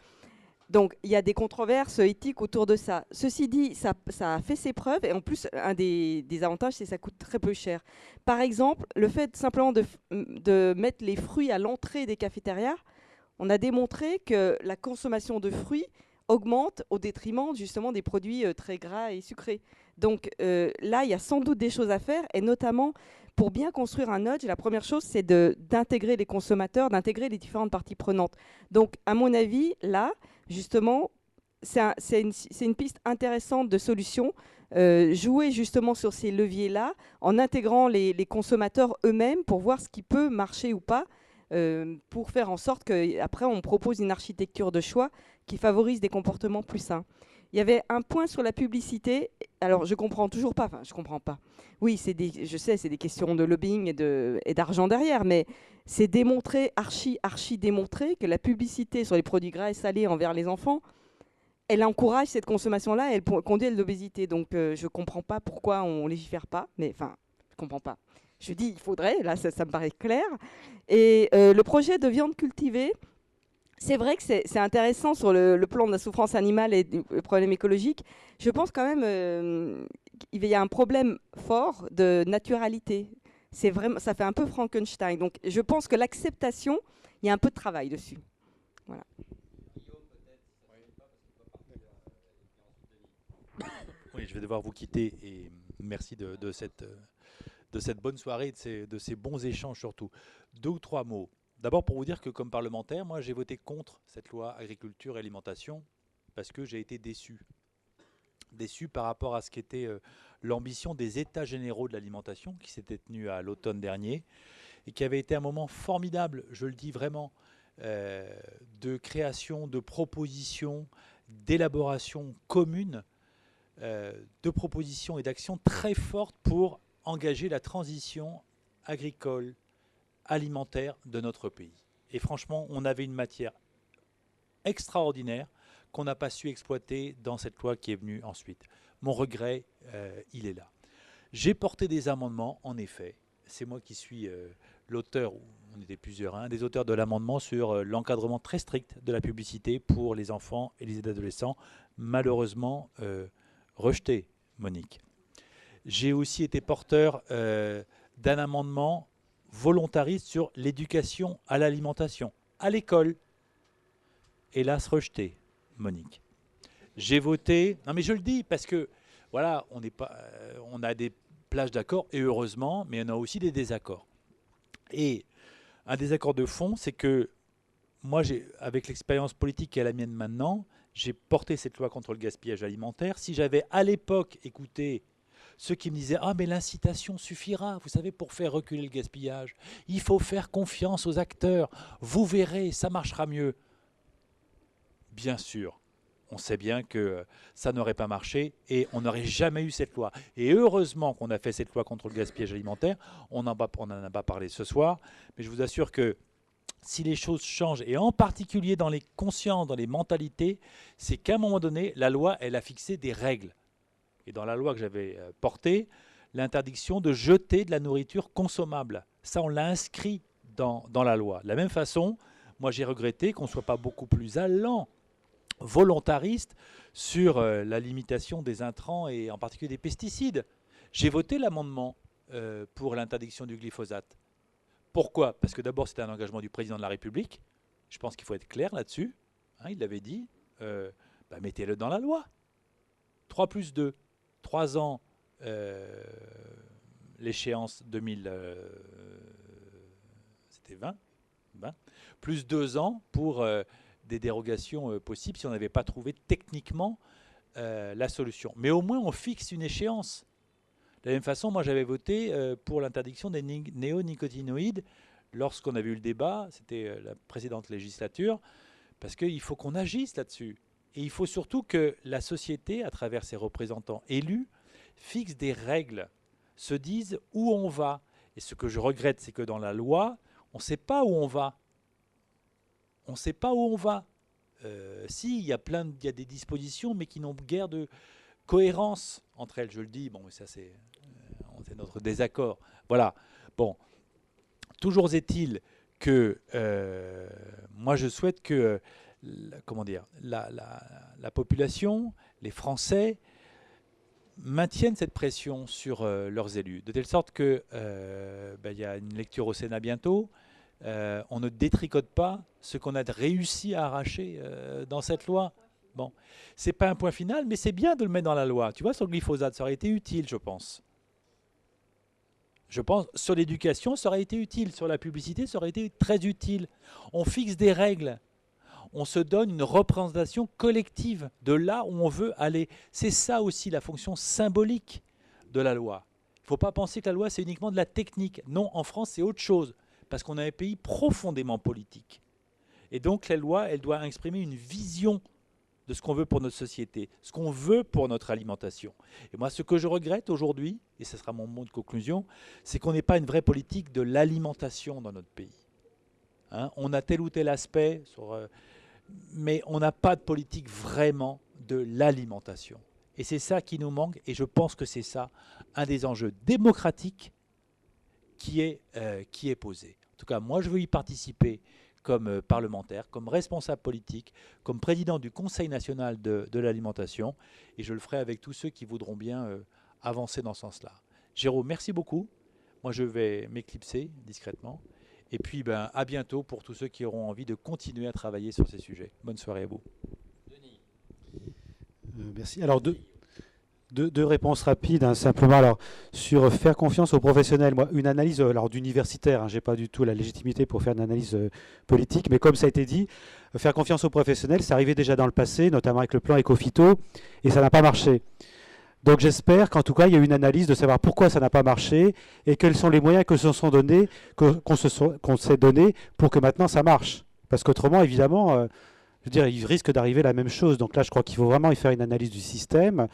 Donc, il y a des controverses éthiques autour de ça. Ceci dit, ça a fait ses preuves, et en plus, un des avantages, c'est que ça coûte très peu cher. Par exemple, le fait simplement de mettre les fruits à l'entrée des cafétérias, on a démontré que la consommation de fruits augmente au détriment justement des produits très gras et sucrés. Donc là, il y a sans doute des choses à faire, et notamment pour bien construire un nudge, la première chose, c'est d'intégrer les consommateurs, d'intégrer les différentes parties prenantes. Donc, à mon avis, là, justement, c'est une piste intéressante de solution. Jouer justement sur ces leviers-là, en intégrant les consommateurs eux-mêmes pour voir ce qui peut marcher ou pas, pour faire en sorte qu'après, on propose une architecture de choix qui favorise des comportements plus sains. Il y avait un point sur la publicité. Alors, je comprends toujours pas. Enfin, je comprends pas. Oui, je sais, c'est des questions de lobbying et d'argent derrière, mais c'est démontré, archi démontré que la publicité sur les produits gras et salés envers les enfants, elle encourage cette consommation-là et elle conduit à l'obésité. Donc, je comprends pas pourquoi on légifère pas. Mais enfin, je comprends pas. Je dis, il faudrait. Là, ça me paraît clair. Et le projet de viande cultivée, c'est vrai que c'est intéressant sur le plan de la souffrance animale et du problème écologique. Je pense quand même qu'il y a un problème fort de naturalité. C'est vraiment, ça fait un peu Frankenstein. Donc, je pense que l'acceptation, il y a un peu de travail dessus. Voilà. Oui, je vais devoir vous quitter et merci de cette bonne soirée, de ces bons échanges surtout. 2 ou 3 mots. D'abord pour vous dire que comme parlementaire, moi j'ai voté contre cette loi agriculture et alimentation parce que j'ai été déçu. Déçu par rapport à ce qu'était l'ambition des États généraux de l'alimentation qui s'était tenue à l'automne dernier et qui avait été un moment formidable, je le dis vraiment, de création, de propositions, d'élaboration commune, de propositions et d'actions très fortes pour engager la transition agricole, alimentaire de notre pays. Et franchement, on avait une matière extraordinaire qu'on n'a pas su exploiter dans cette loi qui est venue ensuite. Mon regret, il est là. J'ai porté des amendements, en effet. C'est moi qui suis l'auteur, on était plusieurs, un des auteurs de l'amendement sur l'encadrement très strict de la publicité pour les enfants et les adolescents, malheureusement rejeté, Monique. J'ai aussi été porteur d'un amendement volontariste sur l'éducation à l'alimentation, à l'école. Hélas rejeté, Monique. J'ai voté, non mais je le dis parce que voilà, on a des plages d'accord et heureusement, mais on a aussi des désaccords. Et un désaccord de fond, c'est que moi, avec l'expérience politique qui est la mienne maintenant, j'ai porté cette loi contre le gaspillage alimentaire. Si j'avais à l'époque écouté ceux qui me disaient « Ah, mais l'incitation suffira, vous savez, pour faire reculer le gaspillage. Il faut faire confiance aux acteurs. Vous verrez, ça marchera mieux. » Bien sûr, on sait bien que ça n'aurait pas marché et on n'aurait jamais eu cette loi. Et heureusement qu'on a fait cette loi contre le gaspillage alimentaire. On n'en a pas parlé ce soir, mais je vous assure que si les choses changent, et en particulier dans les consciences, dans les mentalités, c'est qu'à un moment donné, la loi, elle a fixé des règles. Et dans la loi que j'avais portée, l'interdiction de jeter de la nourriture consommable. Ça, on l'a inscrit dans la loi. De la même façon, moi j'ai regretté qu'on ne soit pas beaucoup plus allant, volontariste, sur la limitation des intrants et en particulier des pesticides. J'ai voté l'amendement pour l'interdiction du glyphosate. Pourquoi ? Parce que d'abord, c'était un engagement du président de la République. Je pense qu'il faut être clair là-dessus. Hein, il l'avait dit. Mettez-le dans la loi. 3+2. 3 ans, l'échéance 2000, c'était 20, plus 2 ans pour des dérogations possibles si on n'avait pas trouvé techniquement la solution. Mais au moins, on fixe une échéance. De la même façon, moi, j'avais voté pour l'interdiction des néonicotinoïdes lorsqu'on avait eu le débat, c'était la précédente législature, parce qu'il faut qu'on agisse là-dessus. Et il faut surtout que la société, à travers ses représentants élus, fixe des règles, se dise où on va. Et ce que je regrette, c'est que dans la loi, on ne sait pas où on va. On ne sait pas où on va. Si, il y a des dispositions, mais qui n'ont guère de cohérence entre elles. Je le dis, bon, ça c'est notre désaccord. Voilà. Bon. Toujours est-il que moi je souhaite que la population, les Français, maintiennent cette pression sur leurs élus, de telle sorte que y a une lecture au Sénat bientôt, on ne détricote pas ce qu'on a réussi à arracher dans cette loi. Bon, c'est pas un point final, mais c'est bien de le mettre dans la loi. Tu vois, sur le glyphosate, ça aurait été utile, je pense. Je pense, sur l'éducation, ça aurait été utile. Sur la publicité, ça aurait été très utile. On fixe des règles. On se donne une représentation collective de là où on veut aller. C'est ça aussi la fonction symbolique de la loi. Il ne faut pas penser que la loi, c'est uniquement de la technique. Non, en France, c'est autre chose. Parce qu'on a un pays profondément politique. Et donc, la loi, elle doit exprimer une vision de ce qu'on veut pour notre société, ce qu'on veut pour notre alimentation. Et moi, ce que je regrette aujourd'hui, et ce sera mon mot de conclusion, c'est qu'on n'ait pas une vraie politique de l'alimentation dans notre pays. Hein, on a tel ou tel aspect, mais on n'a pas de politique vraiment de l'alimentation. Et c'est ça qui nous manque, et je pense que c'est ça un des enjeux démocratiques qui est posé. En tout cas, moi, je veux y participer comme parlementaire, comme responsable politique, comme président du Conseil national de l'alimentation, et je le ferai avec tous ceux qui voudront bien avancer dans ce sens-là. Jérôme, merci beaucoup. Moi, je vais m'éclipser discrètement. Et puis, à bientôt pour tous ceux qui auront envie de continuer à travailler sur ces sujets. Bonne soirée à vous. Denis. Merci. Alors, deux réponses rapides, hein, simplement. Alors, sur faire confiance aux professionnels, moi, une analyse d'universitaire, hein, je n'ai pas du tout la légitimité pour faire une analyse politique, mais comme ça a été dit, faire confiance aux professionnels, c'est arrivé déjà dans le passé, notamment avec le plan Éco-Phyto, et ça n'a pas marché. Donc j'espère qu'en tout cas, il y a une analyse de savoir pourquoi ça n'a pas marché et quels sont les moyens qu'on s'est donnés pour que maintenant ça marche. Parce qu'autrement, évidemment, je veux dire, il risque d'arriver la même chose. Donc là, je crois qu'il faut vraiment y faire une analyse du système.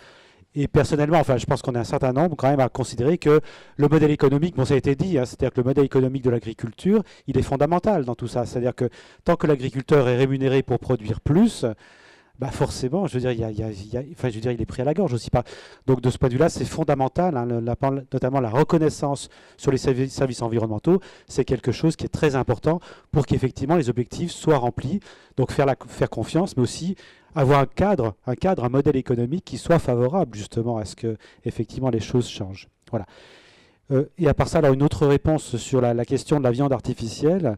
Et personnellement, enfin, je pense qu'on est un certain nombre quand même à considérer que le modèle économique, bon, ça a été dit, hein, c'est-à-dire que le modèle économique de l'agriculture, il est fondamental dans tout ça. C'est-à-dire que tant que l'agriculteur est rémunéré pour produire plus, forcément, je veux dire, il est pris à la gorge aussi. Donc de ce point de vue-là, c'est fondamental, hein, notamment la reconnaissance sur les services environnementaux, c'est quelque chose qui est très important pour qu'effectivement les objectifs soient remplis. Donc faire confiance, mais aussi avoir un modèle économique qui soit favorable justement à ce que effectivement les choses changent. Voilà. Et à part ça, alors une autre réponse sur la question de la viande artificielle.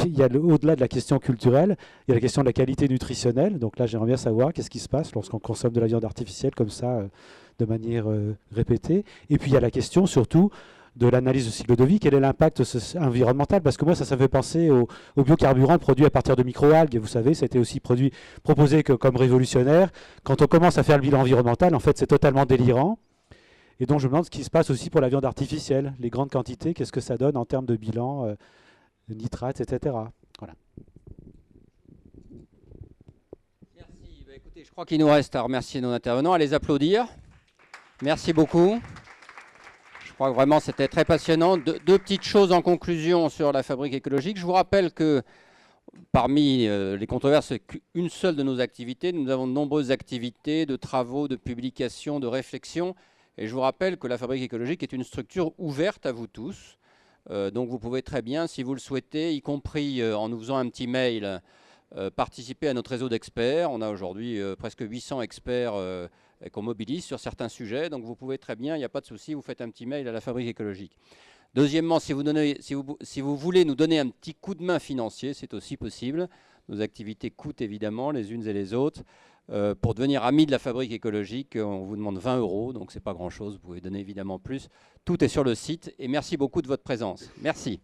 Il y a au-delà de la question culturelle, il y a la question de la qualité nutritionnelle. Donc là, j'aimerais bien savoir qu'est-ce qui se passe lorsqu'on consomme de la viande artificielle comme ça, de manière répétée. Et puis il y a la question surtout de l'analyse de cycle de vie. Quel est l'impact environnemental? Parce que moi, ça fait penser aux biocarburants produits à partir de microalgues. Vous savez, c'était aussi proposé comme révolutionnaire. Quand on commence à faire le bilan environnemental, en fait, c'est totalement délirant. Et donc, je me demande ce qui se passe aussi pour la viande artificielle. Les grandes quantités, qu'est-ce que ça donne en termes de bilan de nitrates, etc. Voilà. Merci. Écoutez, je crois qu'il nous reste à remercier nos intervenants, à les applaudir. Merci beaucoup. Je crois que vraiment c'était très passionnant. Deux petites choses en conclusion sur la fabrique écologique. Je vous rappelle que parmi les controverses, une seule de nos activités, nous avons de nombreuses activités, de travaux, de publications, de réflexions. Et je vous rappelle que la fabrique écologique est une structure ouverte à vous tous. Donc vous pouvez très bien, si vous le souhaitez, y compris en nous faisant un petit mail, participer à notre réseau d'experts. On a aujourd'hui presque 800 experts qu'on mobilise sur certains sujets. Donc vous pouvez très bien, il n'y a pas de souci, vous faites un petit mail à la fabrique écologique. Deuxièmement, si vous voulez nous donner un petit coup de main financier, c'est aussi possible. Nos activités coûtent évidemment les unes et les autres. Pour devenir ami de la fabrique écologique, on vous demande 20 €, donc ce n'est pas grand-chose. Vous pouvez donner évidemment plus. Tout est sur le site. Et merci beaucoup de votre présence. Merci.